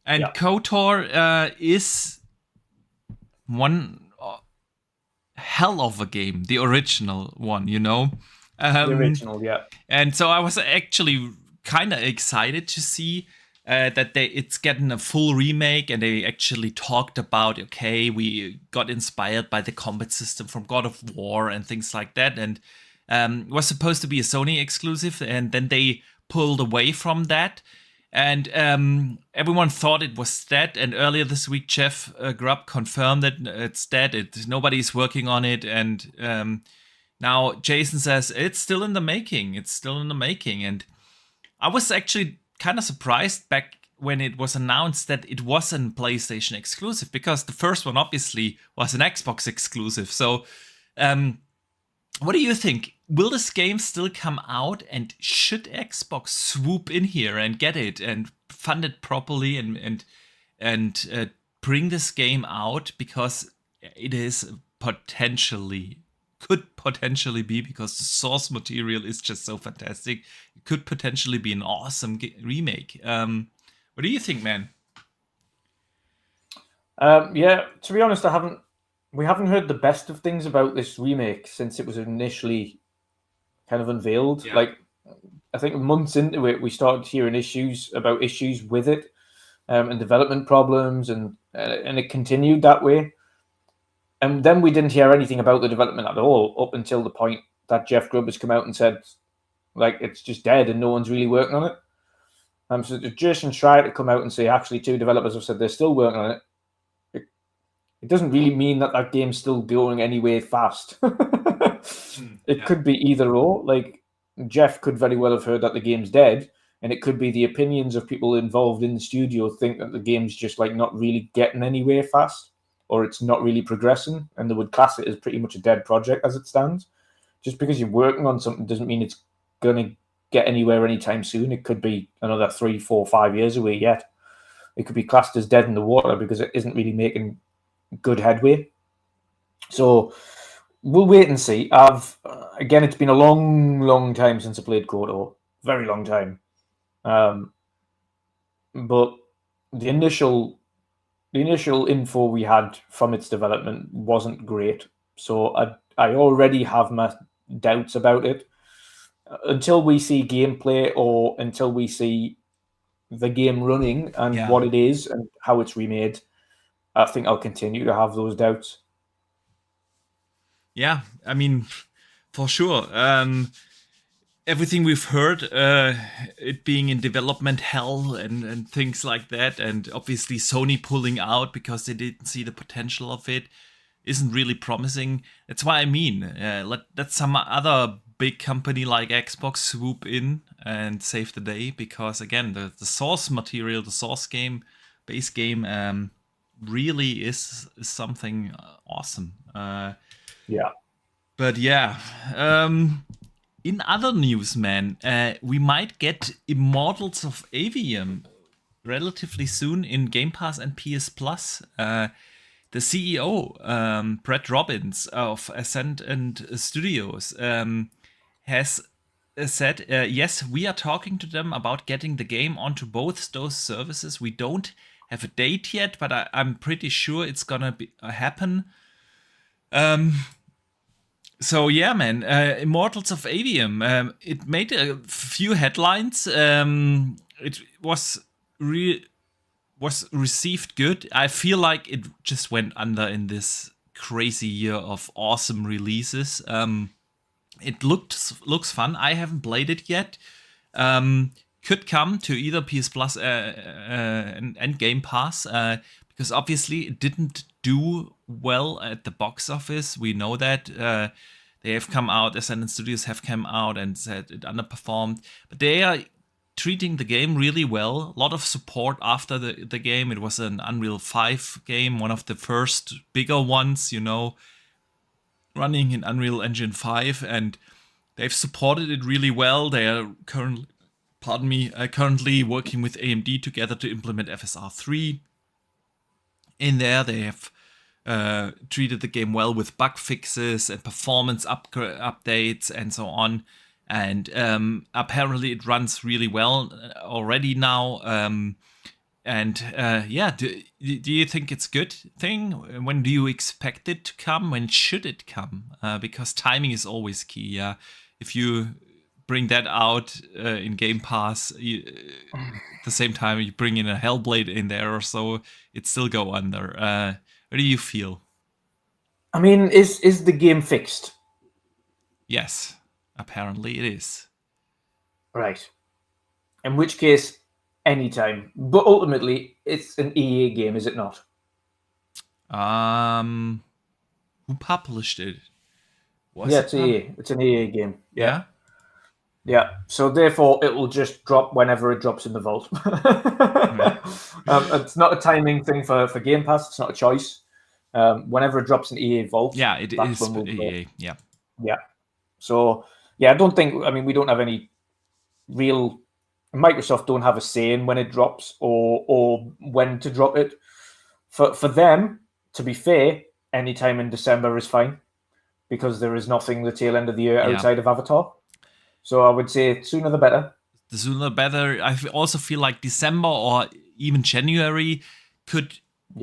KOTOR is one hell of a game, the original one, the original, yeah. And so I was actually kind of excited to see that it's getting a full remake, and they actually talked about, okay, we got inspired by the combat system from God of War and things like that, and it was supposed to be a Sony exclusive, and then they pulled away from that, and everyone thought it was dead. And earlier this week, Jeff Grubb confirmed that it's dead. Nobody's working on it, and now Jason says it's still in the making. And I was actually kind of surprised back when it was announced that it wasn't PlayStation exclusive, because the first one obviously was an Xbox exclusive. So what do you think? Will this game still come out, and should Xbox swoop in here and get it and fund it properly and bring this game out, because it is could potentially be, because the source material is just so fantastic. It could potentially be an awesome remake. What do you think, man? Yeah, to be honest, we haven't heard the best of things about this remake since it was initially kind of unveiled. Yeah. Like, I think months into it, we started hearing issues with it, and development problems, and it continued that way. And then we didn't hear anything about the development at all up until the point that Jeff Grubb has come out and said, like, it's just dead and no one's really working on it. So Jason Schreier to come out and say, actually, 2 developers have said they're still working on it, it doesn't really mean that game's still going anywhere fast. It could be either or. Like, Jeff could very well have heard that the game's dead, and it could be the opinions of people involved in the studio think that the game's just like not really getting anywhere fast, or it's not really progressing, and they would class it as pretty much a dead project as it stands. Just because you're working on something doesn't mean it's going to get anywhere anytime soon. It could be another 3, 4, 5 years away yet. It could be classed as dead in the water because it isn't really making good headway. So we'll wait and see. Again, it's been a long time since I played KOTOR. Very long time. But the initial info we had from its development wasn't great. So I already have my doubts about it. until we see gameplay or until we see the game running and what it is and how it's remade, I think I'll continue to have those doubts. Yeah, I mean, for sure. Everything we've heard, it being in development hell and things like that, and obviously Sony pulling out because they didn't see the potential of it, isn't really promising. That's why I mean, let some other big company like Xbox swoop in and save the day, because again, the source material, the source game, base game, really is something awesome. Yeah. But yeah, in other news, man, we might get Immortals of Aveaum relatively soon in Game Pass and PS Plus. The CEO, Brett Robbins of Ascendant Studios, has said, yes, we are talking to them about getting the game onto both those services. We don't have a date yet, but I'm pretty sure it's gonna happen. So yeah, man, Immortals of Aveaum, it made a few headlines. It was received good. I feel like it just went under in this crazy year of awesome releases. It looks fun. I haven't played it yet. Could come to either PS Plus and Game Pass, because obviously it didn't do well at the box office. We know that. They have come out, Ascendant Studios have come out and said it underperformed. But they are treating the game really well. A lot of support after the game. It was an Unreal 5 game, one of the first bigger ones, running in Unreal Engine 5. And they've supported it really well. They are currently working with AMD together to implement FSR 3. In there, they have treated the game well with bug fixes and performance updates and so on. And apparently it runs really well already now. Do you think it's a good thing? When do you expect it to come? When should it come? Because timing is always key. Yeah, if you bring that out in Game Pass, at the same time you bring in a Hellblade in there or so, it still go under. What do you feel? I mean, is the game fixed? Yes, apparently it is. Right. In which case, anytime. But ultimately, it's an EA game, is it not? Who published it? It's EA. It's an EA game. Yeah. Yeah. So therefore, it will just drop whenever it drops in the vault. It's not a timing thing for Game Pass. It's not a choice. Whenever it drops in EA vault, it is EA. Yeah. Yeah. So I don't think. I mean, we don't have any real. Microsoft don't have a say in when it drops or when to drop it. For them, to be fair, any time in December is fine, because there is nothing the tail end of the year outside of Avatar. So I would say sooner the better. The sooner the better. I also feel like December or even January could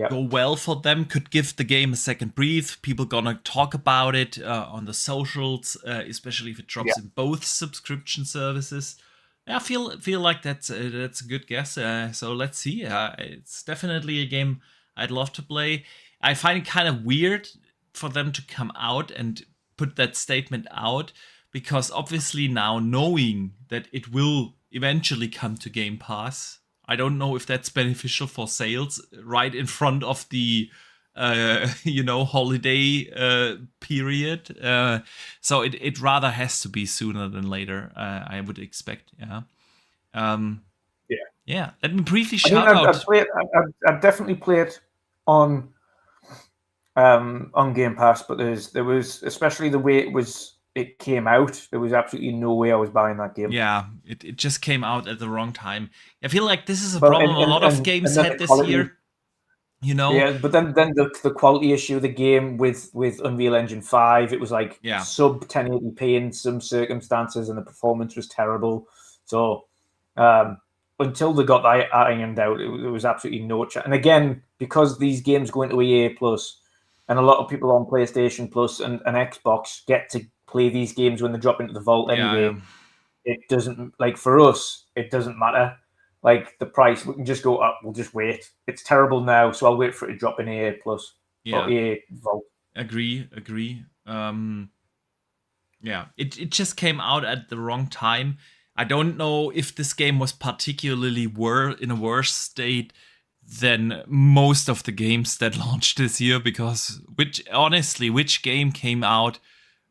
go well for them, could give the game a second breathe. People gonna talk about it on the socials, especially if it drops in both subscription services. I feel like that's a good guess. So let's see. It's definitely a game I'd love to play. I find it kind of weird for them to come out and put that statement out, because obviously now knowing that it will eventually come to Game Pass, I don't know if that's beneficial for sales right in front of the holiday period. So it rather has to be sooner than later, I would expect. Yeah. Let me briefly shout out. I'd definitely play it on Game Pass, but there was, especially the way it came out, there was absolutely no way I was buying that game. Yeah, it just came out at the wrong time. I feel like this is a problem a lot of games had this year. Yeah, but then the quality issue of the game with Unreal Engine 5, it was like sub 1080p in some circumstances, and the performance was terrible. So until they got that ironed out, it was absolutely no chance. And again, because these games go into EA Plus, and a lot of people on PlayStation Plus and Xbox get to play these games when they drop into the vault anyway. it doesn't, like, for us, it doesn't matter. Like, the price, we can just go up, we'll just wait. It's terrible now, so I'll wait for it to drop in EA Plus or EA Vault. Agree. Yeah, it just came out at the wrong time. I don't know if this game was particularly in a worse state than most of the games that launched this year, because which game came out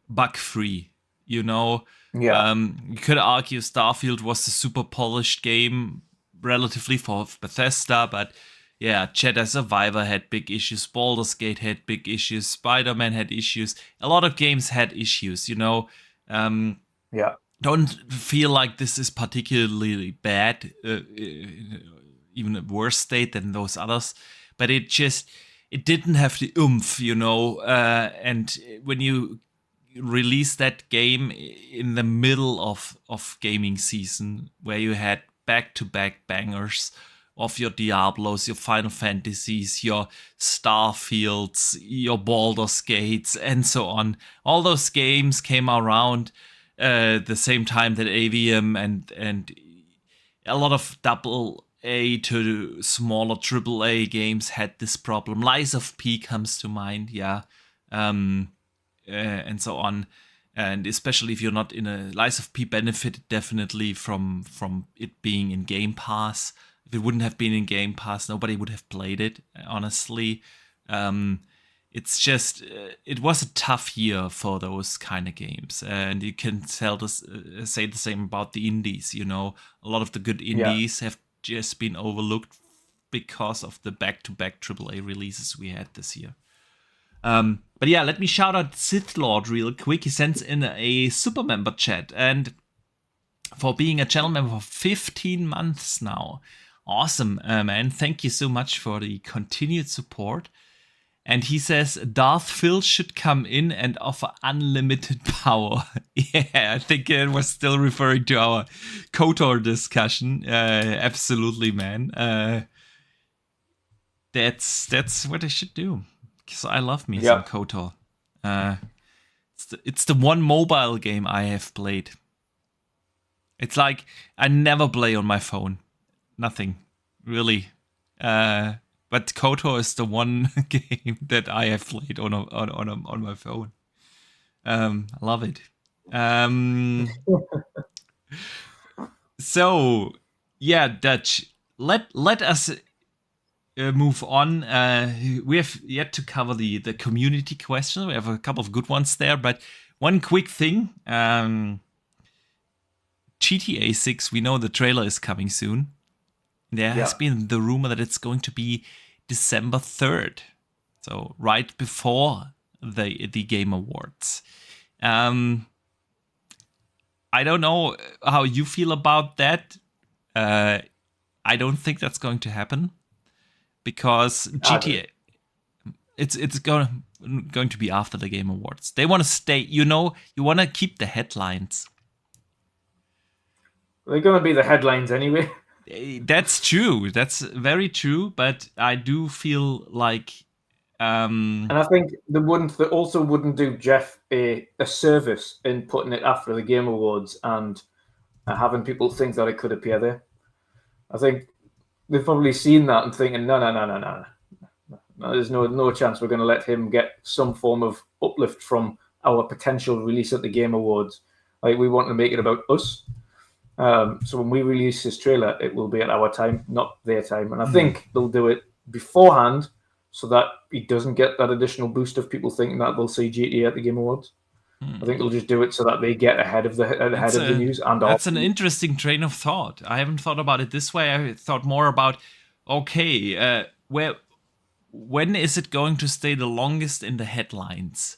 bug free? You know, you could argue Starfield was a super polished game relatively for Bethesda, but yeah, Jedi Survivor had big issues, Baldur's Gate had big issues, Spider-Man had issues, a lot of games had issues, you know. Don't feel like this is particularly bad, even a worse state than those others, but it didn't have the oomph, you know, and when you release that game in the middle of gaming season, where you had back-to-back bangers of your Diablos, your Final Fantasies, your Starfields, your Baldur's Gates, and so on. All those games came around the same time that Aveaum and a lot of double A to smaller triple A games had this problem. Lies of P comes to mind, and so on. And especially if you're not in a Lies of P benefited definitely from it being in Game Pass. If it wouldn't have been in Game Pass, nobody would have played it, honestly. It's just, it was a tough year for those kind of games. And you can say the same about the indies, you know. A lot of the good indies have just been overlooked because of the back-to-back AAA releases we had this year. But yeah, let me shout out Sith Lord real quick. He sends in a super member chat, and for being a channel member for 15 months now. Awesome, man. Thank you so much for the continued support. And he says, Darth Phil should come in and offer unlimited power. Yeah, I think it was still referring to our KOTOR discussion. Absolutely, man. That's what I should do. Because I love me some KOTOR. It's the one mobile game I have played. It's like I never play on my phone. Nothing, really. But KOTOR is the one game that I have played on my phone. I love it. So yeah, Dutch. Let us move on. We have yet to cover the community question. We have a couple of good ones there, but one quick thing. GTA 6. We know the trailer is coming soon. There has been the rumor that it's going to be December 3rd, so right before the Game Awards. I don't know how you feel about that. I don't think that's going to happen because GTA. It's going to be after the Game Awards. They want to stay. You want to keep the headlines. They're going to be the headlines anyway. That's true. That's very true. But I do feel like, and I think they also wouldn't do Jeff a service in putting it after the Game Awards and having people think that it could appear there. I think they've probably seen that and thinking, no. There's no chance we're going to let him get some form of uplift from our potential release at the Game Awards. Like, we want to make it about us. So when we release this trailer, it will be at our time, not their time. And I think they'll do it beforehand so that he doesn't get that additional boost of people thinking that they'll see GTA at the Game Awards. I think they'll just do it so that they get ahead of the news. And that's an interesting train of thought. I haven't thought about it this way. I thought more about, when is it going to stay the longest in the headlines?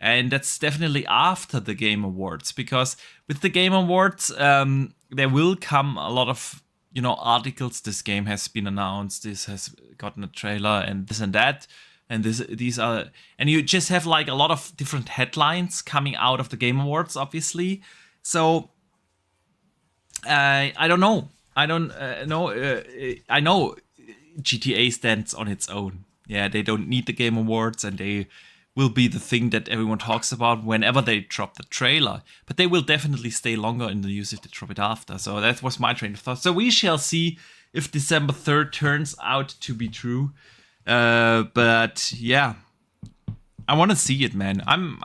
And that's definitely after the Game Awards, because with the Game Awards, there will come a lot of, articles. This game has been announced. This has gotten a trailer, and this and that, and these are, and you just have like a lot of different headlines coming out of the Game Awards, obviously. So I don't know. I don't know. I know GTA stands on its own. Yeah, they don't need the Game Awards, and they will be the thing that everyone talks about whenever they drop the trailer. But they will definitely stay longer in the news if they drop it after. So that was my train of thought. So we shall see if December 3rd turns out to be true. But yeah, I want to see it, man. I'm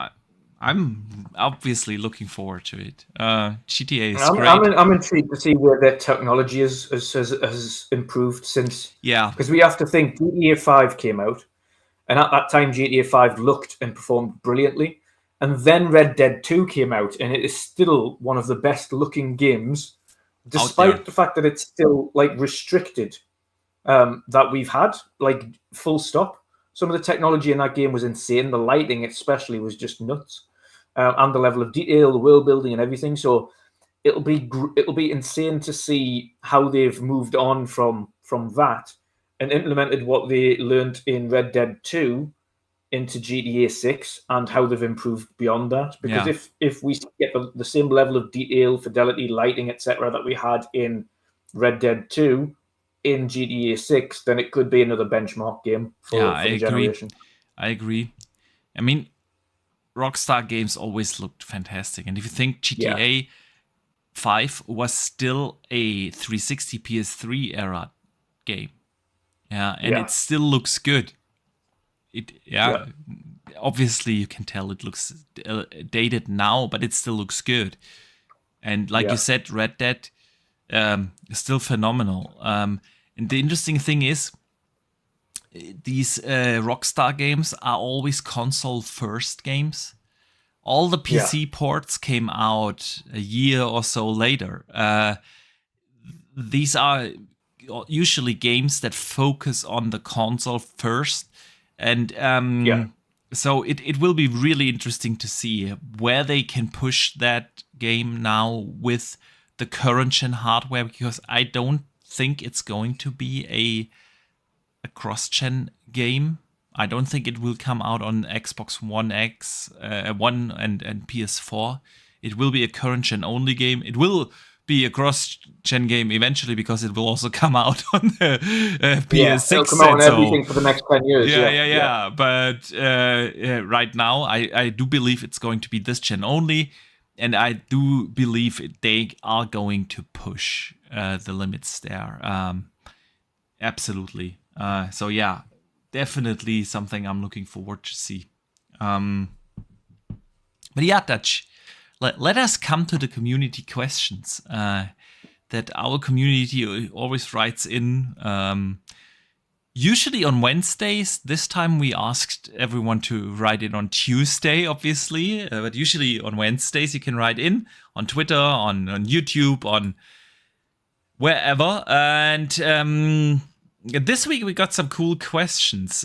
obviously looking forward to it. GTA is great. I'm intrigued to see where their technology has improved since. Yeah. Because we have to think GTA 5 came out. And at that time, GTA 5 looked and performed brilliantly. And then Red Dead 2 came out, and it is still one of the best looking games, despite the fact that it's still like restricted that we've had, like full stop. Some of the technology in that game was insane. The lighting, especially, was just nuts, and the level of detail, the world building, and everything. So it'll be insane to see how they've moved on from that and implemented what they learned in Red Dead 2 into GTA 6 and how they've improved beyond that. Because if we get the same level of detail, fidelity, lighting, etc. that we had in Red Dead 2 in GTA 6, then it could be another benchmark game for the generation. I agree. I mean, Rockstar games always looked fantastic. And if you think GTA 5 was still a 360 PS3 era game. It still looks good. Obviously you can tell it looks dated now, but it still looks good. And like you said, Red Dead is still phenomenal. And the interesting thing is, these Rockstar games are always console first games. All the PC ports came out a year or so later. These are usually games that focus on the console first, and so it will be really interesting to see where they can push that game now with the current gen hardware, because I don't think it's going to be a cross-gen game. I don't think it will come out on Xbox One X, One and PS4. It will be a current gen only game. It will be a cross-gen game eventually, because it will also come out on the PS6. It'll come out on everything for the next 10 years. But right now, I do believe it's going to be this gen only, and I do believe they are going to push the limits there. Absolutely. So yeah, definitely something I'm looking forward to see. But yeah, Dutch, let us come to the community questions that our community always writes in. Usually on Wednesdays. This time we asked everyone to write in on Tuesday, obviously. But usually on Wednesdays you can write in on Twitter, on YouTube, on wherever. And this week we got some cool questions.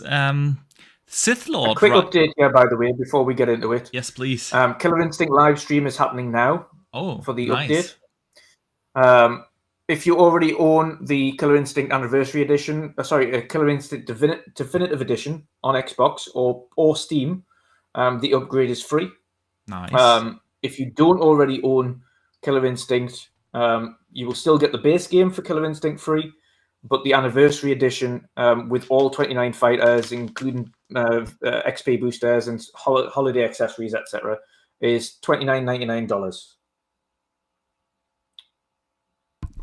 Sith Lord. A quick update here, by the way, before we get into it. Yes, please. Killer Instinct live stream is happening now. For the update. If you already own the Killer Instinct Anniversary Edition, Killer Instinct Definitive Edition on Xbox or Steam, the upgrade is free. Nice. If you don't already own Killer Instinct, you will still get the base game for Killer Instinct free, but the Anniversary Edition with all 29 fighters, including XP boosters and holiday accessories, etc., is $29.99.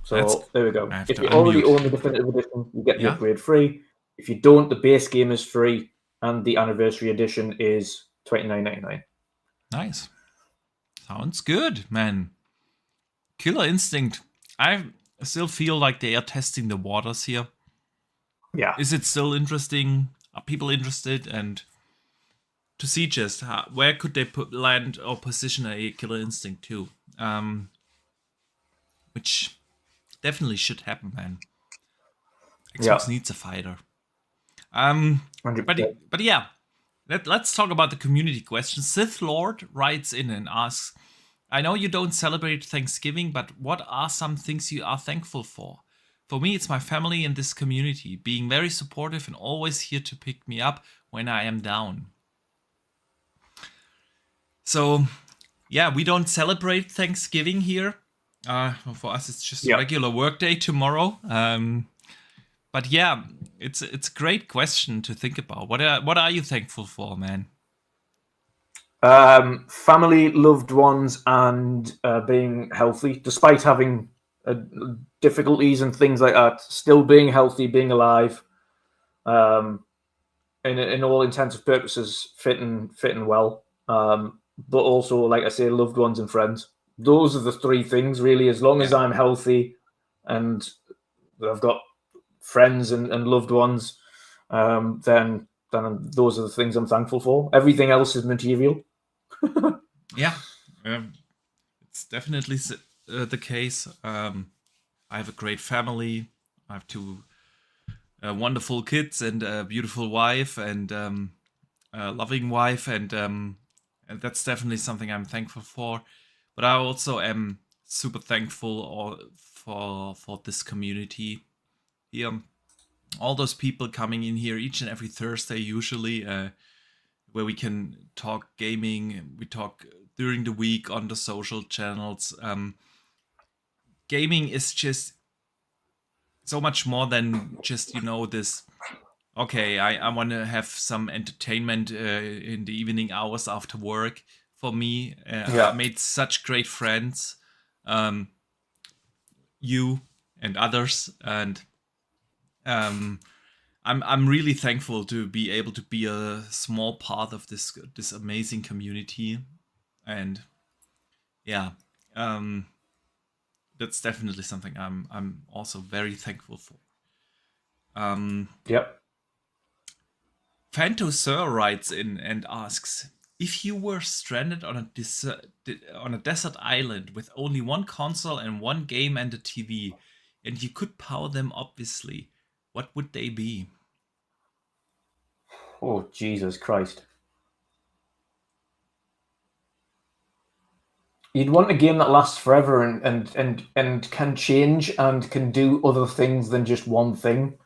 So there we go. If you already own the Definitive Edition, you get the upgrade free. If you don't, the base game is free, and the Anniversary Edition is $29.99. Nice. Sounds good, man. Killer Instinct. I still feel like they are testing the waters here. Yeah. Is it still interesting? Are people interested? And to see just where could they land or position a Killer Instinct 2? Which definitely should happen, man. Xbox needs a fighter. But yeah, let's talk about the community questions. Sith Lord writes in and asks, I know you don't celebrate Thanksgiving, but what are some things you are thankful for? For me, it's my family and this community, being very supportive and always here to pick me up when I am down. So, yeah, we don't celebrate Thanksgiving here. For us, it's just a regular workday tomorrow. But yeah, it's a great question to think about. What are you thankful for, man? Family, loved ones, and being healthy, despite having difficulties and things like that. Still being healthy, being alive, in all intents and purposes, fitting well. But also, like I say, loved ones and friends. Those are the three things, really. As long as I'm healthy and I've got friends and loved ones, then those are the things I'm thankful for. Everything else is material. Yeah, it's definitely the case. I have a great family. I have two wonderful kids and a beautiful wife and a loving wife, and that's definitely something I'm thankful for. But I also am super thankful for this community here. All those people coming in here each and every Thursday, usually, where we can talk gaming. We talk during the week on the social channels. Gaming is just so much more than just this. Okay, I want to have some entertainment in the evening hours after work. For me, I made such great friends, you and others, and I'm really thankful to be able to be a small part of this amazing community, and yeah, that's definitely something I'm also very thankful for. Yep. Fanto Sir writes in and asks, if you were stranded on a desert island with only one console and one game and a TV, and you could power them obviously, what would they be? Oh, Jesus Christ. You'd want a game that lasts forever and can change and can do other things than just one thing.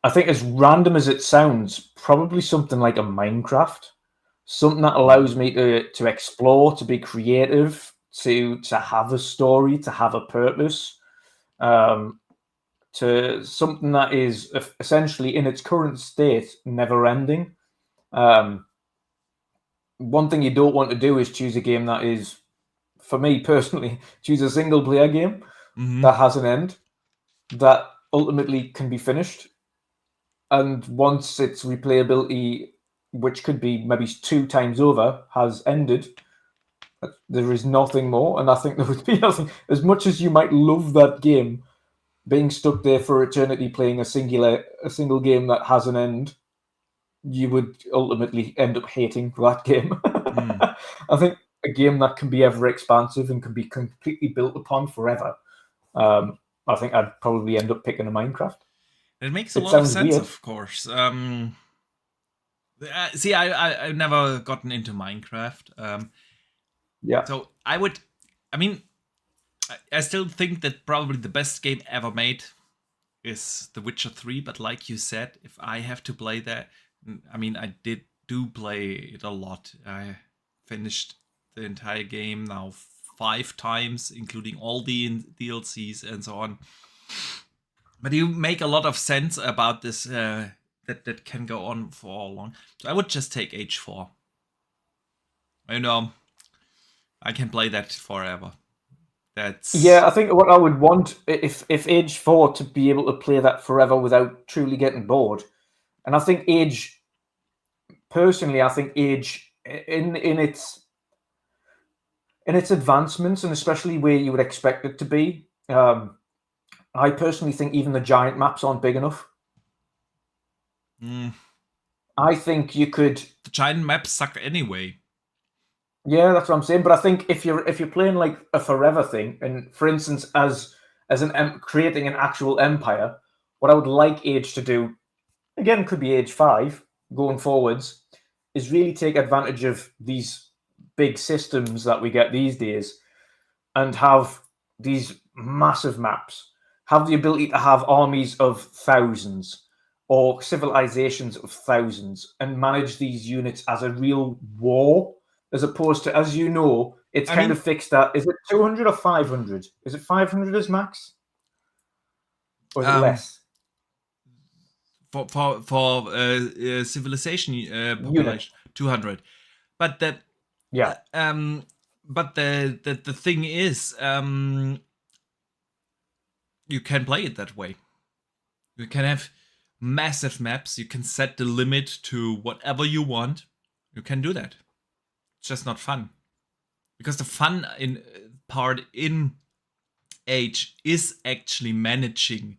I think, as random as it sounds, probably something like a Minecraft. Something that allows me to explore, to be creative, to have a story, to have a purpose, to something that is essentially in its current state never ending. One thing you don't want to do is choose a game that is, for me personally, choose a single player game that has an end, that ultimately can be finished. And once its replayability, which could be maybe 2 times over, has ended, there is nothing more. And I think there would be nothing. As much as you might love that game, being stuck there for eternity playing a single game that has an end, you would ultimately end up hating that game. I think a game that can be ever expansive and can be completely built upon forever. I think I'd probably end up picking a Minecraft. It makes a lot of sense, weird. Of course. See, I've never gotten into Minecraft. Yeah. So I still think that probably the best game ever made is The Witcher 3. But like you said, if I have to play that, I do play it a lot. I finished the entire game now 5 times, including all the DLCs and so on. But you make a lot of sense about this, that can go on for long. So I would just take Age 4. I can play that forever. Yeah, I think what I would want, if Age 4, to be able to play that forever without truly getting bored. And I think Age, personally, in its advancements, and especially where you would expect it to be, I personally think even the giant maps aren't big enough. I think you could. The giant maps suck anyway. Yeah, that's what I'm saying. But I think if you're playing like a forever thing, and for instance, as creating an actual empire, what I would like Age to do, again, could be Age 5 going forwards, is really take advantage of these big systems that we get these days, and have these massive maps, have the ability to have armies of thousands or civilizations of thousands, and manage these units as a real war. As opposed to, as you know, it's kind of fixed at, is it 200 or 500? Is it 500 as max? Or is it less? For civilization population, 200. But that Yeah. but the thing is, you can play it that way. You can have massive maps. You can set the limit to whatever you want. You can do that. It's just not fun, because the fun in part in Age is actually managing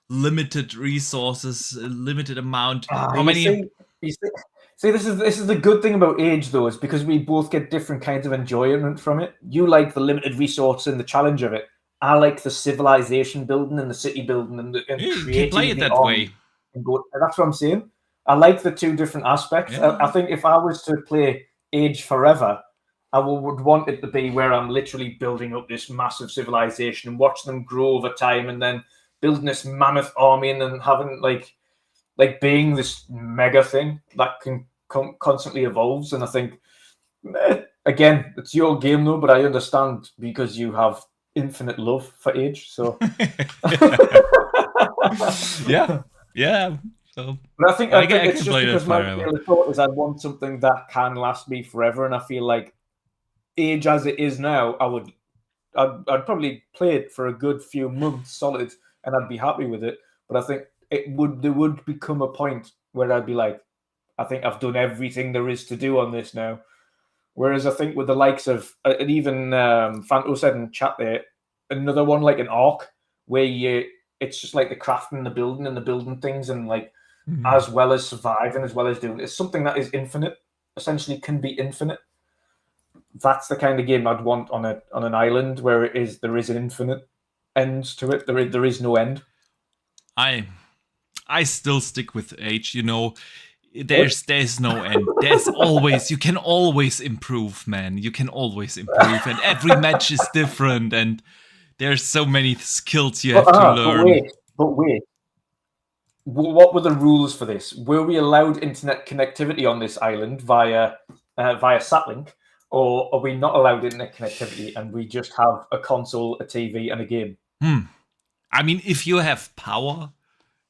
limited resources, a limited amount. How You many? see, this is the good thing about Age, though, is because we both get different kinds of enjoyment from it. You like the limited resource and the challenge of it. I like the civilization building and the city building and You can play creating it the that way. army. And that's what I'm saying. I like the two different aspects. Yeah. I think if I was to play Age forever, I would want it to be where I'm literally building up this massive civilization and watch them grow over time, and then building this mammoth army, and then having like being this mega thing that can constantly evolves. And I think, again, it's your game though, but I understand because you have infinite love for Age. So yeah. So, but I think it's can just play because that my forever. daily thought is I want something that can last me forever, and I feel like Age as it is now, I'd probably play it for a good few months solid, and I'd be happy with it. But I think there would become a point where I'd be like, I think I've done everything there is to do on this now. Whereas I think with the likes of, and even Fanto said in chat there, another one like an Ark, where it's just like the crafting, the building, and the building things, and like as well as surviving, as well as doing, it's something that is infinite, essentially can be infinite. That's the kind of game I'd want on an island where there is an infinite end to it. There is no end. I still stick with Age. There's no end. There's always, you can always improve, man. You can always improve, and every match is different, and there's so many skills you have to learn. But wait. What were the rules for this? Were we allowed internet connectivity on this island via Satlink, or are we not allowed internet connectivity and we just have a console, a TV, and a game? I mean, if you have power,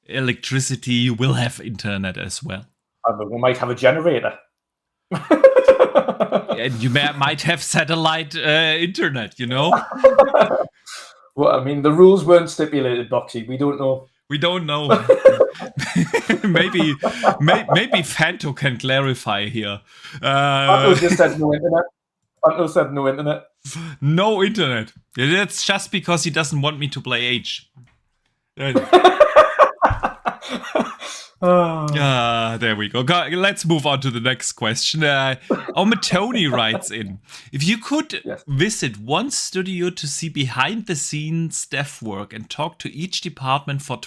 electricity, you will have internet as well. We might have a generator. And you might have satellite internet, Well, I mean, the rules weren't stipulated, Boxy. We don't know. We don't know. maybe Fanto can clarify here. Fanto just said no internet. Fanto said no internet. No internet. That's just because he doesn't want me to play Age. There we go. Let's move on to the next question. Omatoni writes in, if you could visit one studio to see behind the scenes dev work and talk to each department for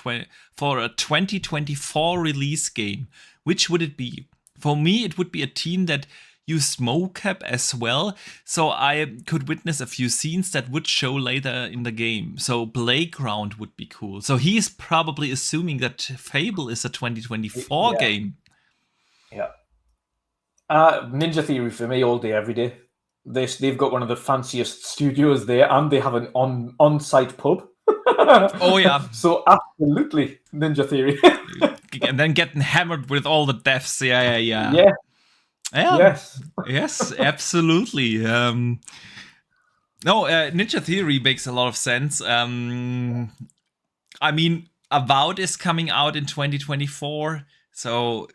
a 2024 release game, which would it be? For me, it would be a team that used mocap as well, so I could witness a few scenes that would show later in the game. So Playground would be cool. So he's probably assuming that Fable is a 2024 game. Yeah. Ninja Theory for me all day, every day. They've got one of the fanciest studios there, and they have an on-site pub. Oh yeah. So absolutely Ninja Theory. And then getting hammered with all the devs. Yeah. Yeah. Yes, absolutely. Ninja Theory makes a lot of sense. I mean, Avowed is coming out in 2024, so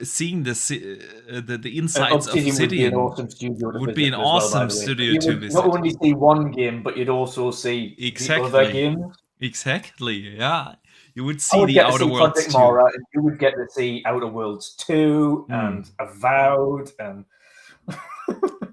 seeing the insights of Obsidian would be an awesome studio to visit. Not only see one game, but you'd also see the other games. Exactly, yeah. You would see the Outer Worlds 2. Mara, and you would get to see Outer Worlds 2 and Avowed and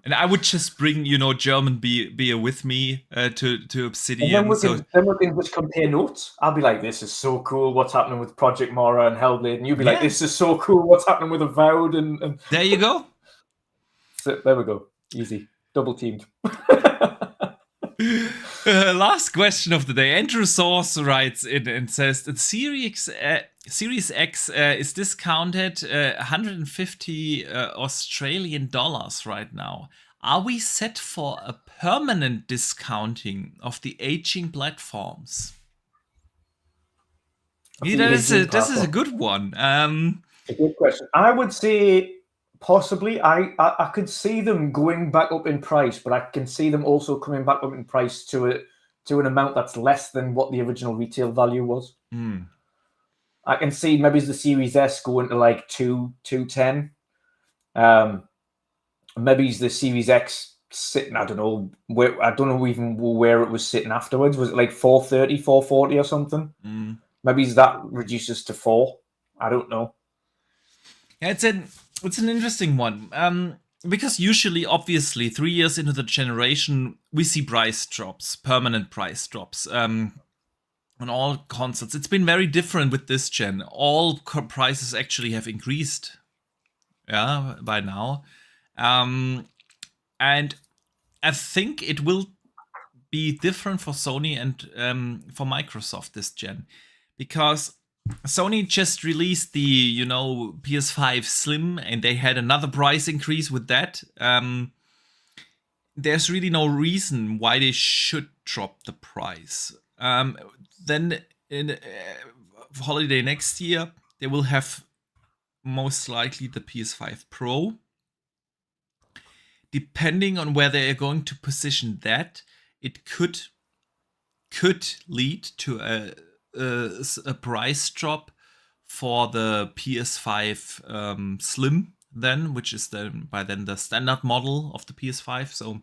and I would just bring, German beer with me to Obsidian. And then we can just compare notes. I'll be like, this is so cool, what's happening with Project Mara and Hellblade, and you'll be like, this is so cool, what's happening with Avowed, and there you go. So, there we go. Easy. Double teamed. Last question of the day. Andrew Source writes in and says that Series X is discounted 150 Australian dollars right now. Are we set for a permanent discounting of the aging platforms? This is a good one. A good question. I would say Possibly. I could see them going back up in price, but I can see them also coming back up in price to an amount that's less than what the original retail value was. I can see maybe the Series S going to like 210. Maybe the Series X sitting, I don't know even where it was sitting afterwards. Was it like 430, 440 or something? Maybe that reduces to 4. I don't know. Yeah, it's an interesting one. Because usually, obviously, 3 years into the generation, we see price drops, permanent price drops. On all consoles. It's been very different with this gen. All prices actually have increased, by now. And I think it will be different for Sony and for Microsoft this gen. Because Sony just released the, PS5 Slim, and they had another price increase with that. There's really no reason why they should drop the price. Then in holiday next year, they will have most likely the PS5 Pro. Depending on where they are going to position that, it could lead to a price drop for the PS5 Slim, then, which is by then the standard model of the PS5. So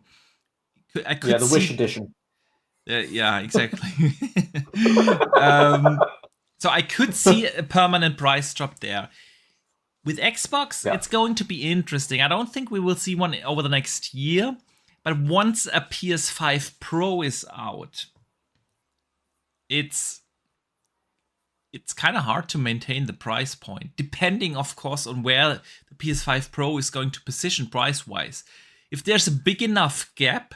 I could the Wish edition. Yeah, exactly. So I could see a permanent price drop there. With Xbox, it's going to be interesting. I don't think we will see one over the next year, but once a PS5 Pro is out, it's kind of hard to maintain the price point, depending, of course, on where the PS5 Pro is going to position price-wise. If there's a big enough gap,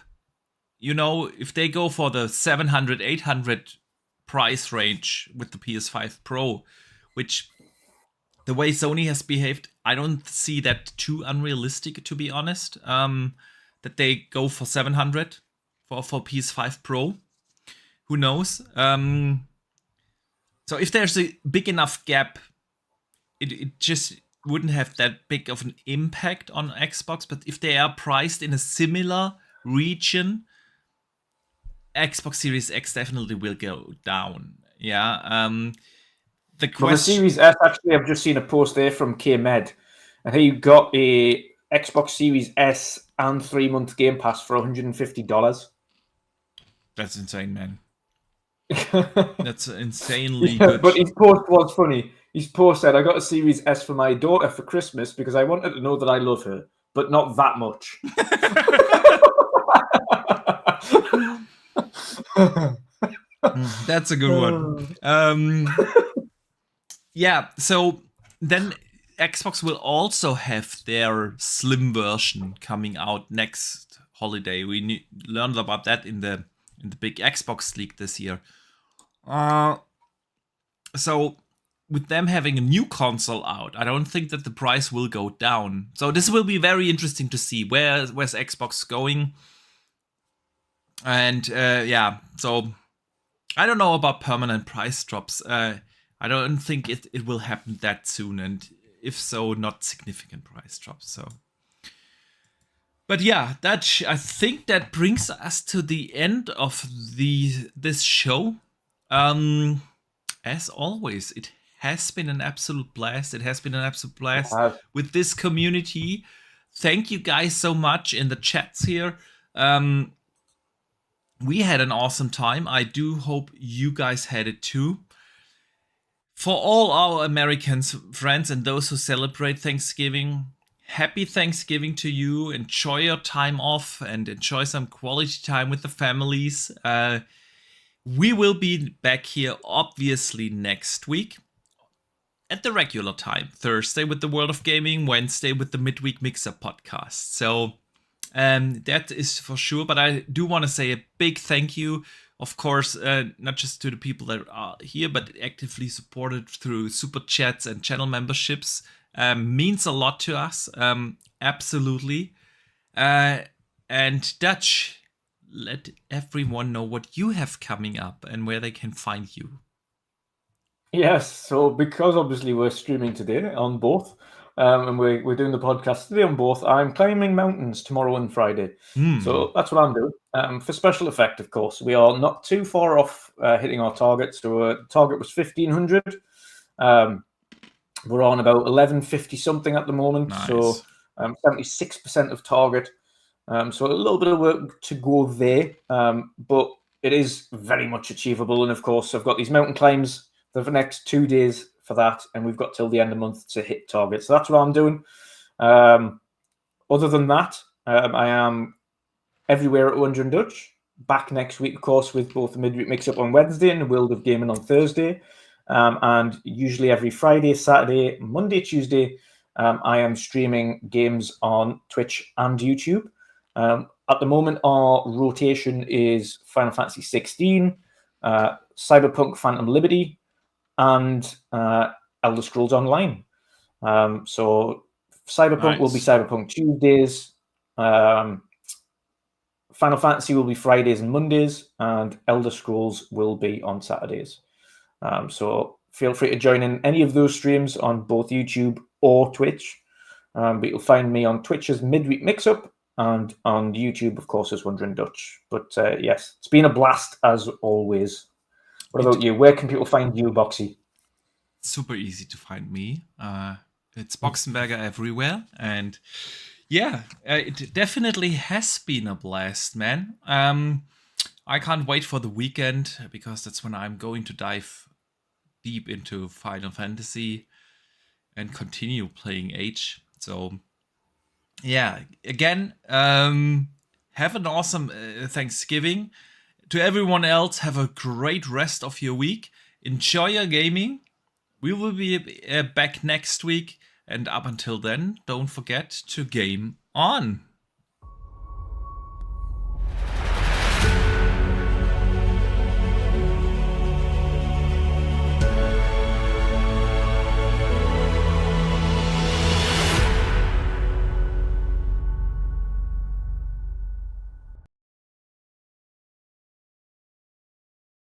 if they go for the 700, 800 price range with the PS5 Pro, which the way Sony has behaved, I don't see that too unrealistic, to be honest, that they go for 700 for PS5 Pro. Who knows? So if there's a big enough gap, it just wouldn't have that big of an impact on Xbox. But if they are priced in a similar region, Xbox Series X definitely will go down. Yeah. The Series S, actually, I've just seen a post there from K-Med, and he got a Xbox Series S and 3-month Game Pass for $150. That's insane, man. That's insanely good. But his post was funny. His post said, I got a Series S for my daughter for Christmas because I wanted to know that I love her, but not that much. That's a good one. Yeah, so then Xbox will also have their slim version coming out next holiday. We learned about that in the big Xbox leak this year. So with them having a new console out, I don't think that the price will go down. So this will be very interesting to see where's Xbox going. And so I don't know about permanent price drops. I don't think it will happen that soon, and if so, not significant price drops. So, but yeah, I think that brings us to the end of this show. As always, it has been an absolute blast. It has been an absolute blast with this community. Thank you guys so much in the chats here. We had an awesome time. I do hope you guys had it too. For all our American friends and those who celebrate Thanksgiving, happy Thanksgiving to you. Enjoy your time off and enjoy some quality time with the families. We will be back here, obviously, next week at the regular time. Thursday with the World of Gaming, Wednesday with the Midweek Mixer podcast. So that is for sure. But I do want to say a big thank you. Of course, not just to the people that are here, but actively supported through super chats and channel memberships. Means a lot to us. Absolutely. And Dutch, let everyone know what you have coming up and where they can find you. Yes, so because obviously we're streaming today on both, and we're doing the podcast today on both. I'm climbing mountains tomorrow and Friday, so that's what I'm doing. For special effect, of course, we are not too far off hitting our target. So target was 1,500. We're on about 1,150 something at the moment. Nice. So 76% of target. So a little bit of work to go there, but it is very much achievable. And of course, I've got these mountain climbs for the next 2 days for that, and we've got till the end of the month to hit target. So that's what I'm doing. Other than that, I am everywhere at 100 Dutch. Back next week, of course, with both the Midweek Mix-Up on Wednesday and the World of Gaming on Thursday. And usually every Friday, Saturday, Monday, Tuesday, I am streaming games on Twitch and YouTube. At the moment, our rotation is Final Fantasy 16, Cyberpunk Phantom Liberty, and Elder Scrolls Online. So Cyberpunk will be Cyberpunk Tuesdays, Final Fantasy will be Fridays and Mondays, and Elder Scrolls will be on Saturdays. So feel free to join in any of those streams on both YouTube or Twitch. But you'll find me on Twitch as Midweek Mix-Up, and on YouTube, of course, as Wondering Dutch. But yes, it's been a blast as always. What about you? Where can people find you, Boxy? Super easy to find me. It's Boxenberger everywhere. And yeah, it definitely has been a blast, man. I can't wait for the weekend, because that's when I'm going to dive deep into Final Fantasy and continue playing Age. So yeah, again, have an awesome Thanksgiving. To everyone else, have a great rest of your week. Enjoy your gaming. We will be back next week. And up until then, don't forget to game on.